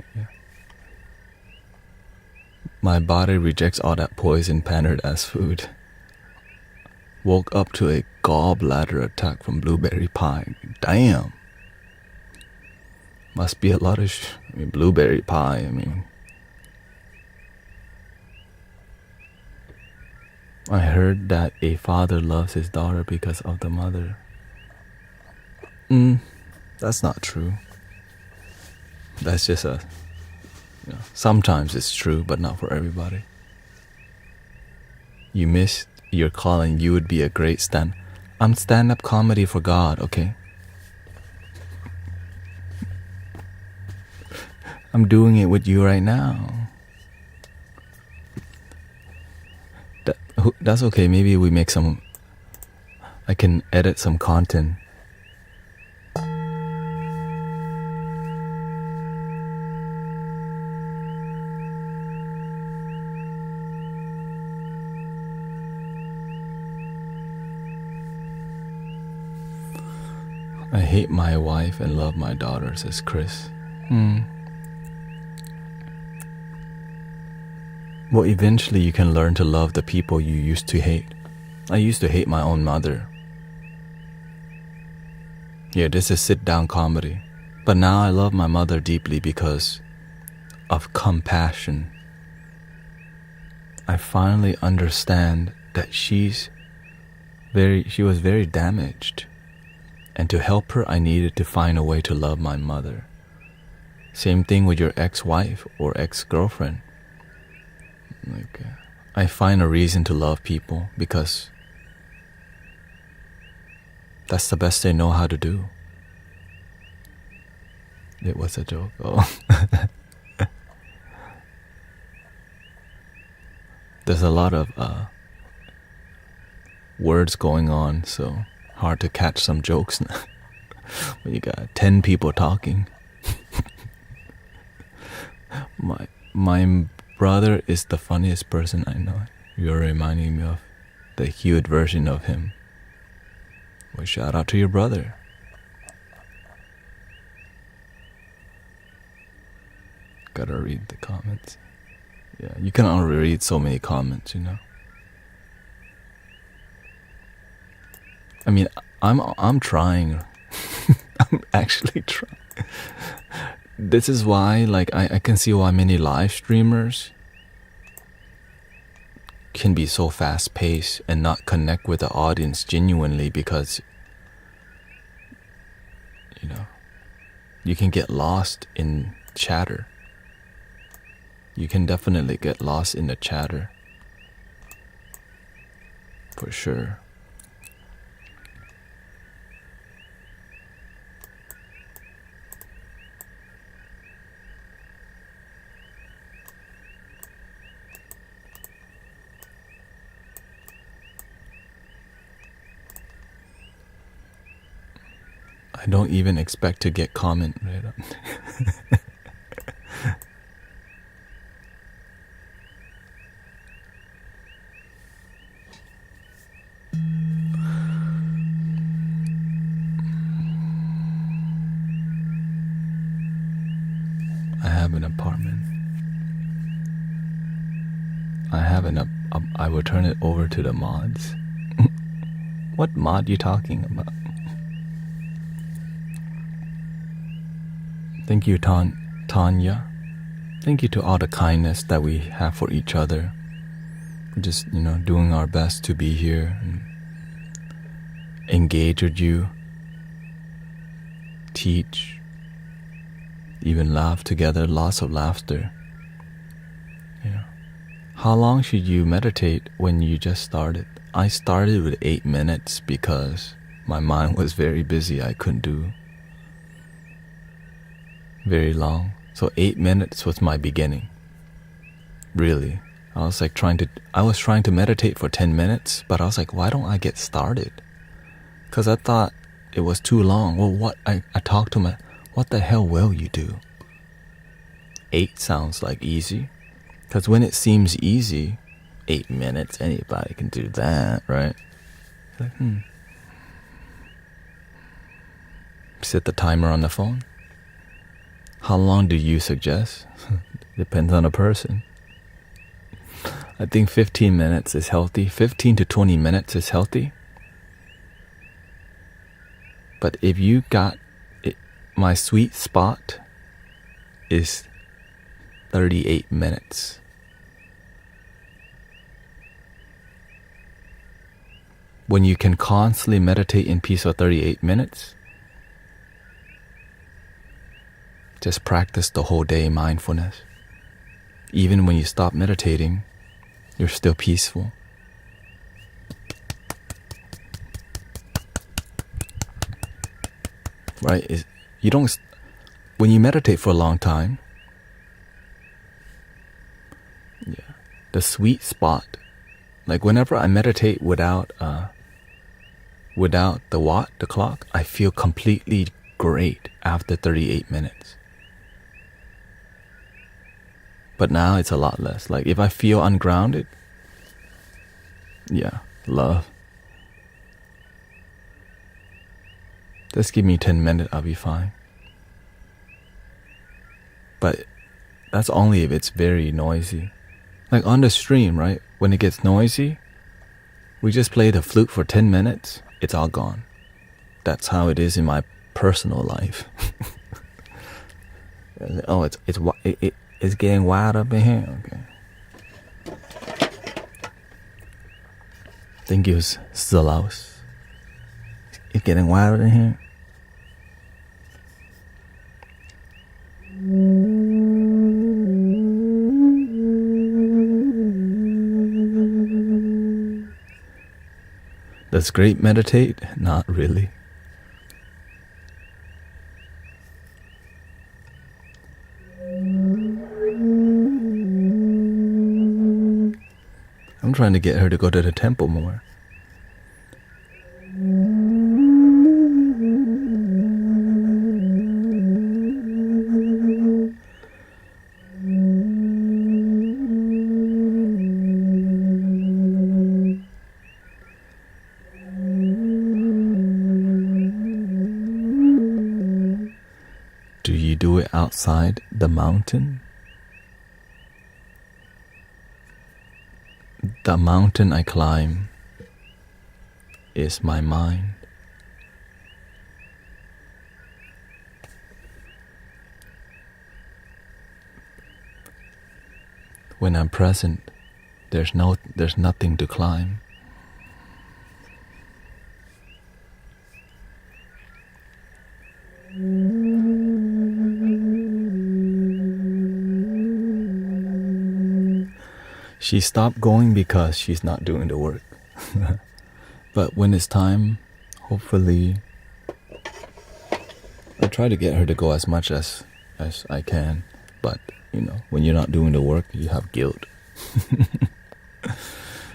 My body rejects all that poison pandered as food. Woke up to a gallbladder attack from blueberry pie. Damn. Must be a lot of blueberry pie. I heard that a father loves his daughter because of the mother. That's not true. That's just sometimes it's true, but not for everybody. You missed your calling. You would be a great I'm stand-up comedy for God, okay? I'm doing it with you right now. That's okay. Maybe we make I can edit some content. I hate my wife and love my daughter, says Chris. Well, eventually you can learn to love the people you used to hate. I used to hate my own mother. Yeah, this is sit-down comedy. But now I love my mother deeply because of compassion. I finally understand that she was very damaged. And to help her, I needed to find a way to love my mother. Same thing with your ex-wife or ex-girlfriend. I find a reason to love people because that's the best they know how to do. It was a joke. Oh. There's a lot of words going on, so hard to catch some jokes now. When you got 10 people talking. My brother is the funniest person I know. You're reminding me of the Hewitt version of him. Well, shout out to your brother. Gotta read the comments. Yeah, you can only read so many comments, you know. I mean, I'm trying. I'm actually trying. This is why, like, I can see why many live streamers can be so fast-paced and not connect with the audience genuinely because, you know, you can get lost in chatter. You can definitely get lost in the chatter. For sure. I don't even expect to get comment right up. I have an apartment. I will turn it over to the mods. What mod you talking about? Thank you, Tanya. Thank you to all the kindness that we have for each other. We're just, you know, doing our best to be here and engage with you, teach, even laugh together, lots of laughter. Yeah. How long should you meditate when you just started? I started with 8 minutes because my mind was very busy. I couldn't do very long. So 8 minutes was my beginning. Really. I was trying to meditate for 10 minutes, but I was like, why don't I get started? Because I thought it was too long. Well, I talked to him, what the hell will you do? 8 sounds like easy. Because when it seems easy, 8 minutes, anybody can do that, right? Like, Set the timer on the phone. How long do you suggest? Depends on the person. I think 15 minutes is healthy. 15 to 20 minutes is healthy. But if you got it, my sweet spot is 38 minutes. When you can constantly meditate in peace for 38 minutes, just practice the whole day mindfulness. Even when you stop meditating, you're still peaceful. Right? When you meditate for a long time, the sweet spot, like whenever I meditate without the clock, I feel completely great after 38 minutes. But now it's a lot less. Like if I feel ungrounded, love. Just give me 10 minutes, I'll be fine. But that's only if it's very noisy. Like on the stream, right? When it gets noisy, we just play the flute for 10 minutes, it's all gone. That's how it is in my personal life. Oh, it's getting wild up in here. Okay. Thank you, Zalaus. It's getting wild in here. Does grape meditate? Not really. I'm trying to get her to go to the temple more. Do you do it outside the mountain? The mountain I climb is my mind. When I'm present, there's nothing to climb. She stopped going because she's not doing the work. But when it's time, hopefully, I try to get her to go as much as I can. But, when you're not doing the work, you have guilt.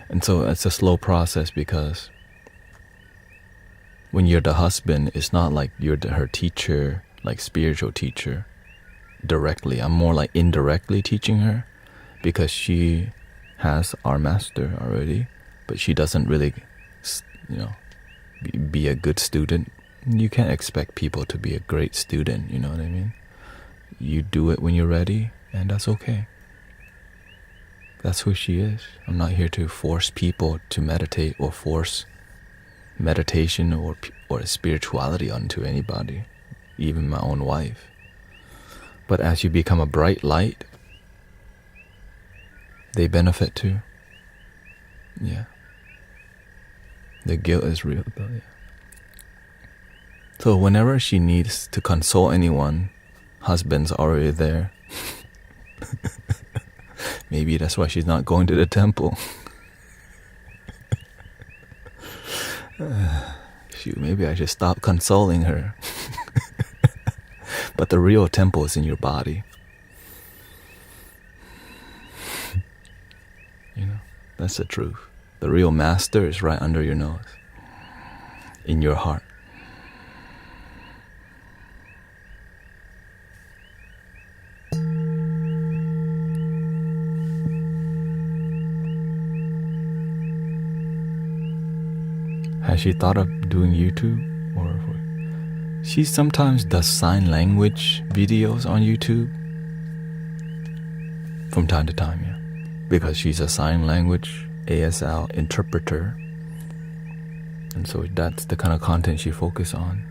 And so it's a slow process, because when you're the husband, it's not like you're her teacher, like spiritual teacher, directly. I'm more like indirectly teaching her, because she has our master already, but she doesn't really, be a good student. You can't expect people to be a great student, you know what I mean? You do it when you're ready, and that's okay. That's who she is. I'm not here to force people to meditate or force meditation or spirituality onto anybody, even my own wife. But as you become a bright light, they benefit too. Yeah. The guilt is real though, yeah. So whenever she needs to console anyone, husband's already there. Maybe that's why she's not going to the temple. Shoot, maybe I should stop consoling her. But the real temple is in your body. That's the truth. The real master is right under your nose, in your heart. Has she thought of doing YouTube? She sometimes does sign language videos on YouTube. From time to time, yeah. Because she's a sign language ASL interpreter. And so that's the kind of content she focuses on.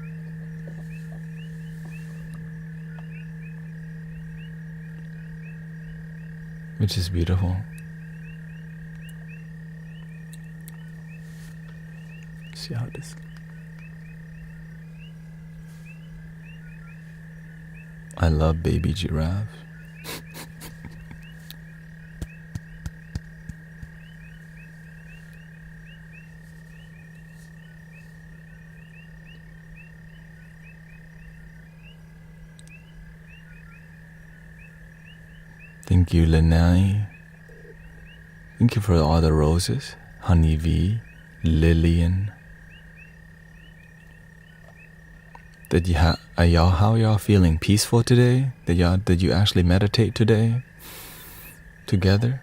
Which is beautiful. See how this. I love baby giraffe. Thank you, Lenai. Thank you for all the roses. Honeybee, Lillian. How are y'all feeling? Peaceful today? Did you actually meditate today? Together?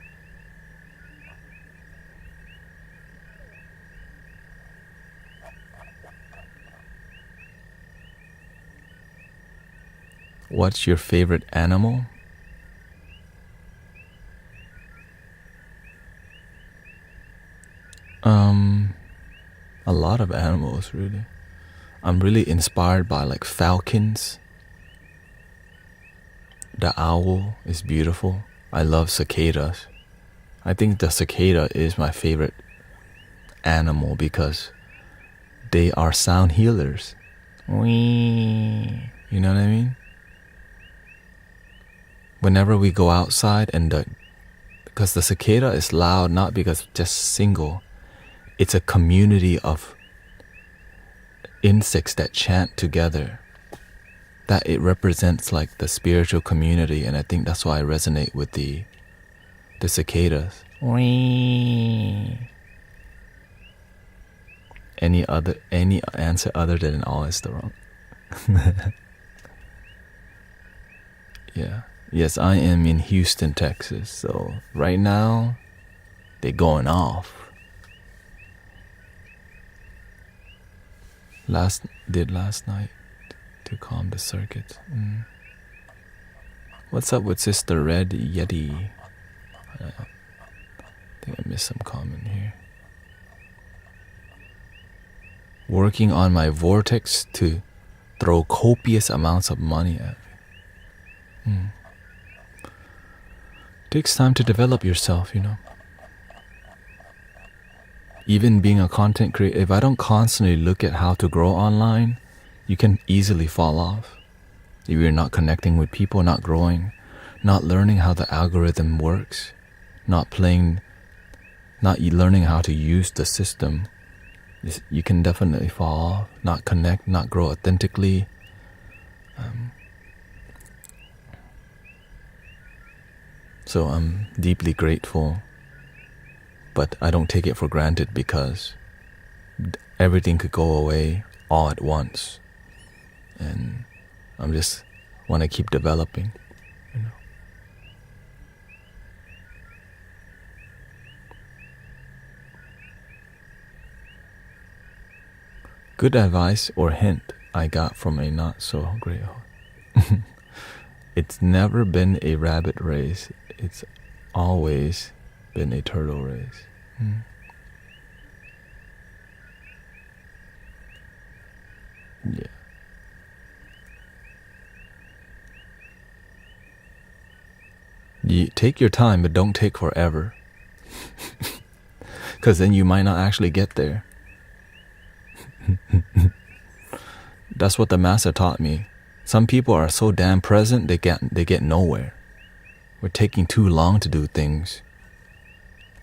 What's your favorite animal? A lot of animals, really. I'm really inspired by like falcons. The owl is beautiful. I love cicadas. I think the cicada is my favorite animal because they are sound healers. Wee. You know what I mean? Whenever we go outside because the cicada is loud not because just single, it's a community of insects that chant together, that it represents like the spiritual community, and I think that's why I resonate with the cicadas. Any answer other than all is the wrong. Yeah. Yes, I am in Houston, Texas. So right now, they're going off. Last night to calm the circuit. What's up with Sister Red Yeti? I think I missed some comment here. Working on my vortex to throw copious amounts of money at me. Takes time to develop yourself, you know. Even being a content creator, if I don't constantly look at how to grow online, you can easily fall off. If you're not connecting with people, not growing, not learning how the algorithm works, not learning how to use the system, you can definitely fall off, not connect, not grow authentically. So I'm deeply grateful, but I don't take it for granted because everything could go away all at once. And I'm just want to keep developing, you know. Good advice or hint I got from a not so great host. It's never been a rabbit race. It's always been a turtle race. Yeah. You take your time, but don't take forever. Because then you might not actually get there. That's what the master taught me. Some people are so damn present, they get nowhere. We're taking too long to do things.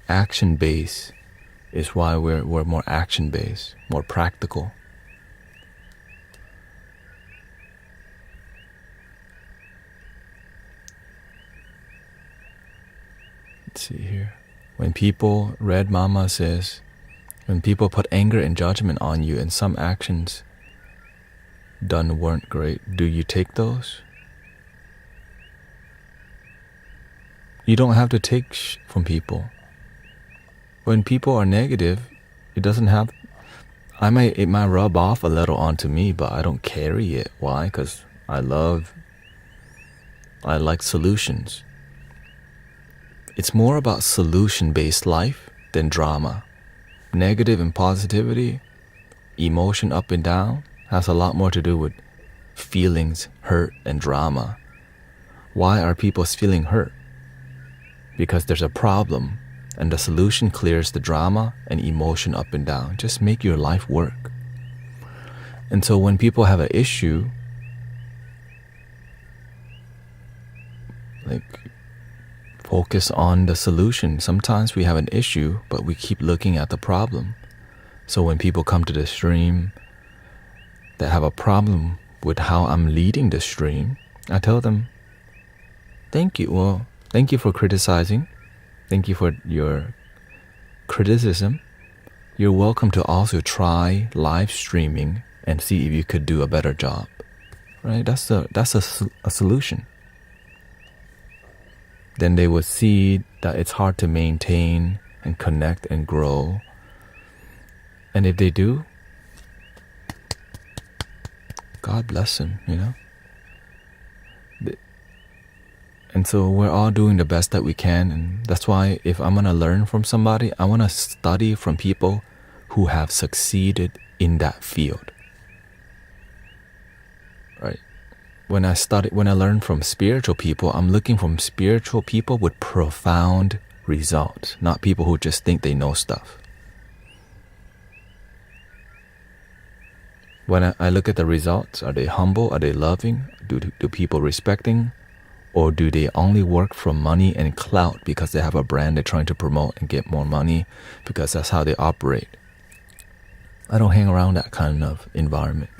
Action-based is why we're more action-based, more practical. Let's see here. Red Mama says, when people put anger and judgment on you and some actions done weren't great, do you take those? You don't have to take from people. When people are negative, it might rub off a little onto me, but I don't carry it. Why? Because I like solutions. It's more about solution-based life than drama. Negative and positivity, emotion up and down, has a lot more to do with feelings, hurt, and drama. Why are people feeling hurt? Because there's a problem, and the solution clears the drama and emotion up and down. Just make your life work. And so when people have an issue, focus on the solution. Sometimes we have an issue, but we keep looking at the problem. So when people come to the stream that have a problem with how I'm leading the stream, I tell them, thank you. Well, thank you for criticizing. Thank you for your criticism. You're welcome to also try live streaming and see if you could do a better job. Right? That's a solution. Then they will see that it's hard to maintain and connect and grow. And if they do, God bless them, you know? And so we're all doing the best that we can, and that's why if I'm going to learn from somebody, I want to study from people who have succeeded in that field. when I learn from spiritual people, I'm looking from spiritual people with profound results, not people who just think they know stuff. When I look at the results, are they humble? Are they loving? Do people respecting? Or do they only work for money and clout because they have a brand they're trying to promote and get more money because that's how they operate? I don't hang around that kind of environment.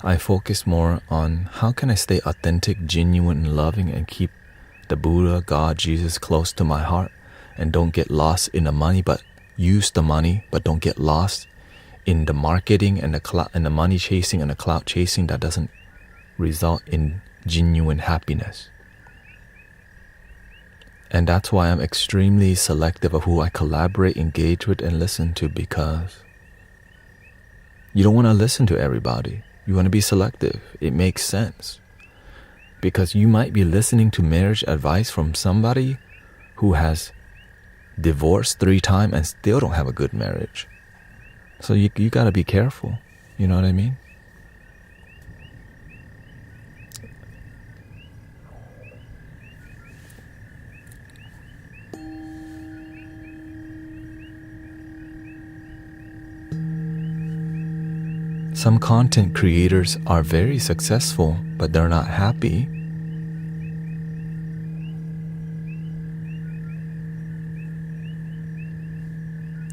I focus more on how can I stay authentic, genuine, and loving and keep the Buddha, God, Jesus close to my heart and don't get lost in the money, but use the money, but don't get lost in the marketing and the money chasing and the clout chasing that doesn't result in genuine happiness. And that's why I'm extremely selective of who I collaborate, engage with, and listen to, because you don't want to listen to everybody. You want to be selective. It makes sense. Because you might be listening to marriage advice from somebody who has divorced 3 times and still don't have a good marriage. So you got to be careful. You know what I mean? Some content creators are very successful, but they're not happy.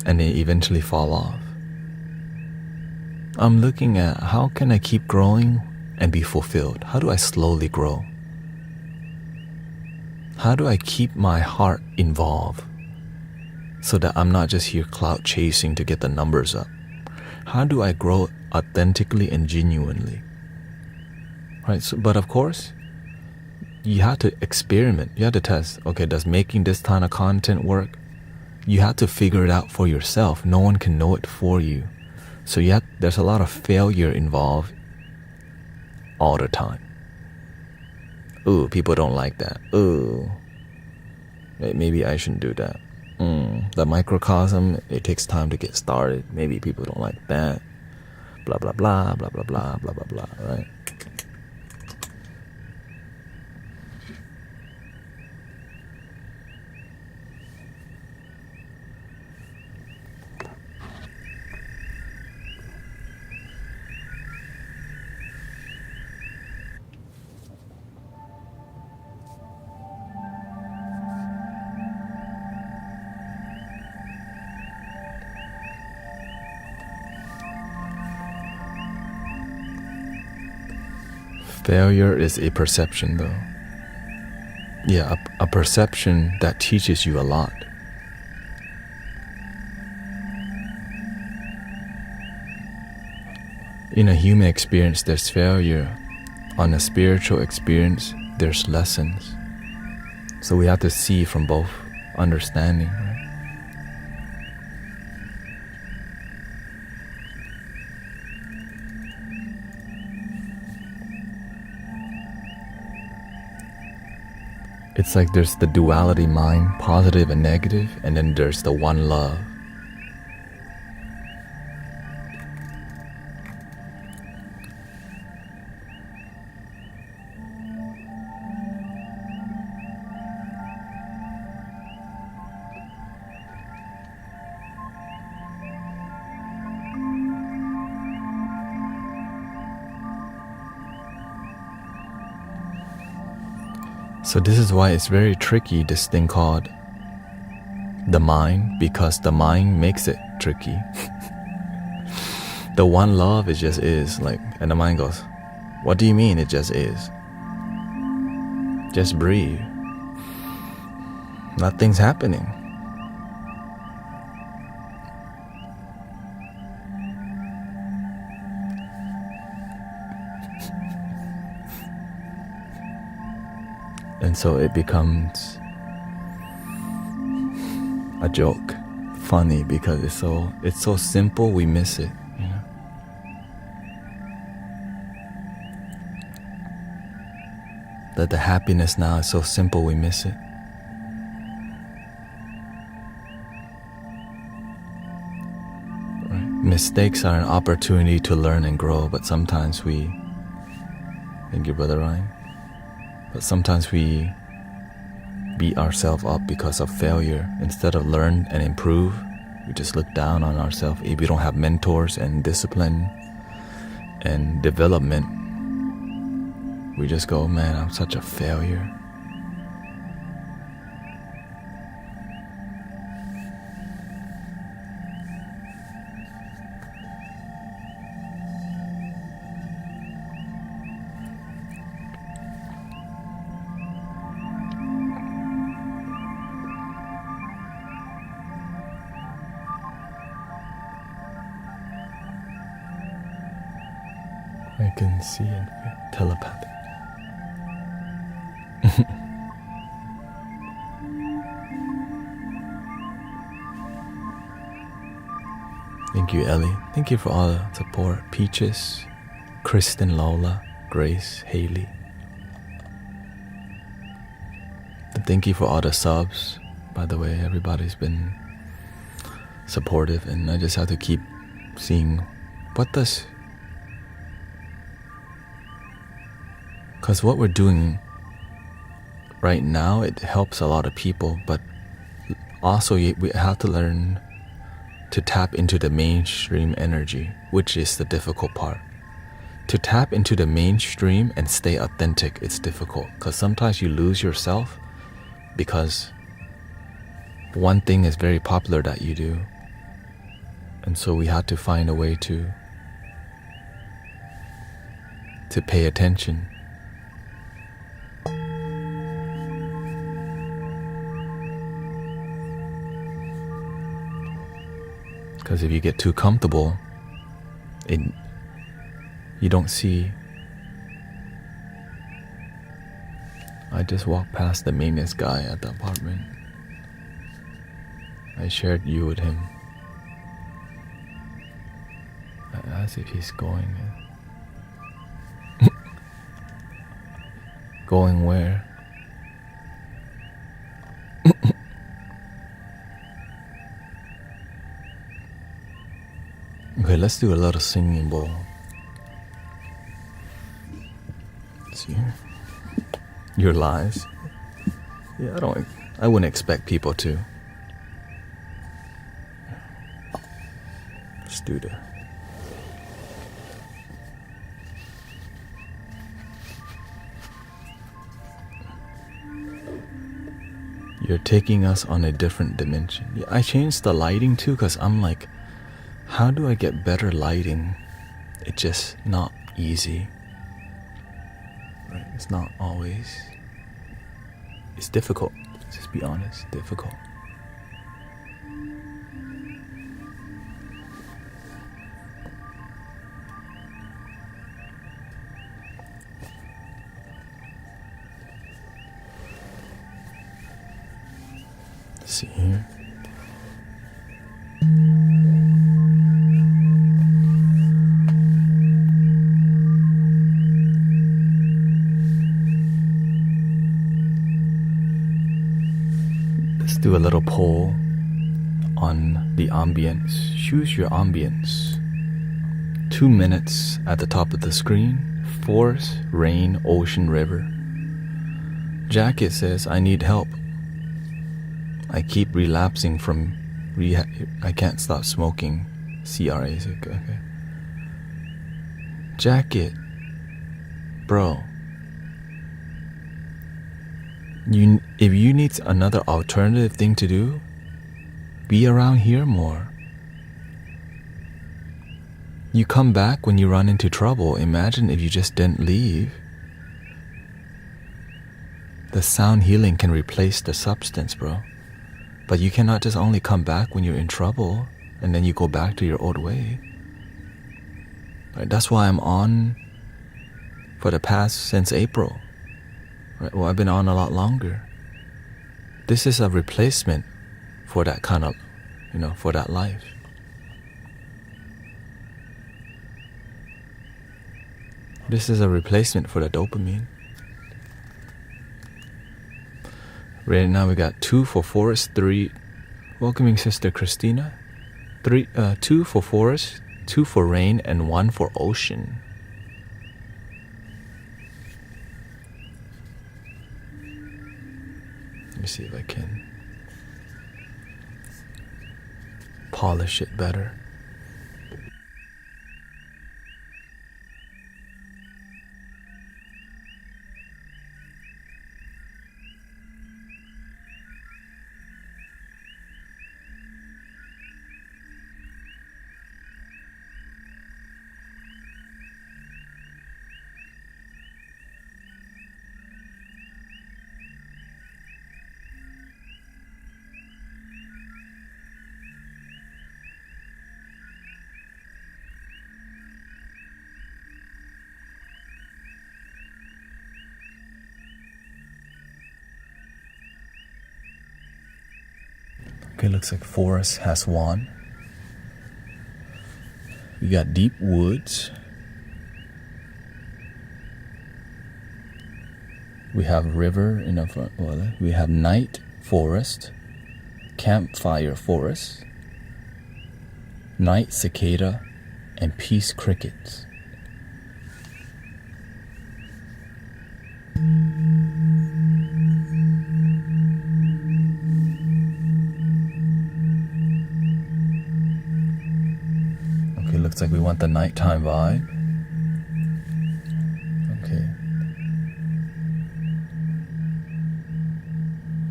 And they eventually fall off. I'm looking at how can I keep growing and be fulfilled? How do I slowly grow? How do I keep my heart involved so that I'm not just here clout chasing to get the numbers up? How do I grow authentically and genuinely? Right? So, but of course, you have to experiment. You have to test. Okay, does making this kind of content work? You have to figure it out for yourself. No one can know it for you. So there's a lot of failure involved all the time. Ooh, people don't like that. Ooh, maybe I shouldn't do that. The microcosm, it takes time to get started. Maybe people don't like that. Blah, blah, blah, blah, blah, blah, blah, blah, blah, right? Failure is a perception, though. Yeah, a perception that teaches you a lot. In a human experience, there's failure. On a spiritual experience, there's lessons. So we have to see from both understanding, right? It's like there's the duality mind, positive and negative, and then there's the one love. So this is why it's very tricky, this thing called the mind, because the mind makes it tricky. The one love, it just is, like, and the mind goes, what do you mean it just is? Just breathe. Nothing's happening. And so it becomes a joke, funny, because it's so simple we miss it, you know? That the happiness now is so simple we miss it. Right? Mistakes are an opportunity to learn and grow, but sometimes we Thank you, Brother Ryan. But sometimes we beat ourselves up because of failure. Instead of learn and improve, we just look down on ourselves. If we don't have mentors and discipline and development, we just go, man, I'm such a failure. I can see and feel telepathic. Thank you, Ellie. Thank you for all the support. Peaches, Kristen, Lola, Grace, Haley. And thank you for all the subs. By the way, everybody's been supportive, and I just have to keep seeing what does. Because what we're doing right now, it helps a lot of people, but also we have to learn to tap into the mainstream energy, which is the difficult part. To tap into the mainstream and stay authentic, it's difficult, because sometimes you lose yourself because one thing is very popular that you do. And so we have to find a way to pay attention. Because if you get too comfortable, you don't see. I just walked past the maintenance guy at the apartment. I shared you with him. I asked if he's going. Going where? Okay, let's do a lot of singing bowl. See your lives. Yeah, I wouldn't expect people to. Let's do that. You're taking us on a different dimension. Yeah, I changed the lighting too, because I'm like, how do I get better lighting? It's just not easy. Right? It's not always. It's difficult. Just be honest, difficult. Let's see here. Do a little poll on the ambience. Choose your ambience. 2 minutes at the top of the screen. Forest, rain, ocean, river. Jacket says, I need help. I keep relapsing from I can't stop smoking. CRA is okay. Jacket, bro. If you need another alternative thing to do, be around here more. You come back when you run into trouble. Imagine if you just didn't leave. The sound healing can replace the substance, bro. But you cannot just only come back when you're in trouble and then you go back to your old way. Right, that's why I'm on for the past since April. Right, well, I've been on a lot longer. This is a replacement for that kind of, for that life. This is a replacement for the dopamine. Right now we got 2 for forest, 3. Welcoming Sister Christina. 2 for forest, 2 for rain, and 1 for ocean. me see if I can polish it better. Okay, looks like forest has one. We got deep woods. We have river in the front. Well, we have night forest, campfire forest, night cicada, and peace crickets. Okay, looks like we want the nighttime vibe. Okay.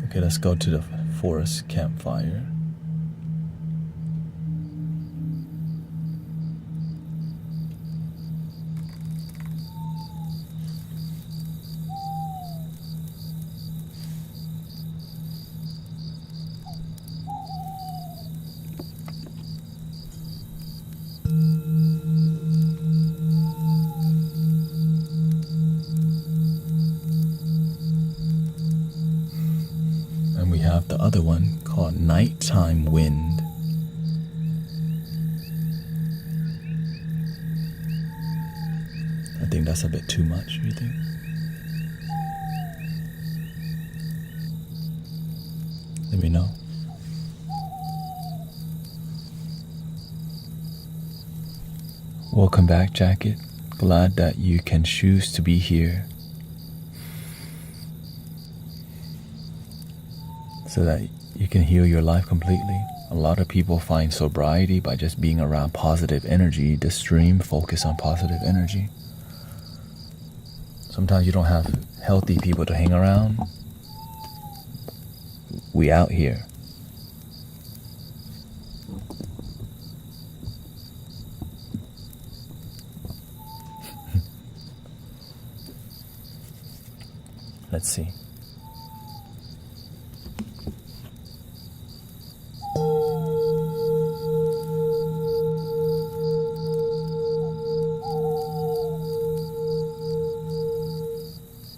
Okay, let's go to the forest campfire. And we have the other one called nighttime wind. I think that's a bit too much, you think? Let me know. Welcome back, Jacket. Glad that you can choose to be here so that you can heal your life completely. A lot of people find sobriety by just being around positive energy. This stream focus on positive energy. Sometimes you don't have healthy people to hang around. We out here. Let's see.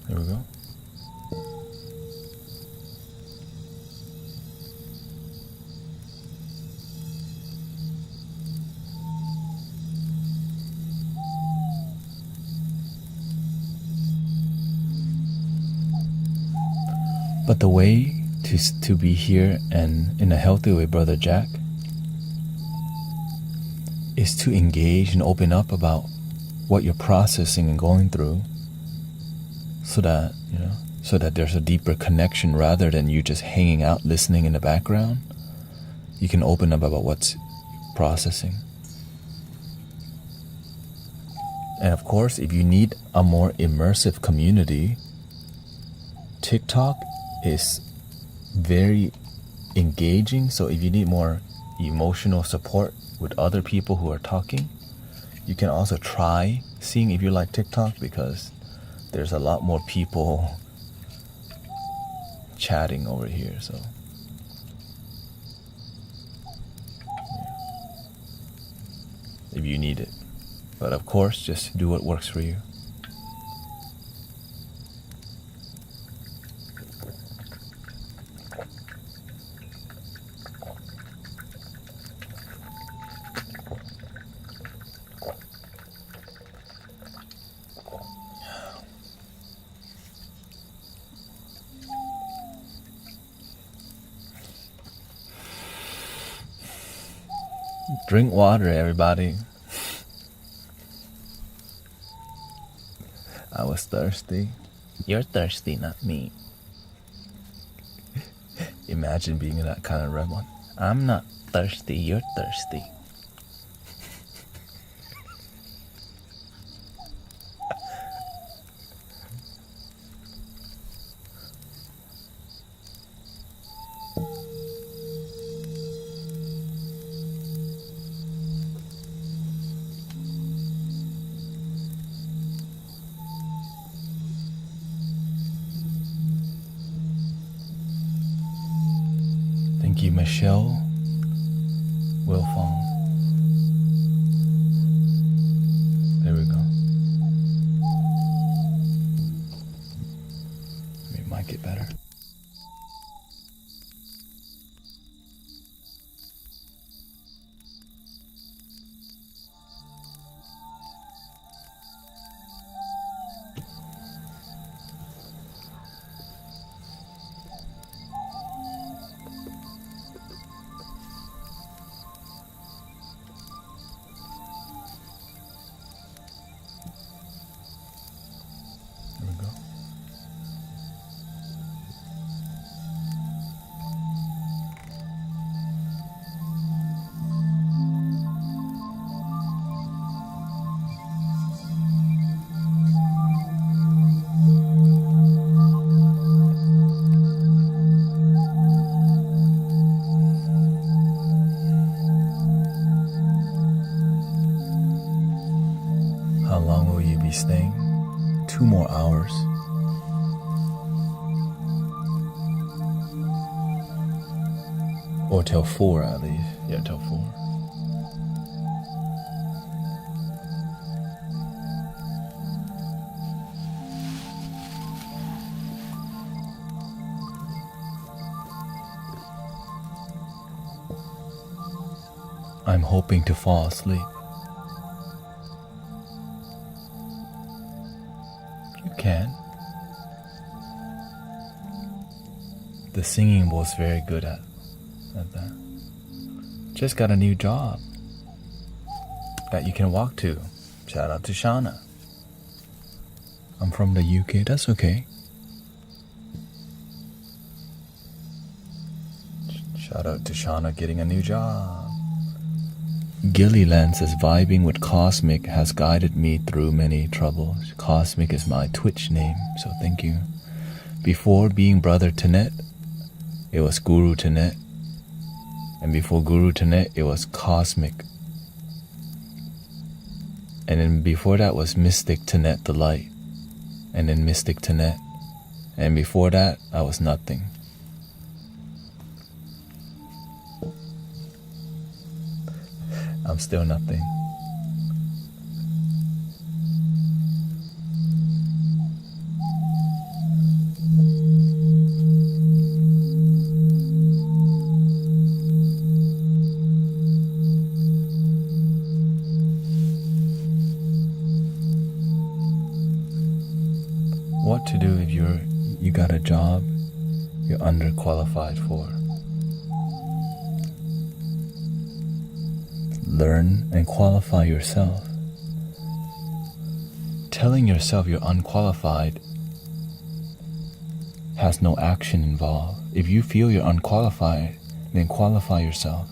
There we go. But the way to be here and in a healthy way, Brother Jack, is to engage and open up about what you're processing and going through, so that there's a deeper connection rather than you just hanging out listening in the background. You can open up about what's processing. And of course, if you need a more immersive community, TikTok is very engaging. So if you need more emotional support with other people who are talking, you can also try seeing if you like TikTok, because there's a lot more people chatting over here. So if you need it, but of course, just do what works for you. Drink water, everybody. I was thirsty. You're thirsty, not me. Imagine being that kind of red one. I'm not thirsty, you're thirsty. Thank you, Michelle Wilfong. There we go. It might get better. There we go. How long will you be staying? 2 more hours. Or till 4 at least. Yeah, till 4. I'm hoping to fall asleep. You can. The singing was very good at that. Just got a new job that you can walk to. Shout out to Shauna. I'm from the UK, that's okay. Shout out to Shauna getting a new job. Gilliland says vibing with Cosmic has guided me through many troubles. Cosmic is my Twitch name, so thank you. Before being Brother Tanet, it was Guru Tanet. And before Guru Tanet, it was Cosmic. And then before that was Mystic Tanet the Light. And then Mystic Tanet. And before that, I was nothing. I'm still nothing. What to do if you got a job you're underqualified for? Learn and qualify yourself. Telling yourself you're unqualified has no action involved. If you feel you're unqualified, then qualify yourself.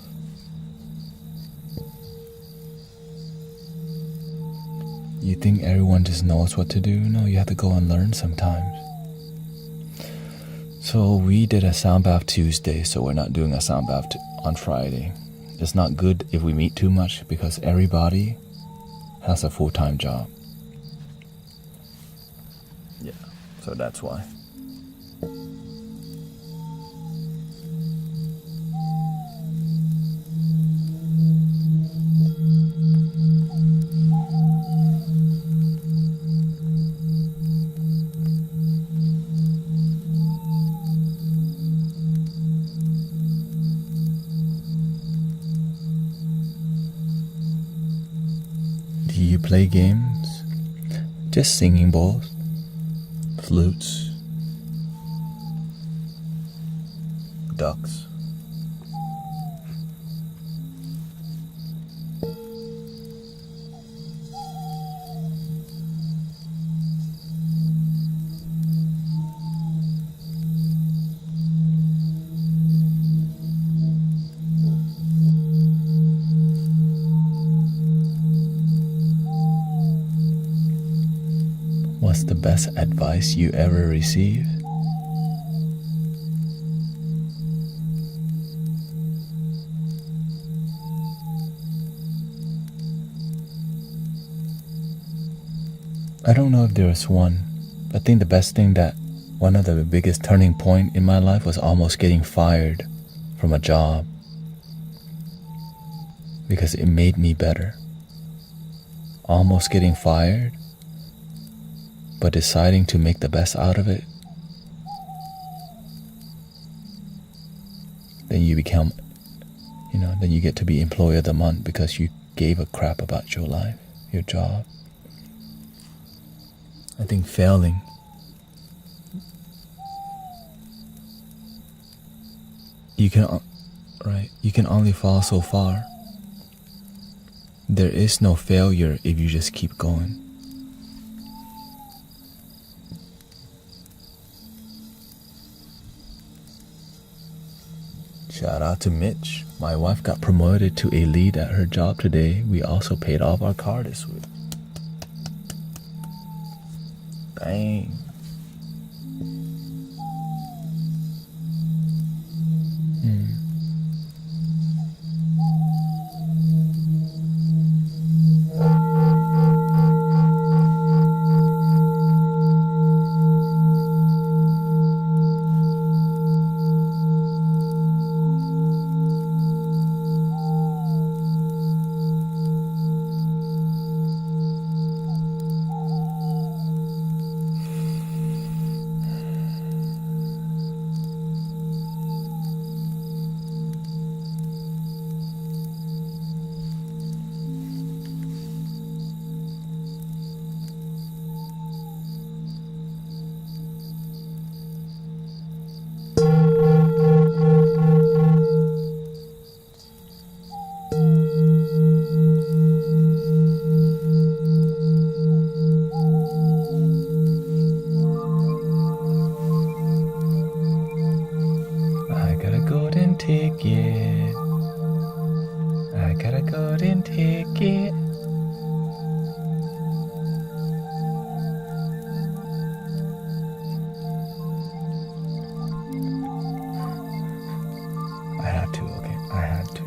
You think everyone just knows what to do? No, you have to go and learn sometimes. So we did a sound bath Tuesday, so we're not doing a sound bath on Friday. It's not good if we meet too much because everybody has a full-time job. Yeah, so that's why. Do you play games? Just singing bowls, flutes, ducks. what's the best advice you ever received? I don't know if there's one. I think the best thing that one of the biggest turning point in my life was almost getting fired from a job, because it made me better. Almost getting fired, but deciding to make the best out of it. Then you become, then you get to be employee of the month because you gave a crap about your life, your job. I think failing, you can only fall so far. There is no failure if you just keep going. Shout out to Mitch. My wife got promoted to a lead at her job today. We also paid off our car this week. Dang. ticket. I got a golden ticket. I had to, okay? I had to.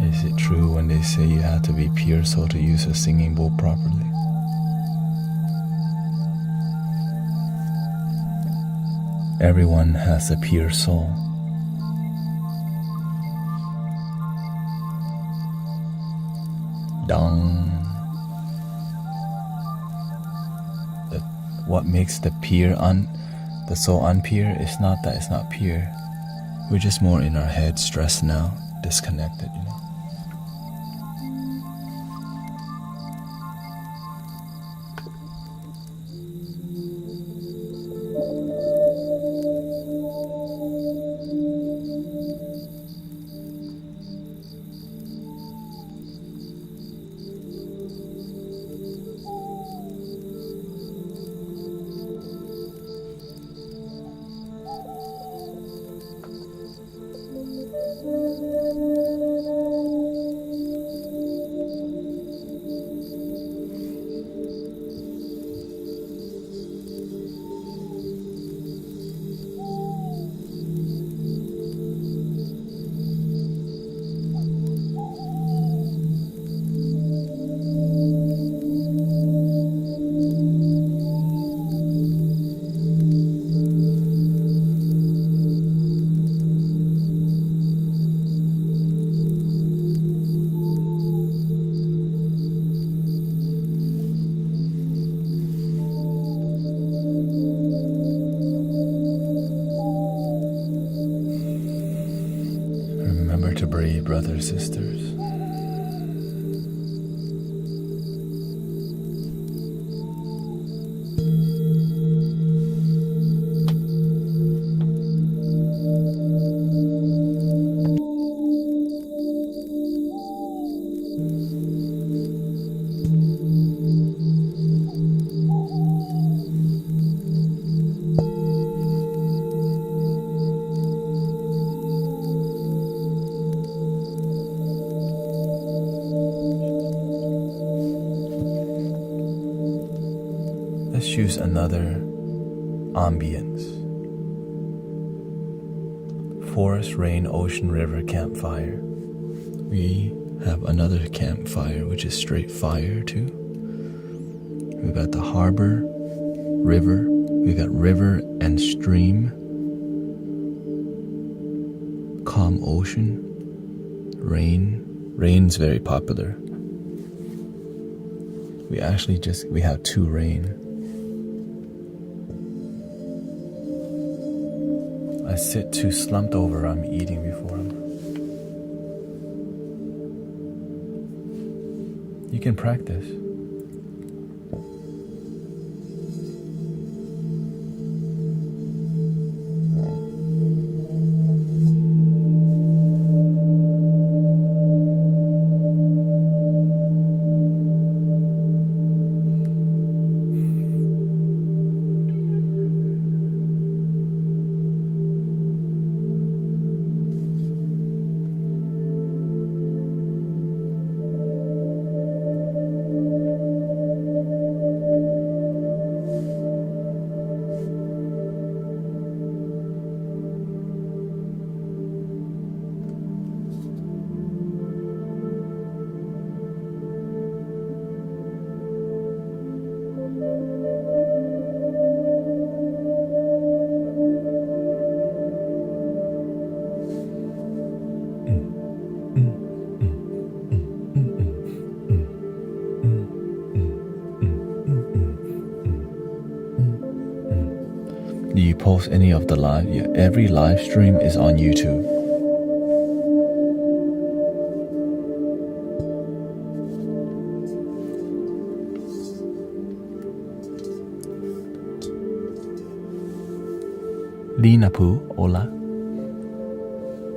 Is it true when they say you have to be pure soul to use a singing bowl properly? Everyone has a pure soul. Dong. What makes the soul unpure is not that it's not pure. We're just more in our head, stressed now, disconnected, you know. Remember to breathe, brothers, sisters. choose another ambience. Forest, rain, ocean, river, campfire. We have another campfire, which is straight fire too. We got the harbor, river. We got river and stream. Calm ocean. Rain. Rain's very popular. We have 2 rain. I sit too slumped over. I'm eating before him. You can practice. Do you post any of the live? Yeah, every live stream is on YouTube. Linapu, hola.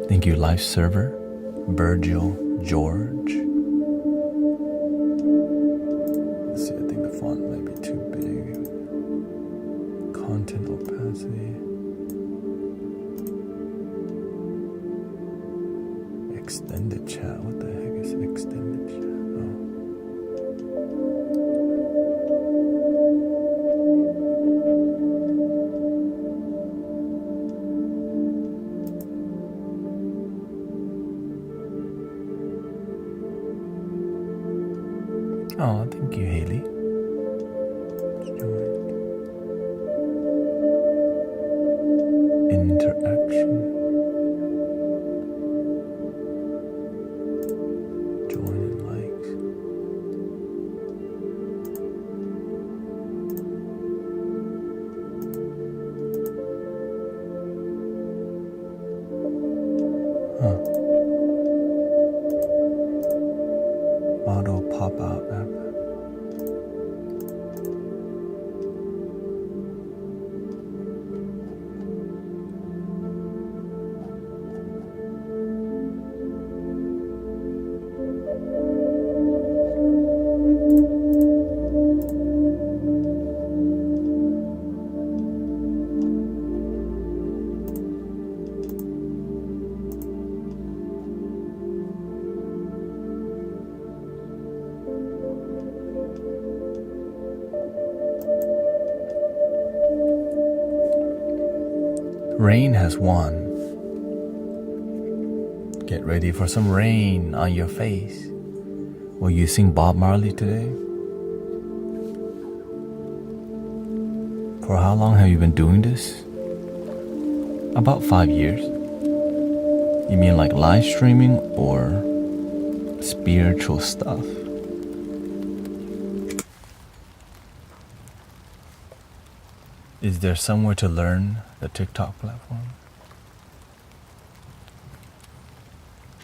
Thank you, live server. Virgil George. Let's see, I think the font might be too big. Content opacity. Extended chat. What the heck is extended chat? Oh, thank you, Haley. Interaction. Join and likes. Huh. Auto pop out app. Rain has won. Get ready for some rain on your face. Will you sing Bob Marley today? For how long have you been doing this? About 5 years. You mean like live streaming or spiritual stuff? Is there somewhere to learn the TikTok platform?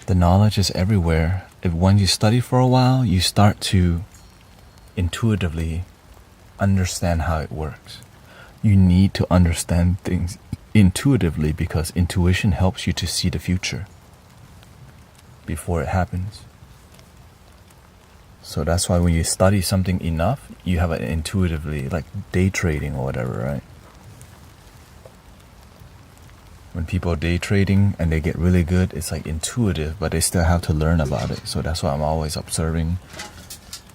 The knowledge is everywhere. If when you study for a while, you start to intuitively understand how it works. You need to understand things intuitively because intuition helps you to see the future before it happens. So that's why when you study something enough, you have it intuitively, like day trading or whatever, right? When people are day trading and they get really good, it's like intuitive, but they still have to learn about it. So that's why I'm always observing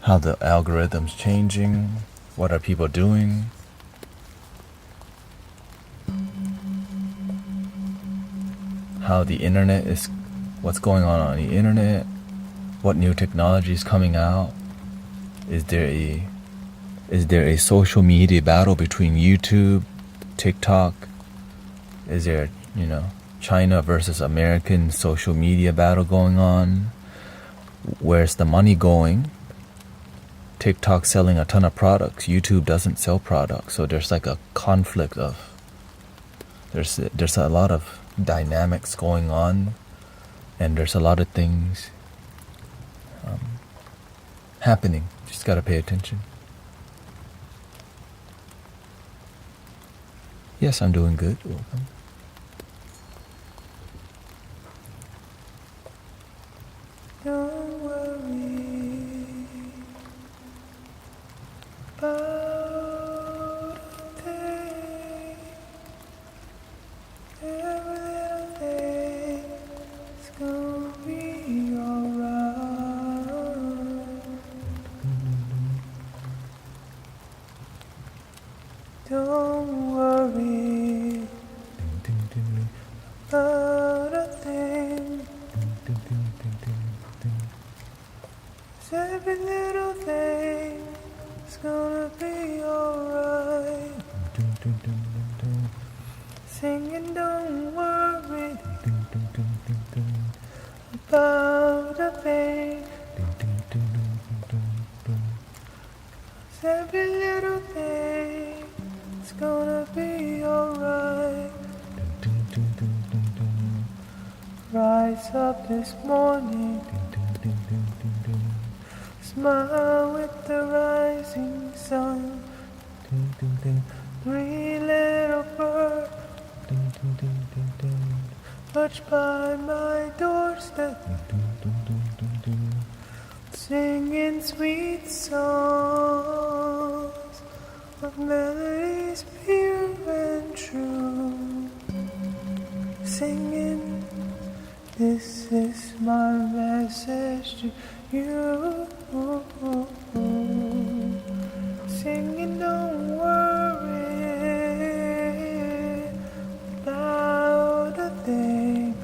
how the algorithm's changing, what are people doing. how the internet is, what's going on the internet, what new technology is coming out. Is there a social media battle between YouTube, TikTok? Is there, China versus American social media battle going on? Where's the money going? TikTok selling a ton of products. YouTube doesn't sell products. So there's like a conflict of, there's a lot of dynamics going on, and there's a lot of things happening. Just gotta pay attention. Yes, I'm doing good. Welcome. Don't worry about a thing. Every little thing is gonna be alright. Don't worry about a thing. 'Cause every little thing is gonna be alright. Singing, don't worry about a thing. 'Cause every little thing is gonna be alright. Rise up this morning, smile with the rising sun. Three little birds perched by my doorstep, singing sweet songs of melodies pure and true. Singing, this is my message to you. Singing, don't worry about a thing.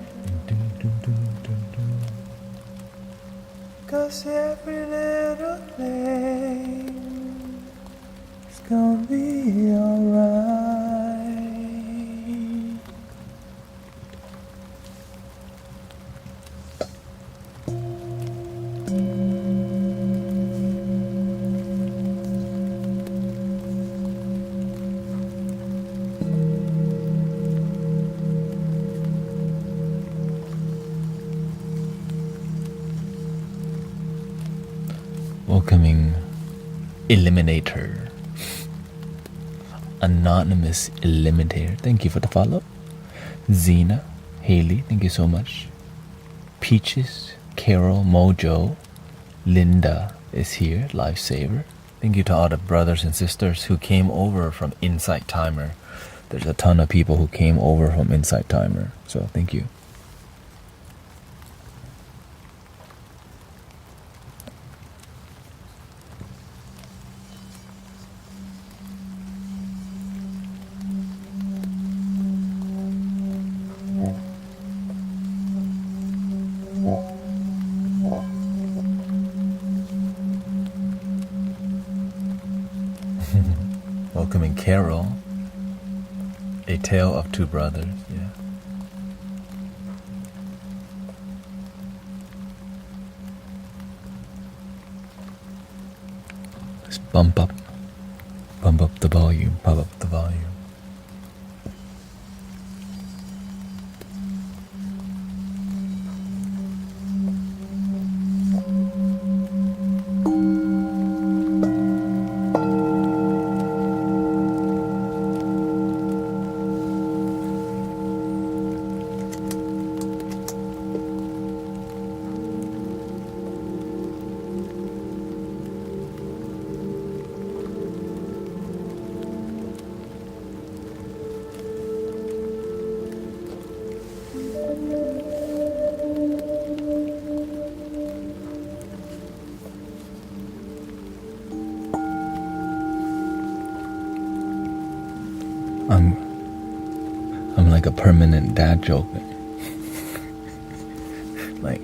'Cause every little thing is gonna be alright. Welcoming Eliminator, Anonymous Eliminator, thank you for the follow. Zena, Haley, thank you so much. Peaches, Carol, Mojo, Linda is here, Lifesaver. Thank you to all the brothers and sisters who came over from Insight Timer. There's a ton of people who came over from Insight Timer, so thank you. Welcoming Carol, A Tale of Two Brothers. Yeah. Let's bump up the volume, pump up the volume. I'm like a permanent dad joke. Like,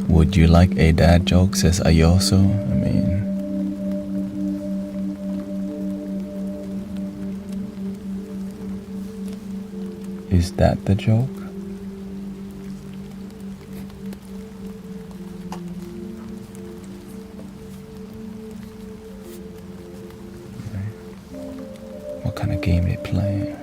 Would you like a dad joke, says Ayoso? I mean, is that the joke? What kind of game they play?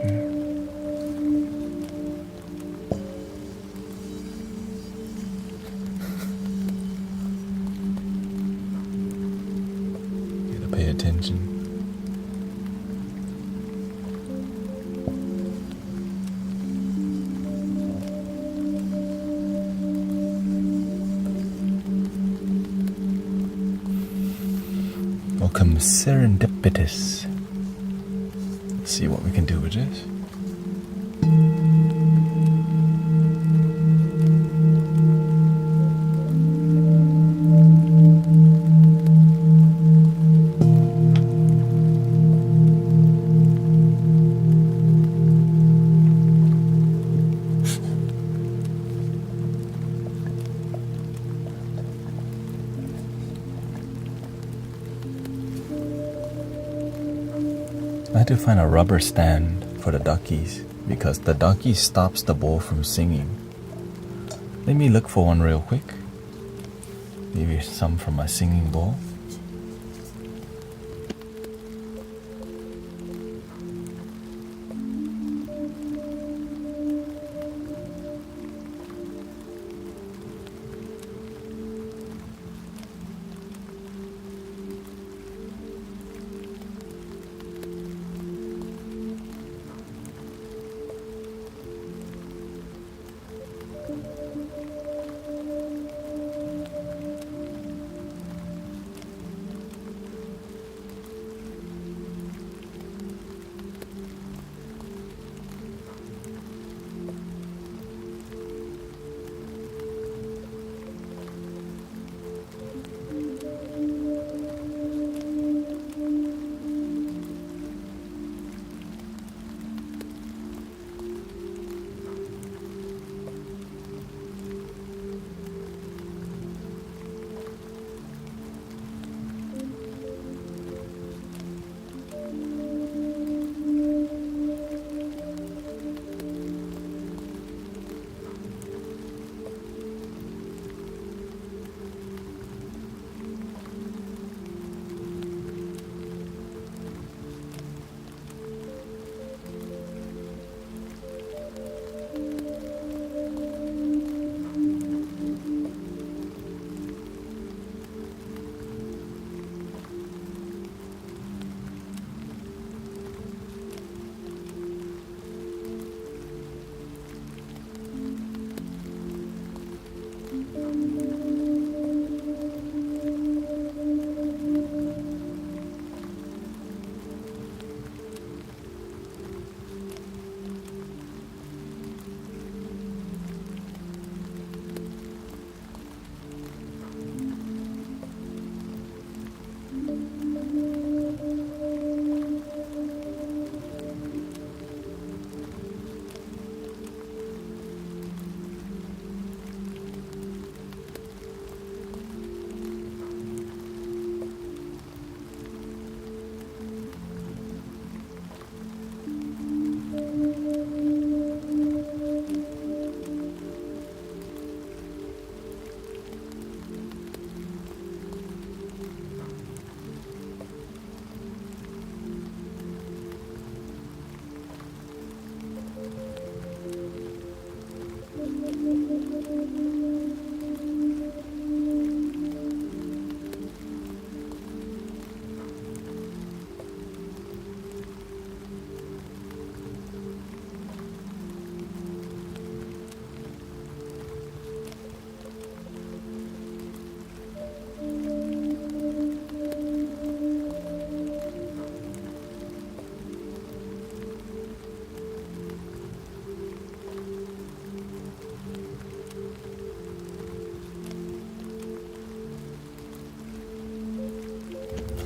Gotta pay attention. Welcome, serendipitous. Let's see what we can do with this. I had to find a rubber stand for the duckies because the ducky stops the bowl from singing. Let me look for one real quick. Maybe some from my singing bowl.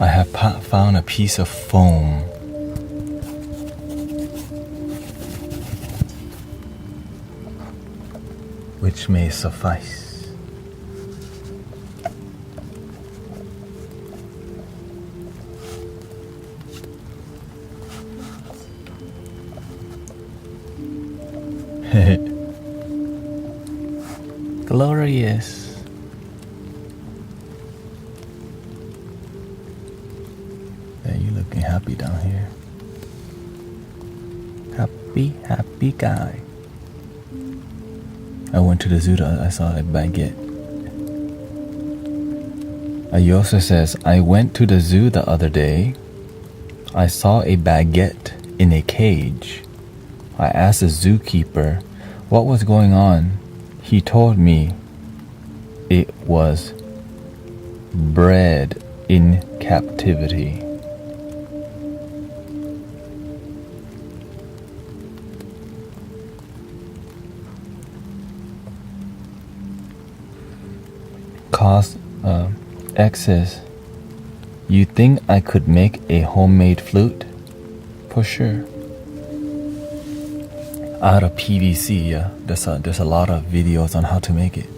I have found a piece of foam. Which may suffice. Glorious. Yeah, you looking happy down here. Happy guy. I went to the zoo, I saw a baguette. Ayosa says, I went to the zoo the other day. I saw a baguette in a cage. I asked the zookeeper what was going on. He told me it was bred in captivity. Cause excess. You think I could make a homemade flute? For sure. Out of PVC, yeah. There's a lot of videos on how to make it.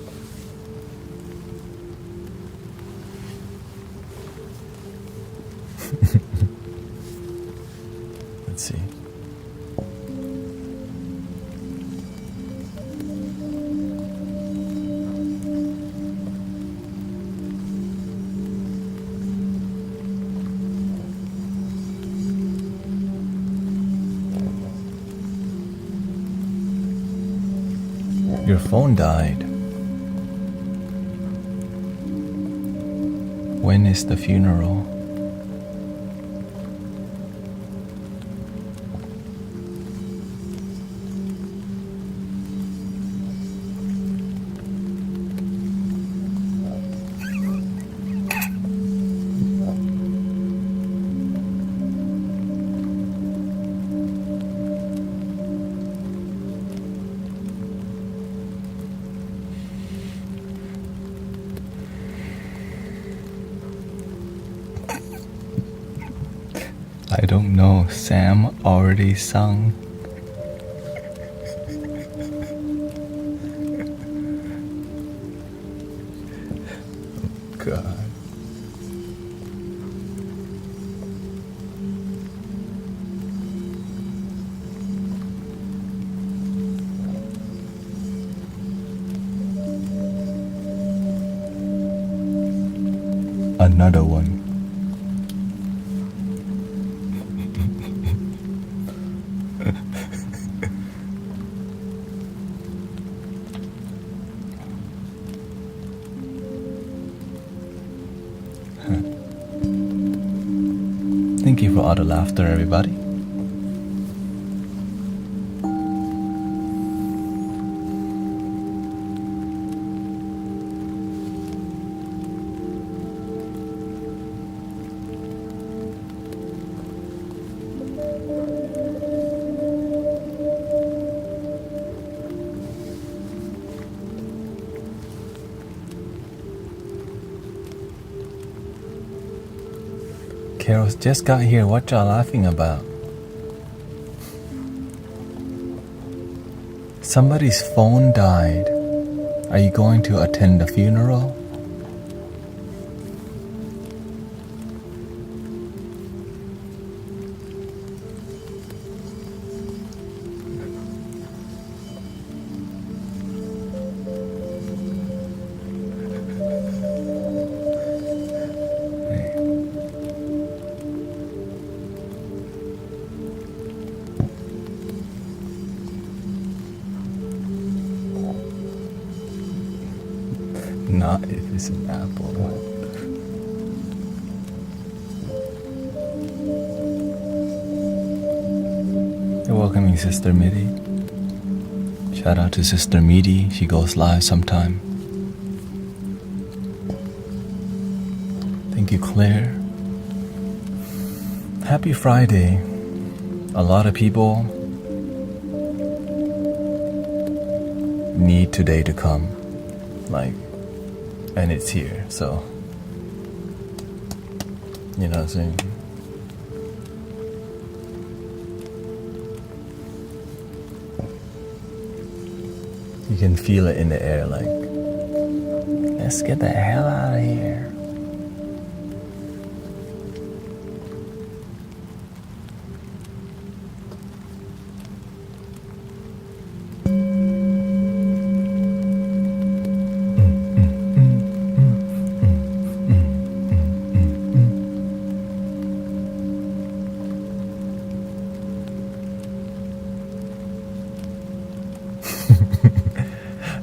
Let's see. Your phone died. When is the funeral? I don't know. Sam already sung. God. Another one. Thank you for all the laughter, everybody. Carol just got here. What y'all laughing about? Somebody's phone died. Are you going to attend the funeral? Not if it's an apple. You're welcoming Sister Midi. Shout out to Sister Midi. She goes live sometime. Thank you, Claire. Happy Friday. A lot of people need today to come. And it's here, so You know what I'm saying? You can feel it in the air, like, let's get the hell out of here.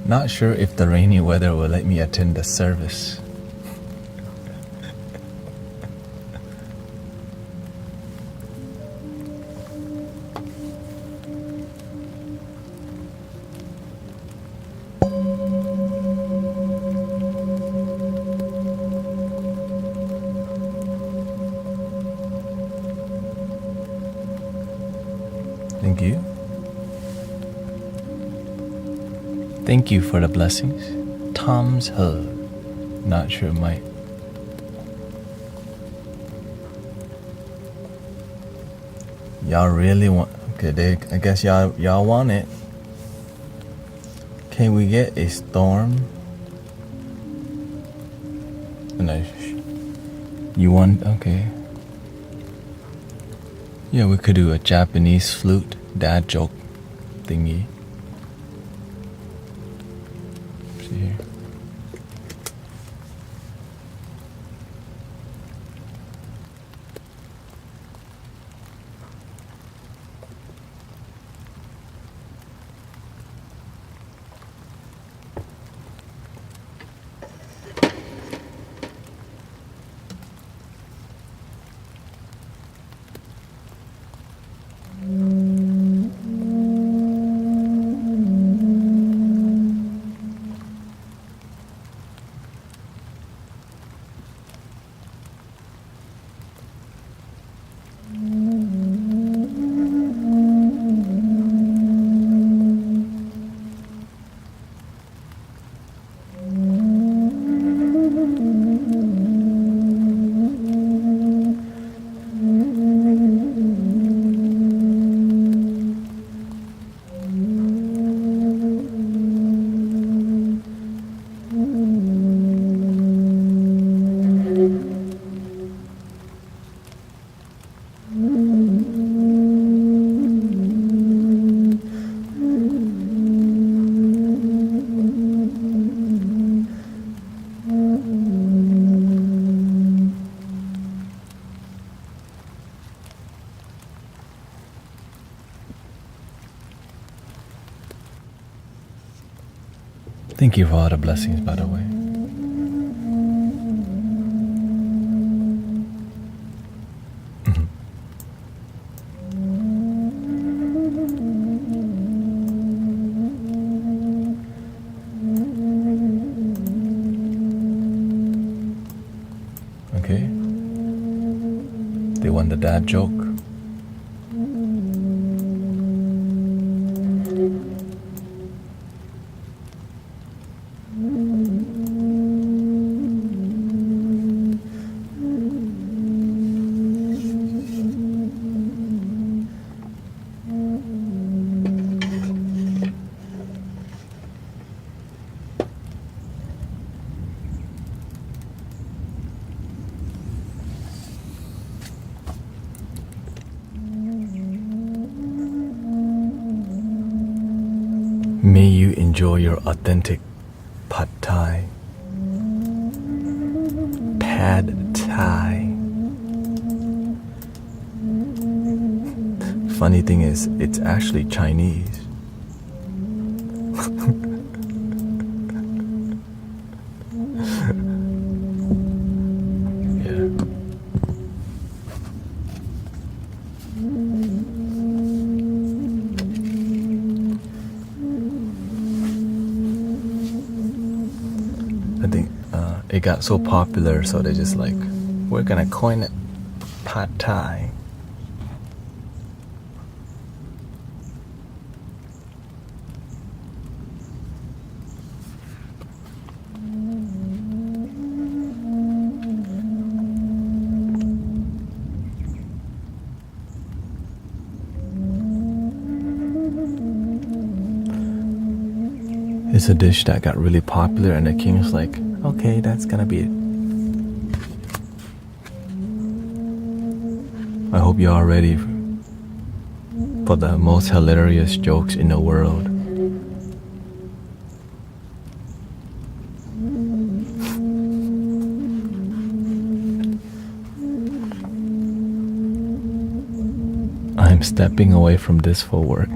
Not sure if the rainy weather will let me attend the service. Thank you. Thank you for the blessings. Tom's hug. Not sure, Mike. Y'all really want... Okay, I guess y'all want it. Can we get a storm? You want... Okay. Yeah, we could do a Japanese flute dad joke thingy. See here. Thank you for all the blessings, by the way. Okay. They want the dad joke. May you enjoy your authentic pad thai. Pad thai. Funny thing is, it's actually Chinese. I think it got so popular, so they just like, we're gonna coin it pad thai. It's a dish that got really popular, and the king's like, okay, that's gonna be it. I hope you are ready for the most hilarious jokes in the world. I'm stepping away from this for work.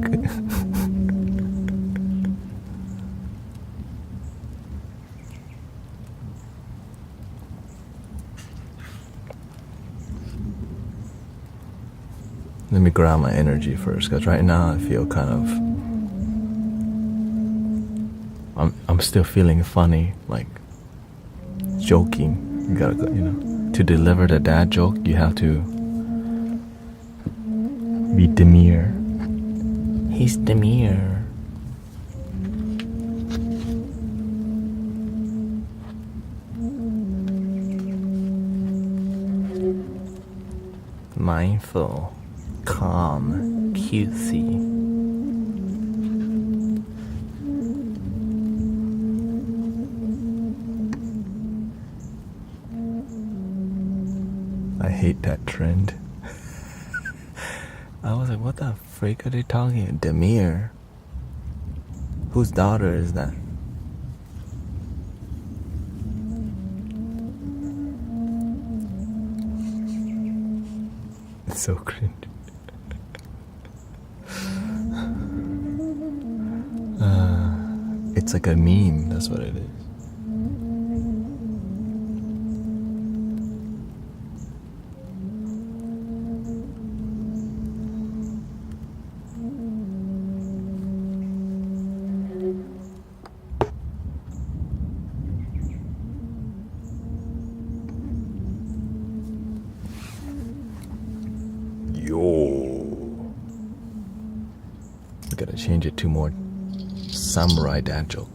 Let me grab my energy first, because right now I feel kind of... I'm still feeling funny, like joking. You gotta, to deliver the dad joke, you have to be demure. He's demure. Mindful, calm, cutesy. I hate that trend. I was like, what the freak are they talking? Demure? Whose daughter is that? It's so cringe. It's like a meme, that's what it is. We gotta change it to more samurai dad joke.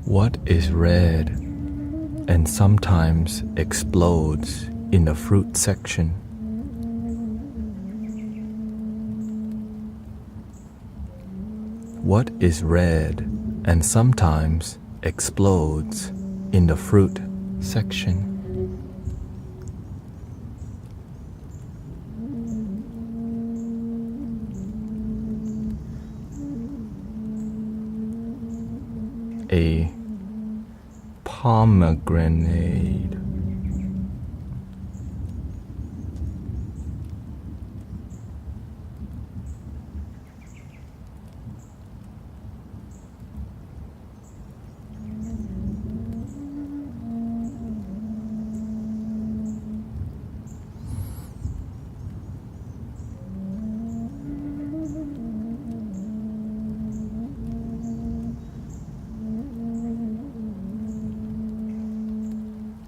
What is red and sometimes explodes in the fruit section? What is red and sometimes explodes in the fruit section? A pomegranate.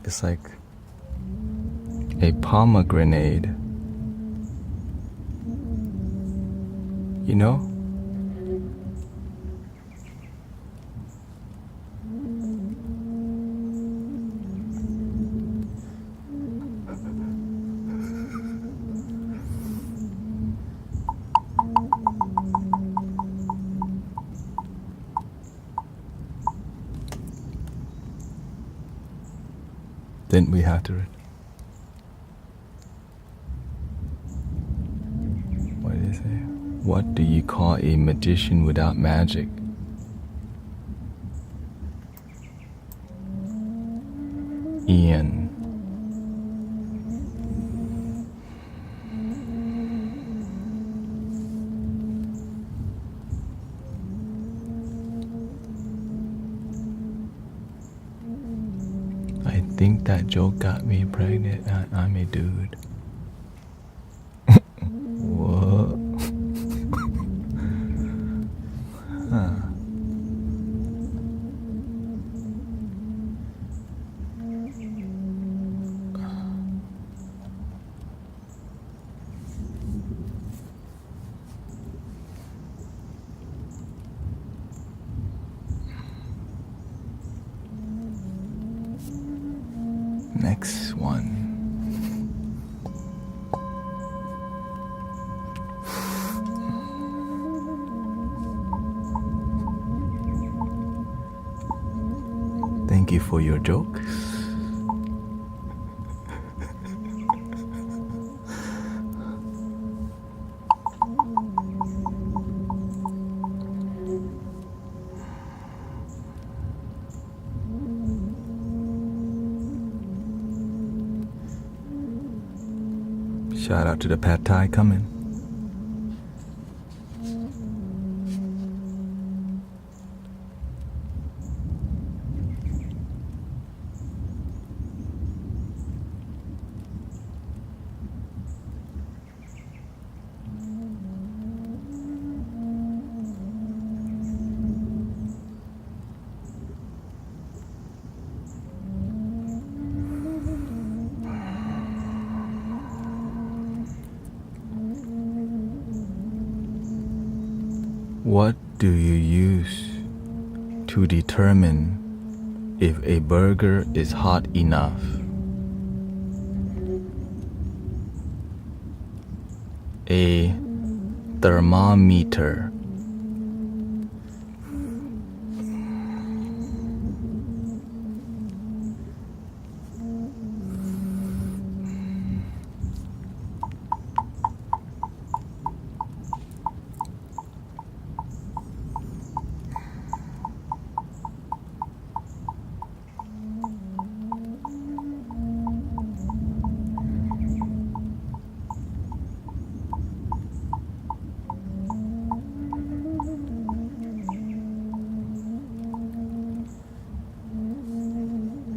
It's like a pomegranate, you know? Then we have to read. What did it say? What do you call a magician without magic? Ian. I think that joke got me pregnant. I'm a dude. What? Huh. Next one. Thank you for your jokes. Shout out to the pad thai coming. What do you use to determine if a burger is hot enough? A thermometer.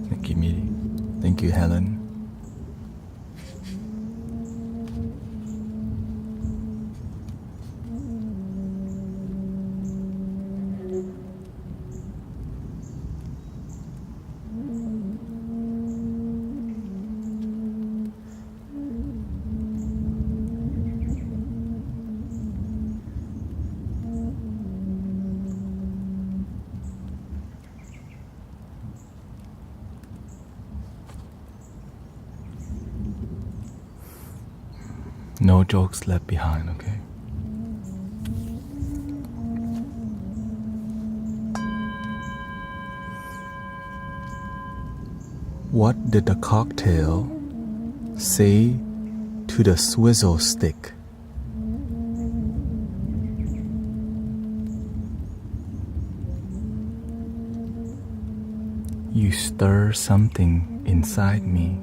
Thank you, Miri. Thank you, Helen. No jokes left behind, okay? What did the cocktail say to the swizzle stick? You stir something inside me.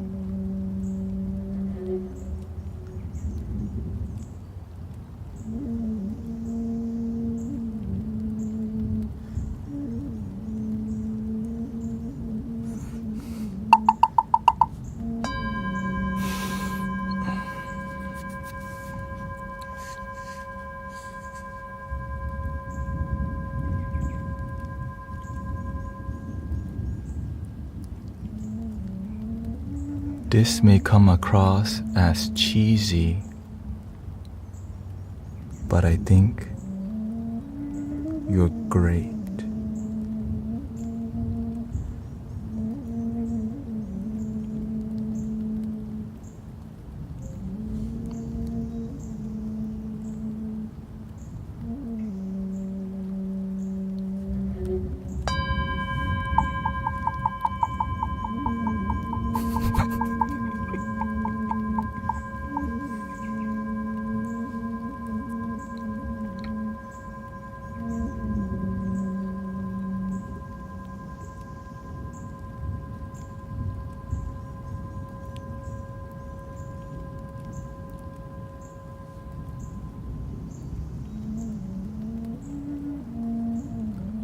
This may come across as cheesy, but I think you're great.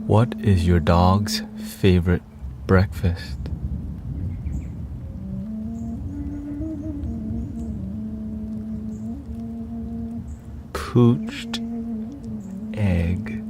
What is your dog's favorite breakfast? Poached egg.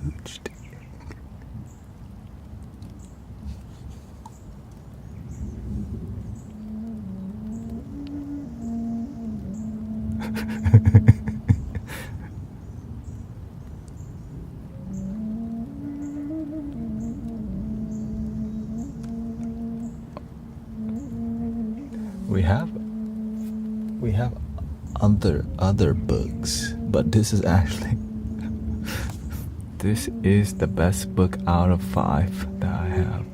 huge dick. We have other books, but this is actually this is the best book out of 5 that I have.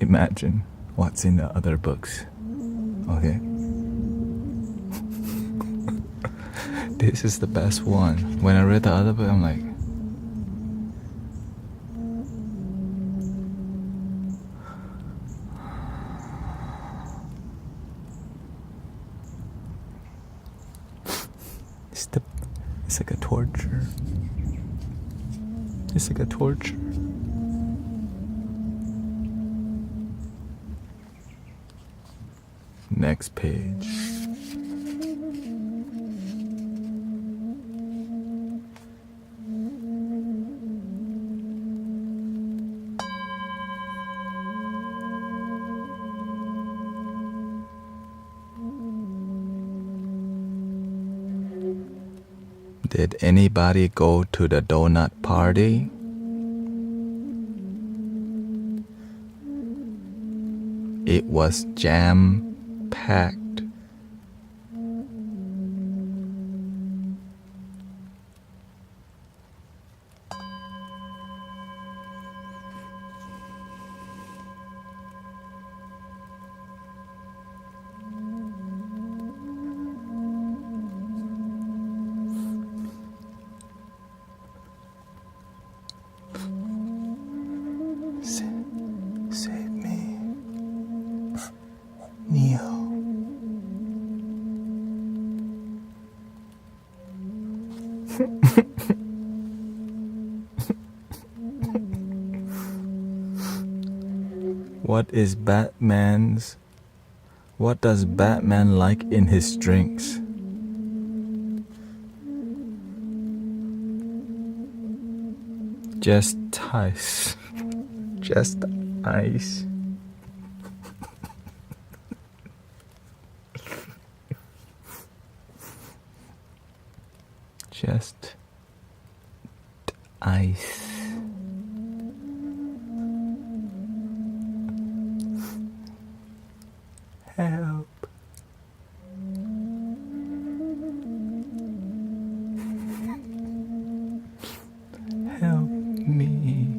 Imagine what's in the other books. Okay. This is the best one. When I read the other book, I'm like, it's like a torture. It's like a torture. Next page. Did anybody go to the donut party? It was jam-packed. Save me, Neo. What does Batman like in his drinks? Just ice. Just ice. Just ice. Help. Help me.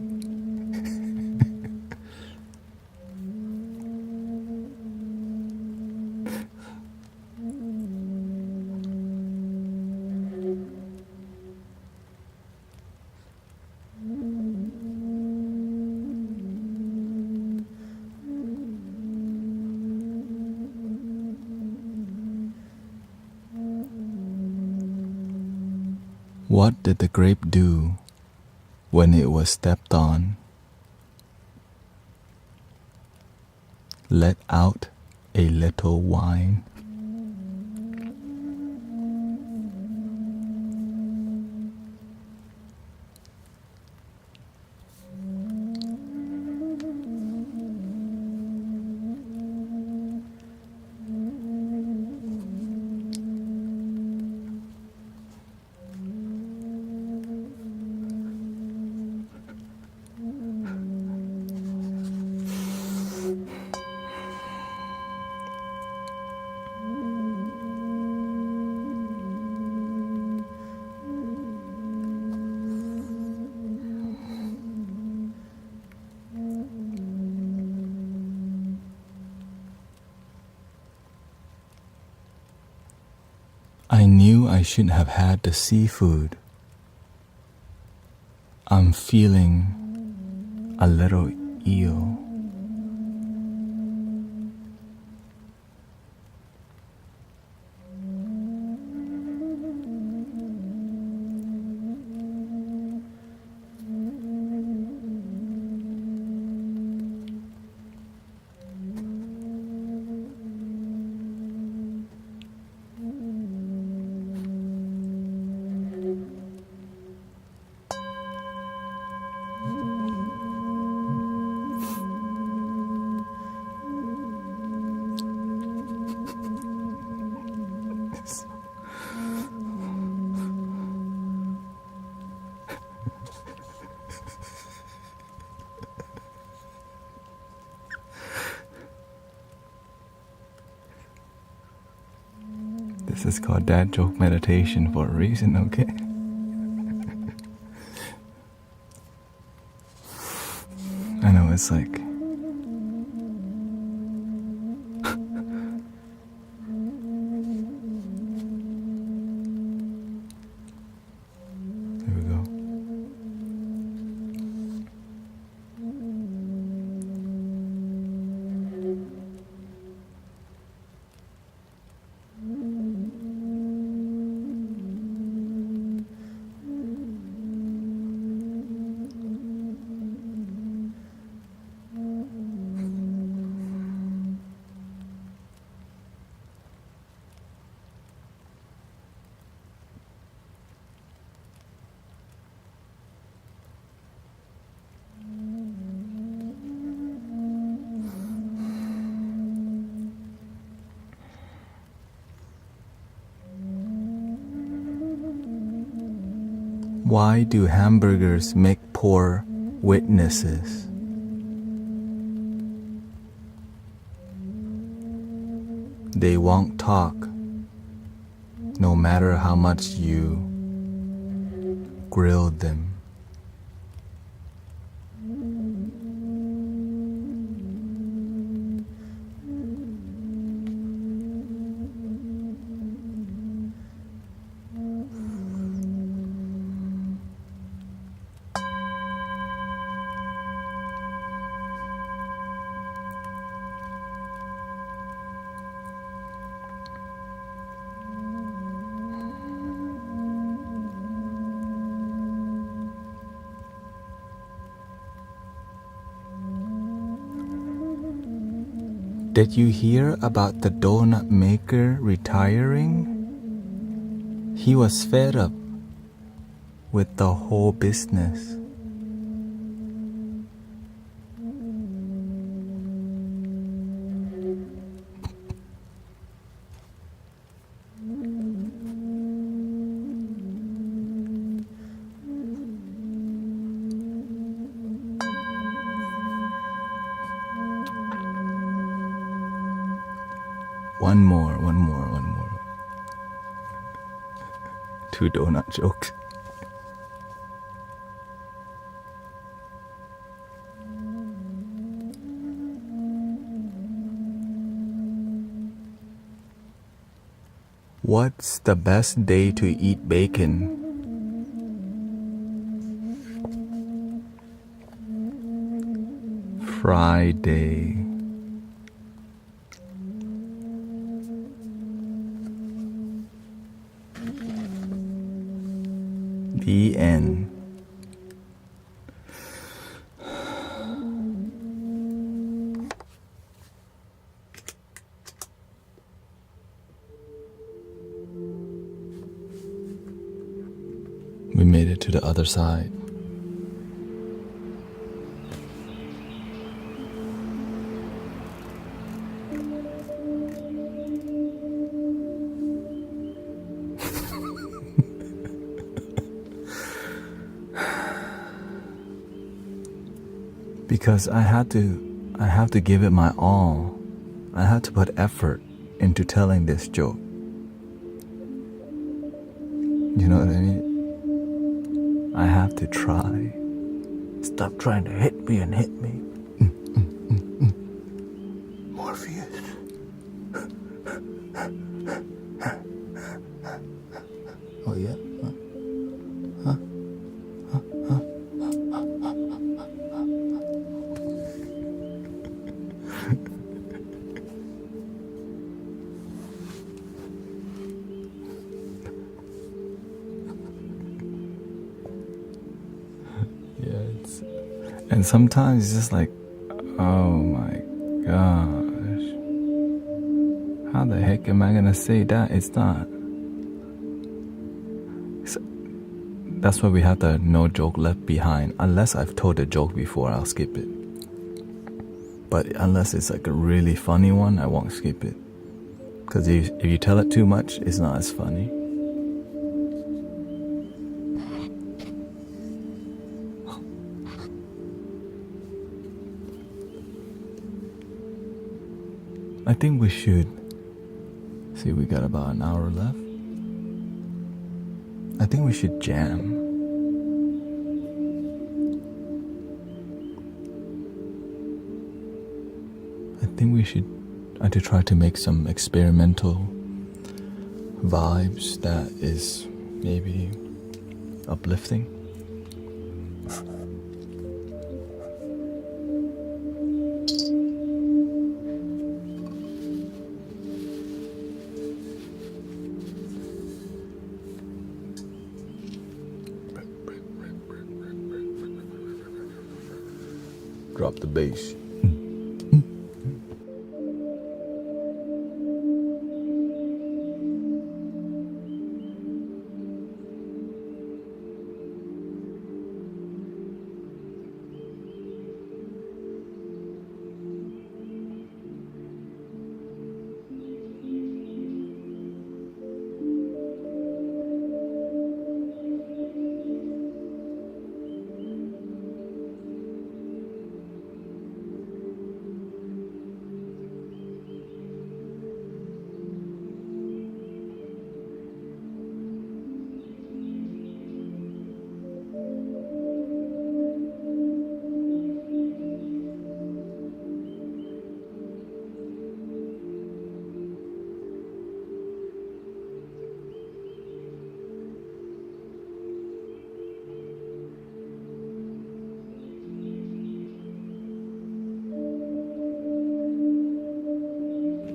What did the grape do when it was stepped on? Let out a little wine. I knew I shouldn't have had the seafood. I'm feeling a little ill. This is called dad joke meditation for a reason, okay? I know it's like here we go. Why do hamburgers make poor witnesses? They won't talk, no matter how much you grill them. Did you hear about the donut maker retiring? He was fed up with the whole business. One more. 2 donut jokes. What's the best day to eat bacon? Friday. The end. We made it to the other side. Because I have to give it my all. I have to put effort into telling this joke. You know what I mean? I have to try. Stop trying to hit me and hit me. Morpheus. Oh yeah? Huh? And sometimes it's just like, oh my gosh, how the heck am I gonna say that? It's not. That's why we have the no joke left behind. Unless I've told a joke before, I'll skip it. But unless it's like a really funny one, I won't skip it. Because if you tell it too much, it's not as funny. I think we should See, we got about an hour left. I think we should jam. I think we should to try to make some experimental vibes that is maybe uplifting. Drop the bass.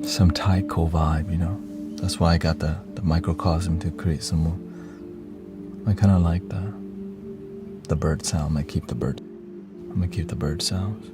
Some taiko vibe, you know. That's why I got the microcosm to create some more. I kind of like the bird sound. I'm gonna keep the bird sounds.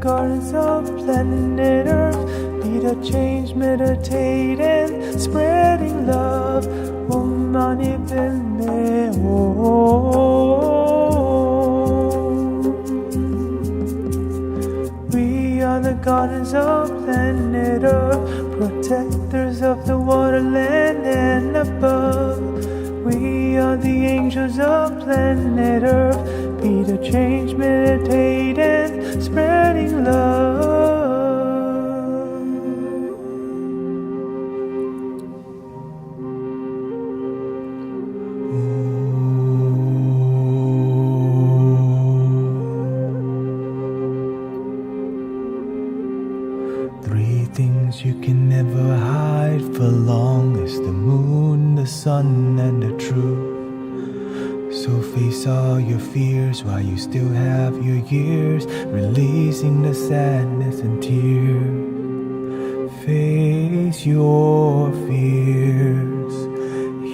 gardens of planet Earth. Be the change, meditating, spreading love. Om Mani Padme Hum. We are the gardens of planet Earth, protectors of the waterland and above. We are the angels of planet Earth. Be the change, meditating, spreading love. Three things you can never hide for long is the moon, the sun, and the truth. So face all your fears while you still have your years, releasing the sadness and tears. Face your fears,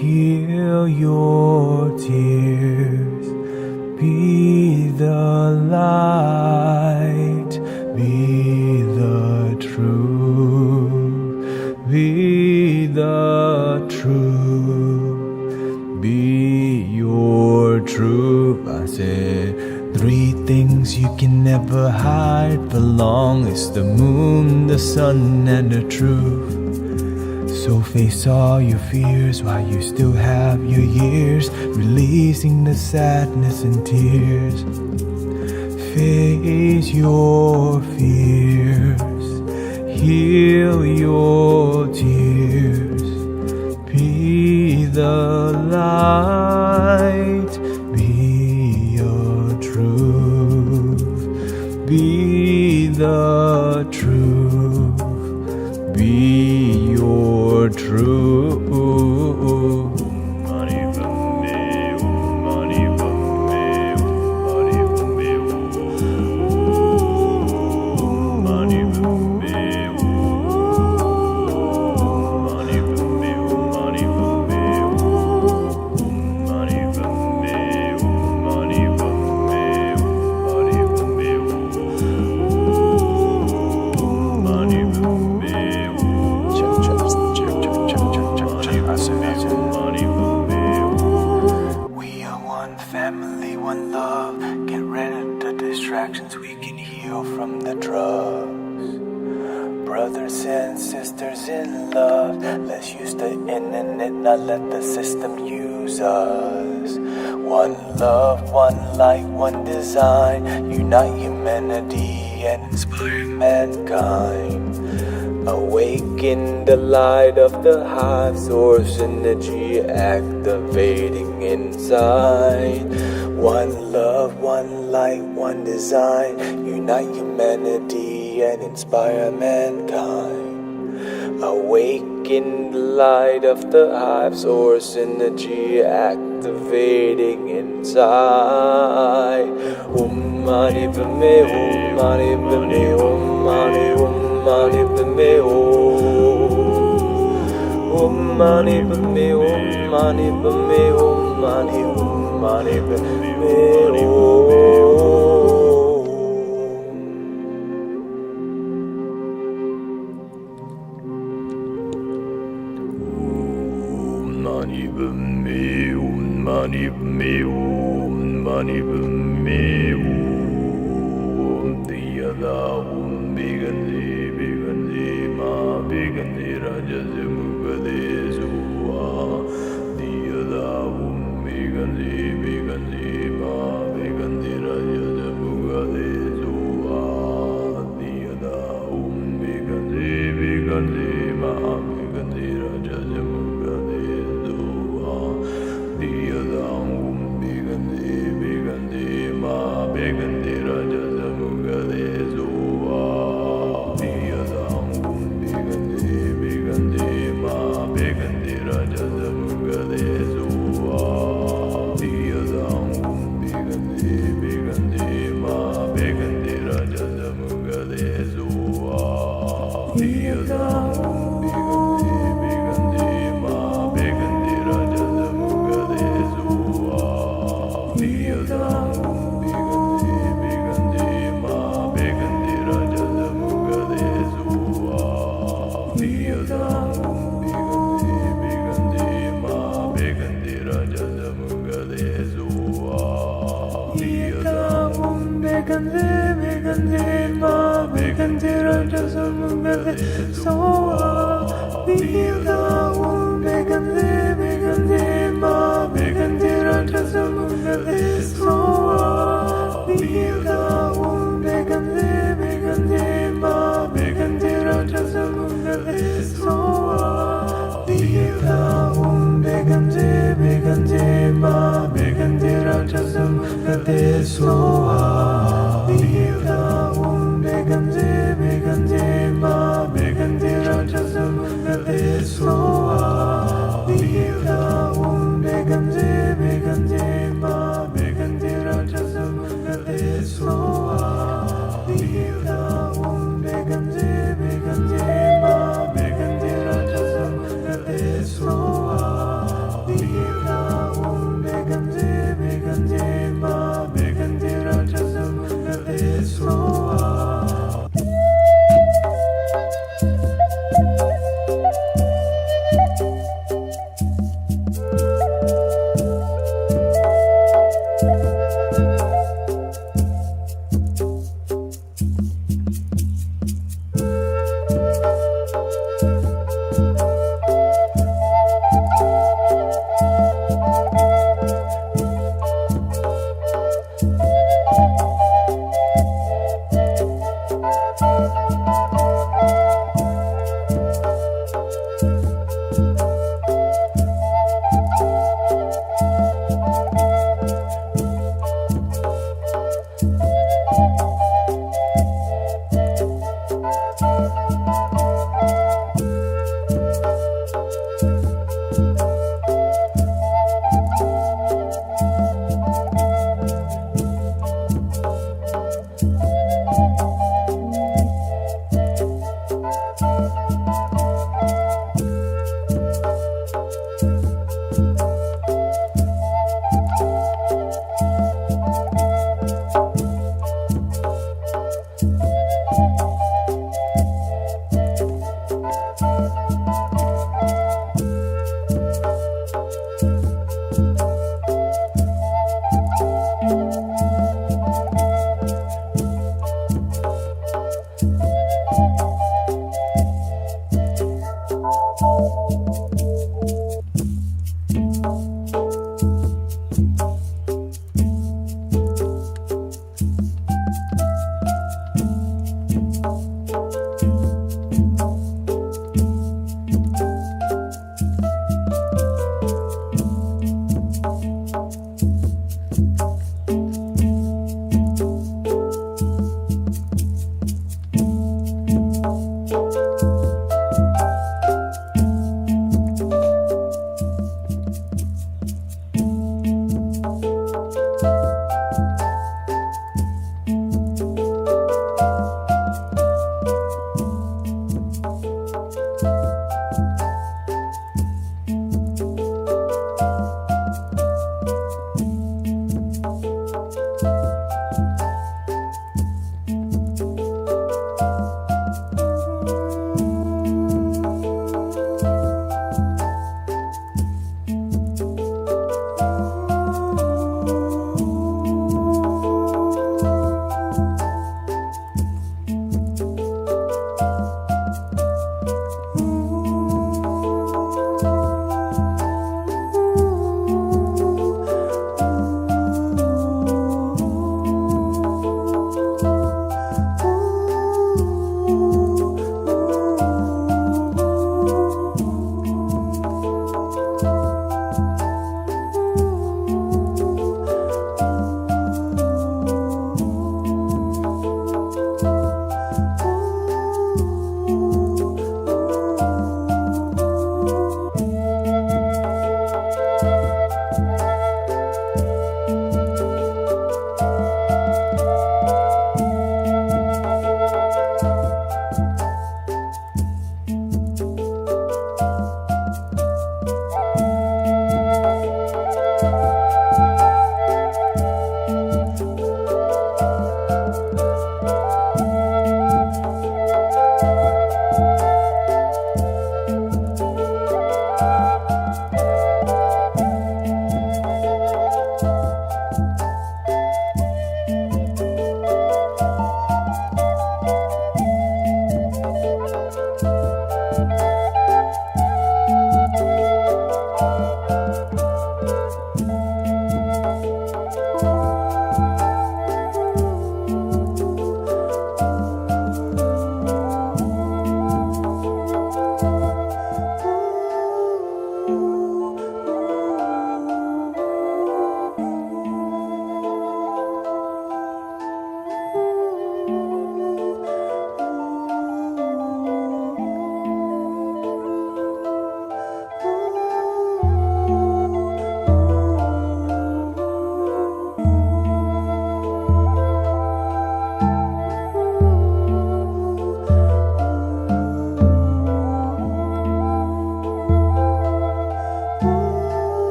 heal your tears. Be the light, be the truth, be the truth, be your truth. I said, three things you can never hide for long is the moon, the sun, and the truth. So face all your fears while you still have your years, releasing the sadness and tears. Face your fears, heal your tears. Be the light, be your truth, be the truth, be your truth. We are one family, one love. Get rid of the distractions, we can heal from the drugs. Brothers and sisters in love, let's use the internet, not let the system use us. One love, one light, one design. Unite humanity and inspire mankind. Awaken the light of the hive source energy activating inside. One love, one light, one design. Unite humanity and inspire mankind. Awaken the light of the hive source energy activating inside. Om Mani Padme Hum, Mani Padme Hum, Mani Hum. Mani Padme Hum, Mani Padme Hum, Mani Padme Hum, Mani Hum, Mani Padme Mani Padme Hum, Mani Padme Hum, Mani Padme Hum, Diyada Hum Bigandi. Bigandi Raja Mugade Zua Diyada Bigandi Bigandi Ma Bigandi Raja Mugade Zua Diyada Bigandi Bigandi Ma Bigandi Raja Mugade Zua Diyada Bigandi Bigandi Ma Bigandi Raja Mugade Zua Diyada Bigandi Ma Bigandi Raja Mugade Zua Diyada Slow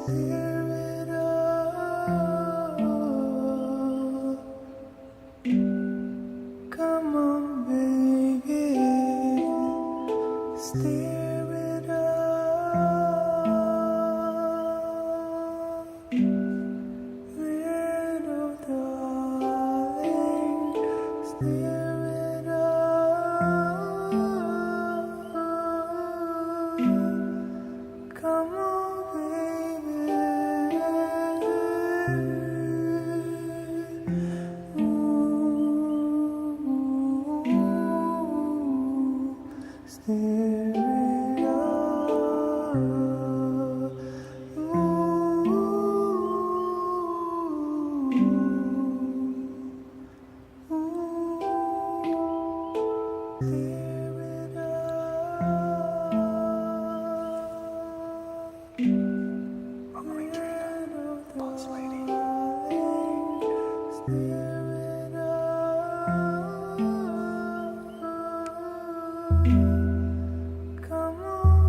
Spirit of, come on, baby. Spirit of, little darling. Spirit of, come on, baby. Welcoming Trina, boss lady. Come on,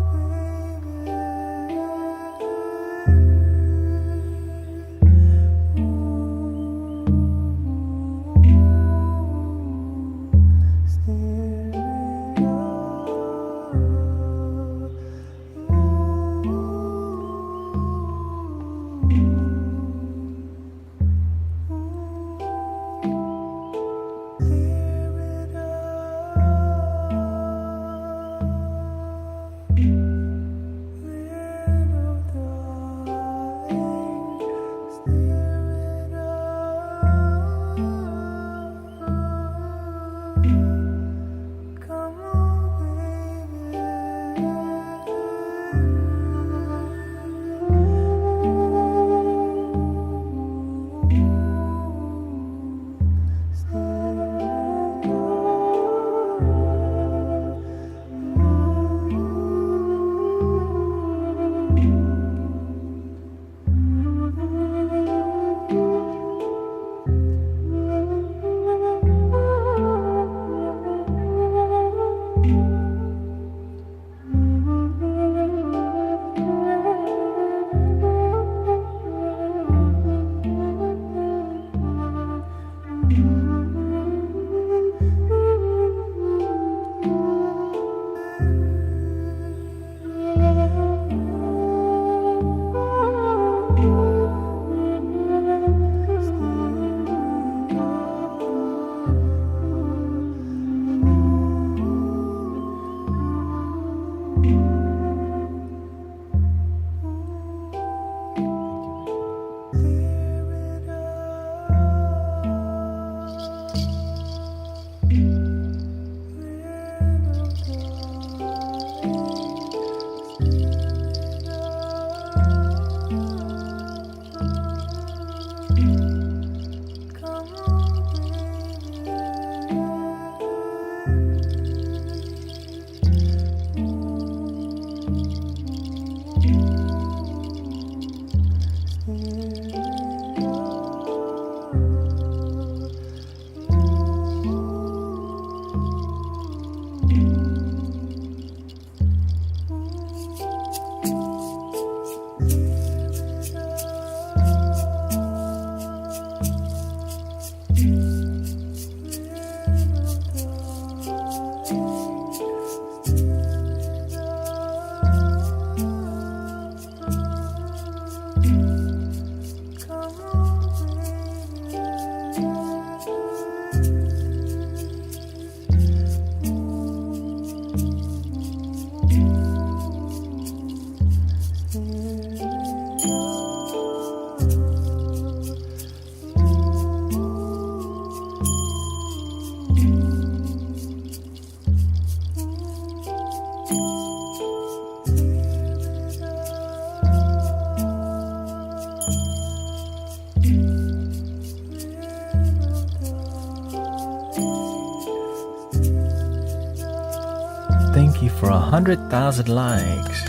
Thank you for 100,000 likes.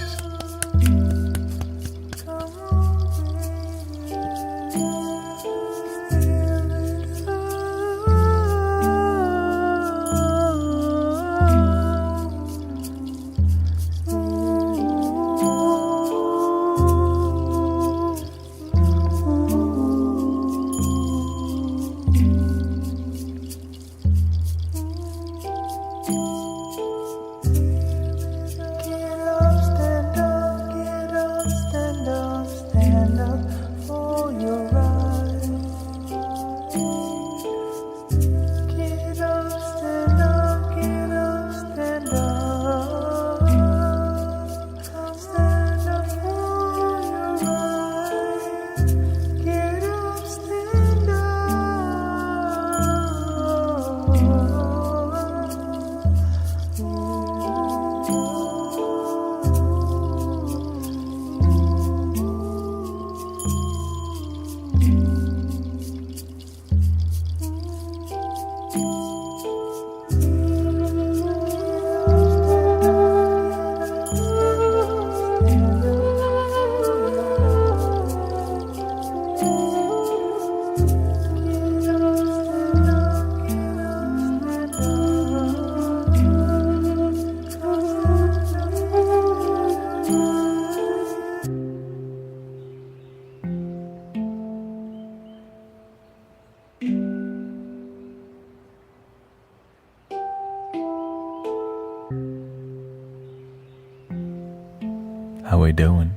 How we doing?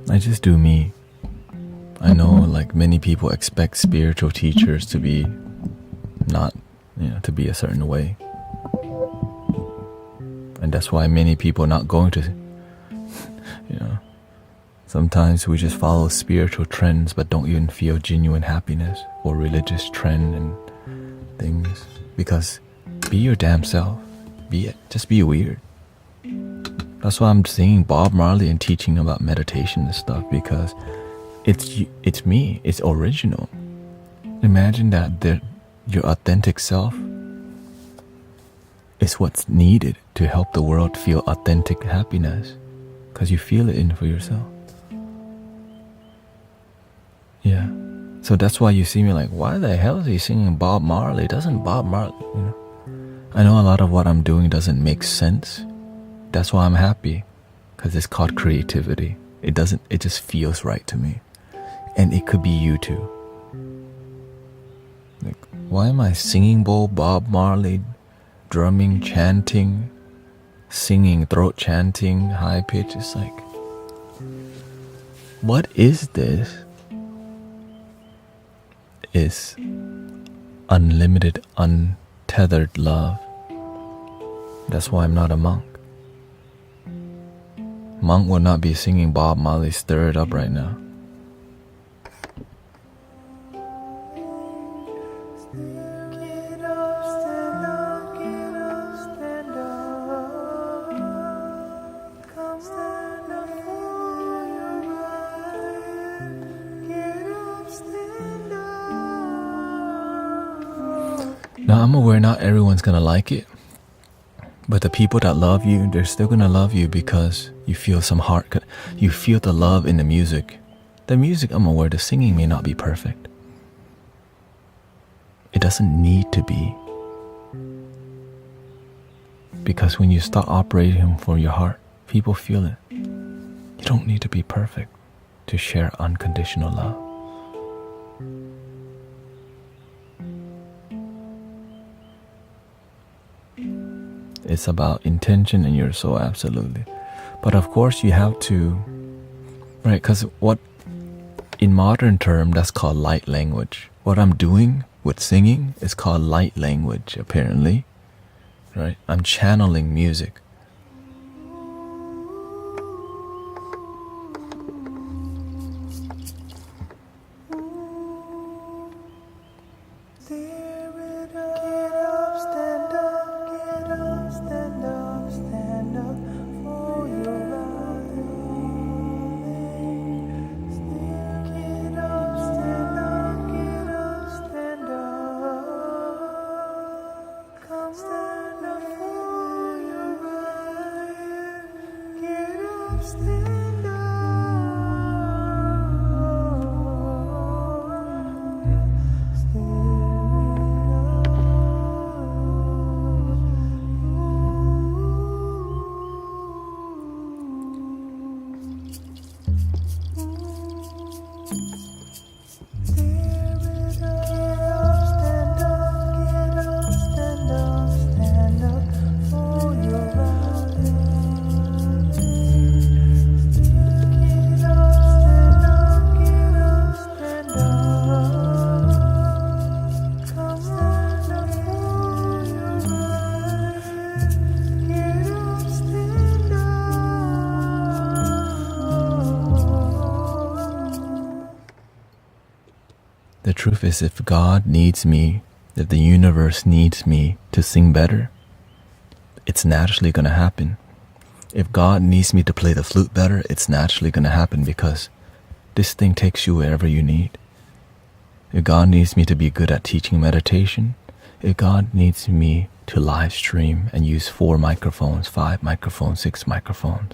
I just do me. I know like many people expect spiritual teachers to be not, to be a certain way. And that's why many people not going to, sometimes we just follow spiritual trends but don't even feel genuine happiness or religious trend and things. Because be your damn self. Be it. Just be weird. That's why I'm singing Bob Marley and teaching about meditation and stuff, because it's me. It's original. Imagine that your authentic self is what's needed to help the world feel authentic happiness, because you feel it in for yourself. Yeah. So that's why you see me like, why the hell is he singing Bob Marley? Doesn't Bob Marley, I know a lot of what I'm doing doesn't make sense. That's why I'm happy, because it's called creativity. It just feels right to me. And it could be you too. Like, why am I singing Bob Marley, drumming, chanting, singing, throat chanting, high pitch? It's like, what is this? It's unlimited, untethered love. That's why I'm not a monk. Monk would not be singing Bob Marley Stir It Up right now. Now I'm aware not everyone's gonna like it, but the people that love you, they're still gonna love you because you feel you feel the love in the music. The music, I'm aware, the singing may not be perfect. It doesn't need to be. Because when you start operating from your heart, people feel it. You don't need to be perfect to share unconditional love. It's about intention in your soul, absolutely. But of course you have to, right? Because what, in modern term, that's called light language. What I'm doing with singing is called light language, apparently, right? I'm channeling music. The truth is, if God needs me, if the universe needs me to sing better, it's naturally going to happen. If God needs me to play the flute better, it's naturally going to happen, because this thing takes you wherever you need. If God needs me to be good at teaching meditation, if God needs me to live stream and use 4 microphones, 5 microphones, 6 microphones,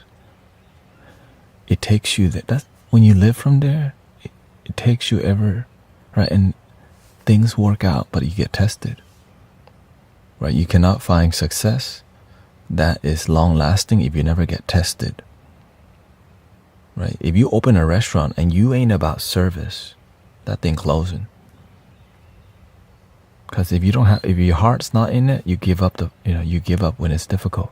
it takes you that's when you live from there, it takes you ever, right? And things work out, but you get tested, right? You cannot find success that is long lasting if you never get tested, right? If you open a restaurant and you ain't about service, that thing closing. Because if your heart's not in it, you give up you give up when it's difficult.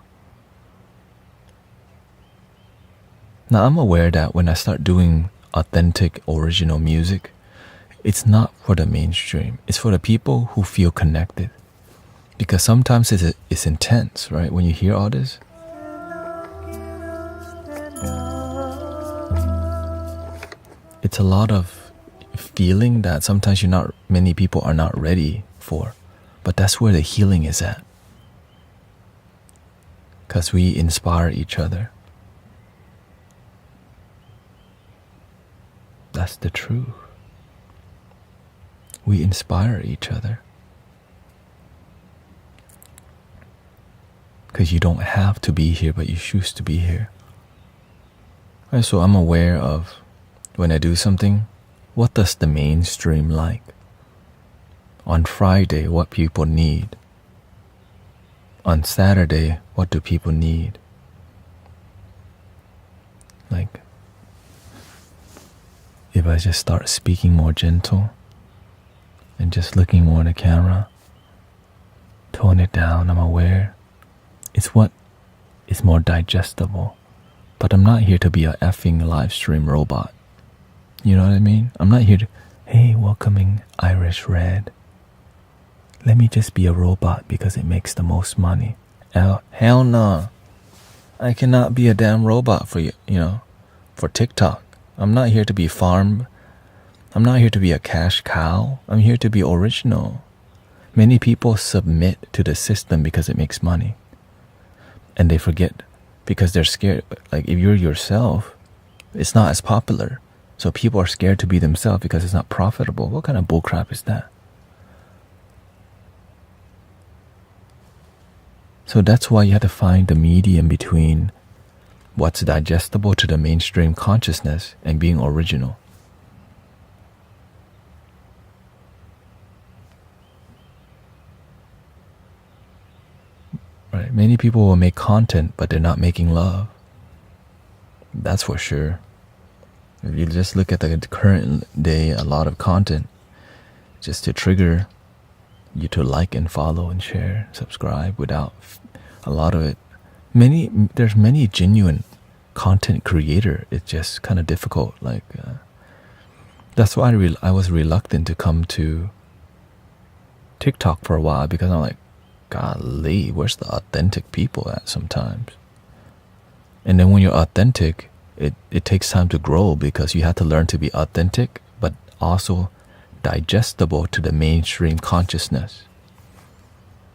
Now I'm aware that when I start doing authentic, original music, it's not for the mainstream. It's for the people who feel connected. Because sometimes it's intense, right? When you hear all this. It's a lot of feeling that sometimes many people are not ready for. But that's where the healing is at. Because we inspire each other. That's the truth. We inspire each other. Because you don't have to be here, but you choose to be here. Right, so I'm aware of when I do something, what does the mainstream like? On Friday, what people need? On Saturday, what do people need? Like, if I just start speaking more gentle and just looking more in the camera, tone it down, I'm aware. It's what is more digestible. But I'm not here to be a effing live stream robot. You know what I mean? I'm not here to, hey, welcoming Irish Red. Let me just be a robot because it makes the most money. Hell no. I cannot be a damn robot for for TikTok. I'm not here to be farmed. I'm not here to be a cash cow. I'm here to be original. Many people submit to the system because it makes money. And they forget because they're scared. Like if you're yourself, it's not as popular. So people are scared to be themselves because it's not profitable. What kind of bullcrap is that? So that's why you have to find the medium between what's digestible to the mainstream consciousness and being original. Right? Many people will make content, but they're not making love. That's for sure. If you just look at the current day, a lot of content just to trigger you to like and follow and share, subscribe without a lot of it. There's many genuine content creator. It's just kind of difficult. That's why I was reluctant to come to TikTok for a while because I'm like, golly, where's the authentic people at sometimes? And then when you're authentic, it takes time to grow because you have to learn to be authentic, but also digestible to the mainstream consciousness,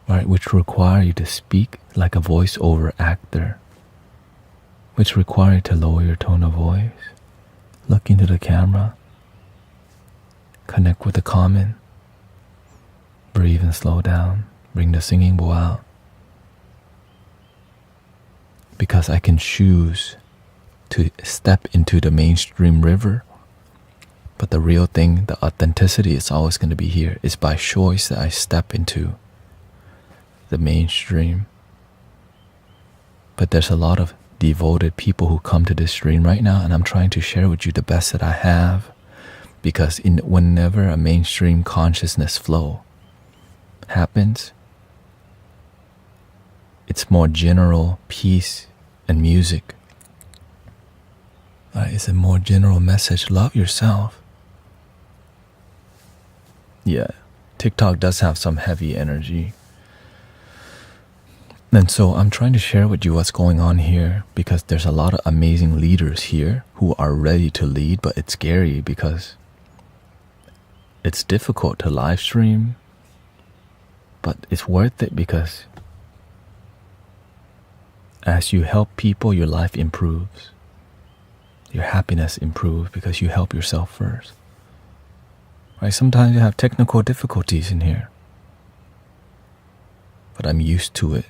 right? Which require you to speak like a voiceover actor, which require you to lower your tone of voice, look into the camera, connect with the comment, breathe and slow down, bring the singing bowl out. Because I can choose to step into the mainstream river, but the real thing, the authenticity is always going to be here. It's by choice that I step into the mainstream. But there's a lot of devoted people who come to this stream right now, and I'm trying to share with you the best that I have, because whenever a mainstream consciousness flow happens, it's more general peace and music. It's a more general message. Love yourself. Yeah, TikTok does have some heavy energy. And so I'm trying to share with you what's going on here, because there's a lot of amazing leaders here who are ready to lead, but it's scary because it's difficult to live stream, but it's worth it because as you help people, your life improves. Your happiness improves because you help yourself first. Right? Sometimes you have technical difficulties in here, but I'm used to it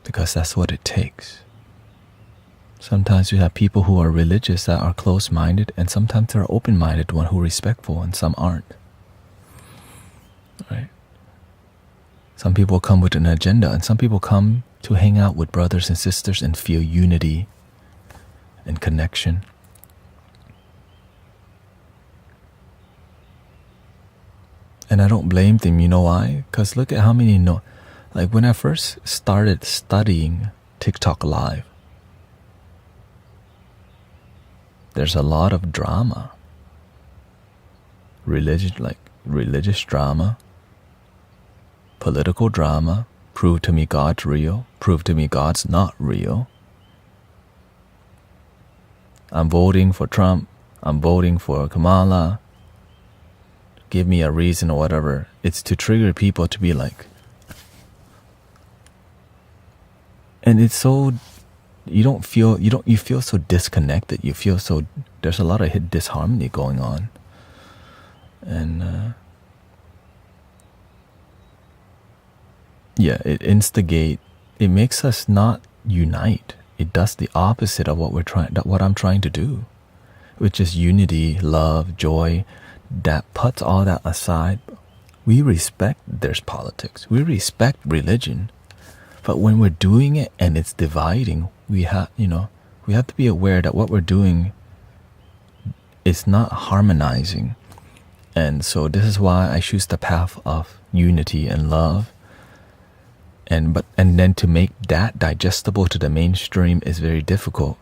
because that's what it takes. Sometimes you have people who are religious that are close-minded, and sometimes there are open-minded ones who are respectful and some aren't. Right? Some people come with an agenda, and some people come to hang out with brothers and sisters and feel unity and connection. And I don't blame them. You know why? Because look at how many like when I first started studying TikTok Live, there's a lot of drama. Religious drama, political drama, prove to me God's real, prove to me God's not real. I'm voting for Trump, I'm voting for Kamala. Give me a reason or whatever. It's to trigger people to be like, and it's so, you feel so disconnected. You feel so, there's a lot of disharmony going on. And it makes us not unite. It does the opposite of what I'm trying to do, which is unity, love, joy. That puts all that aside. We respect there's politics. We respect religion. But when we're doing it and it's dividing, we have to be aware that what we're doing is not harmonizing. And so this is why I choose the path of unity and love. And then to make that digestible to the mainstream is very difficult.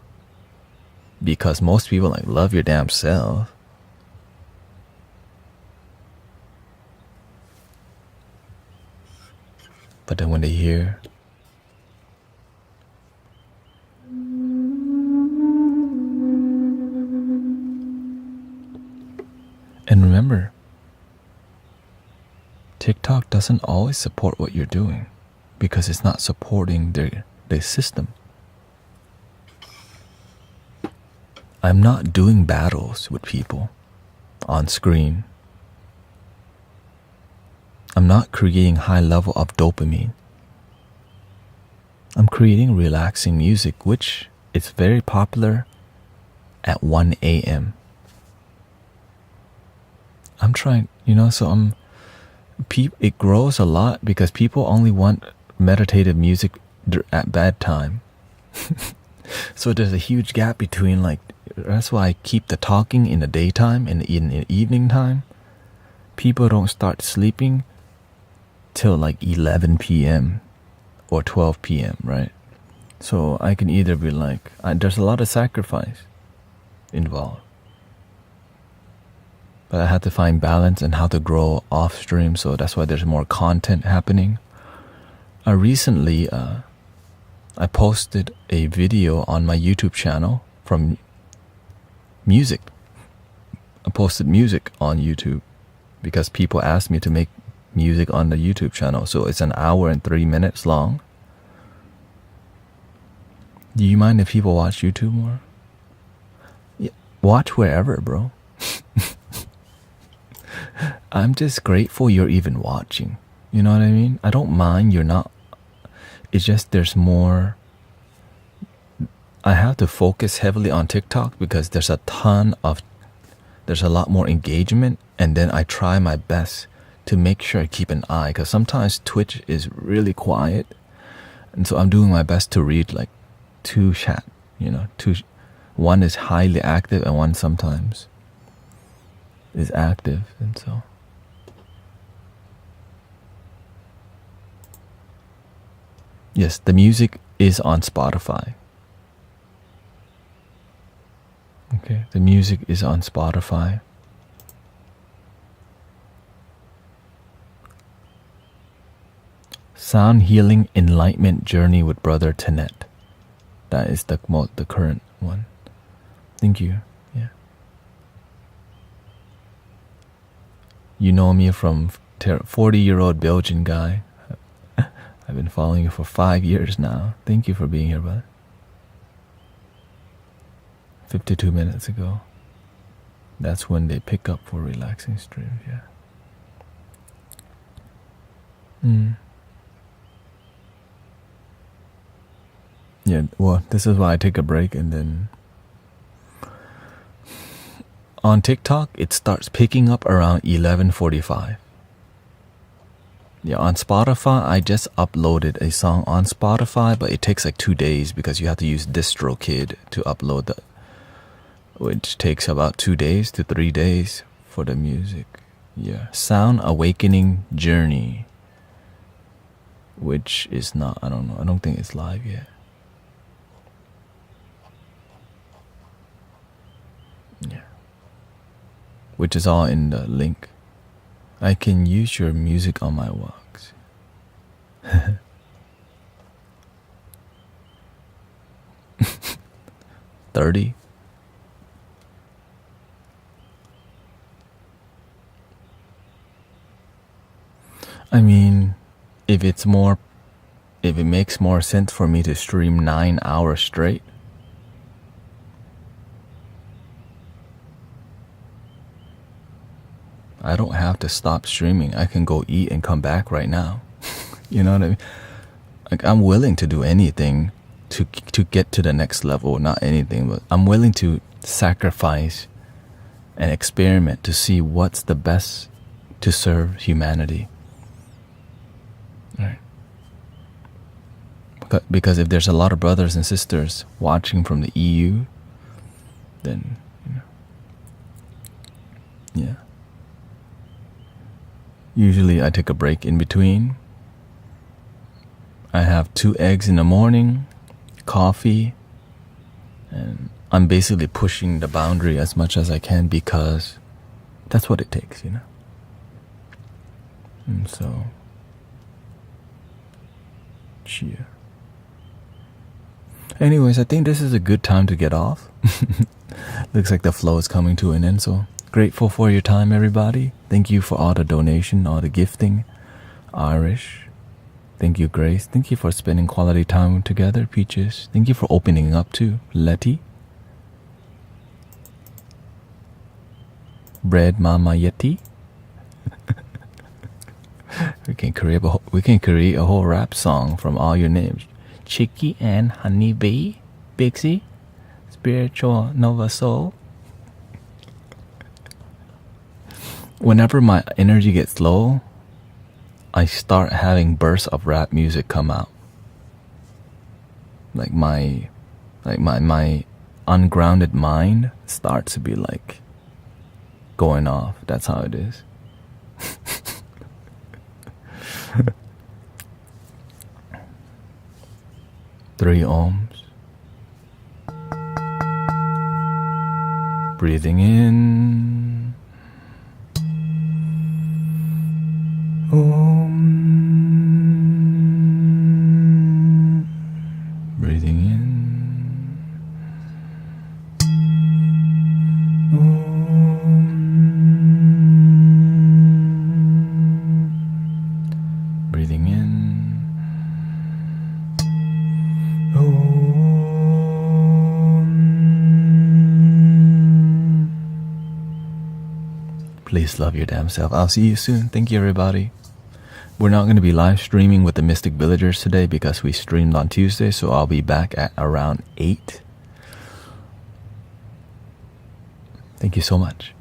Because most people love your damn self. But then when they hear and remember, TikTok doesn't always support what you're doing because it's not supporting their system. I'm not doing battles with people on screen. I'm not creating high level of dopamine. I'm creating relaxing music, which is very popular at 1 a.m. I'm trying, it grows a lot because people only want meditative music at bedtime. So there's a huge gap between that's why I keep the talking in the daytime and in the evening time. People don't start sleeping till 11 p.m. or 12 p.m., right? So I can either be there's a lot of sacrifice involved. But I had to find balance and how to grow off stream, so that's why there's more content happening. Recently, I posted a video on my YouTube channel from music. I posted music on YouTube because people asked me to make music on the YouTube channel. So it's an hour and 3 minutes long. Do you mind if people watch YouTube more? Yeah, watch wherever, bro. I'm just grateful you're even watching. You know what I mean? I don't mind you're not. It's just there's more. I have to focus heavily on TikTok because there's a lot more engagement, and then I try my best to make sure I keep an eye, because sometimes Twitch is really quiet, and so I'm doing my best to read two chat, one is highly active and one sometimes is active, and so yes, the music is on Spotify. Okay, the music is on Spotify. Sound Healing Enlightenment Journey with Brother Taout. That is the current one. Thank you. Yeah. You know me from 40-year-old Belgian guy. I've been following you for 5 years now. Thank you for being here, brother. 52 minutes ago. That's when they pick up for relaxing streams, yeah. Yeah, well, this is why I take a break, and then on TikTok, it starts picking up around 11:45. Yeah, on Spotify, I just uploaded a song on Spotify, but it takes 2 days because you have to use DistroKid to upload which takes about 2 days to 3 days for the music. Yeah, Sound Awakening Journey, which is not, I don't know, I don't think it's live yet. Yeah, which is all in the link. I can use your music on my walks. 30. I mean, if it makes more sense for me to stream 9 hours straight, I don't have to stop streaming. I can go eat and come back right now. You know what I mean? Like, I'm willing to do anything to get to the next level. Not anything, but I'm willing to sacrifice and experiment to see what's the best to serve humanity. Right? Because if there's a lot of brothers and sisters watching from the EU, then, yeah. Usually I take a break in between. I have 2 eggs in the morning, coffee, and I'm basically pushing the boundary as much as I can because that's what it takes, you know? And so, cheer. Anyways, I think this is a good time to get off. Looks like the flow is coming to an end, so grateful for your time, everybody. Thank you for all the donation, all the gifting. Irish. Thank you, Grace. Thank you for spending quality time together, Peaches. Thank you for opening up too, Letty. Bread Mama Yeti. We can create a whole rap song from all your names. Chicky and Honey Bee, Bixie, Spiritual Nova Soul. Whenever my energy gets low, I start having bursts of rap music come out. Like my ungrounded mind starts to be like going off. That's how it is. 3 ohms. Breathing in. Om. Breathing in. Om. Breathing in. Please love your damn self. I'll see you soon. Thank you, everybody. We're not going to be live streaming with the Mystic Villagers today because we streamed on Tuesday, so I'll be back at around 8. Thank you so much.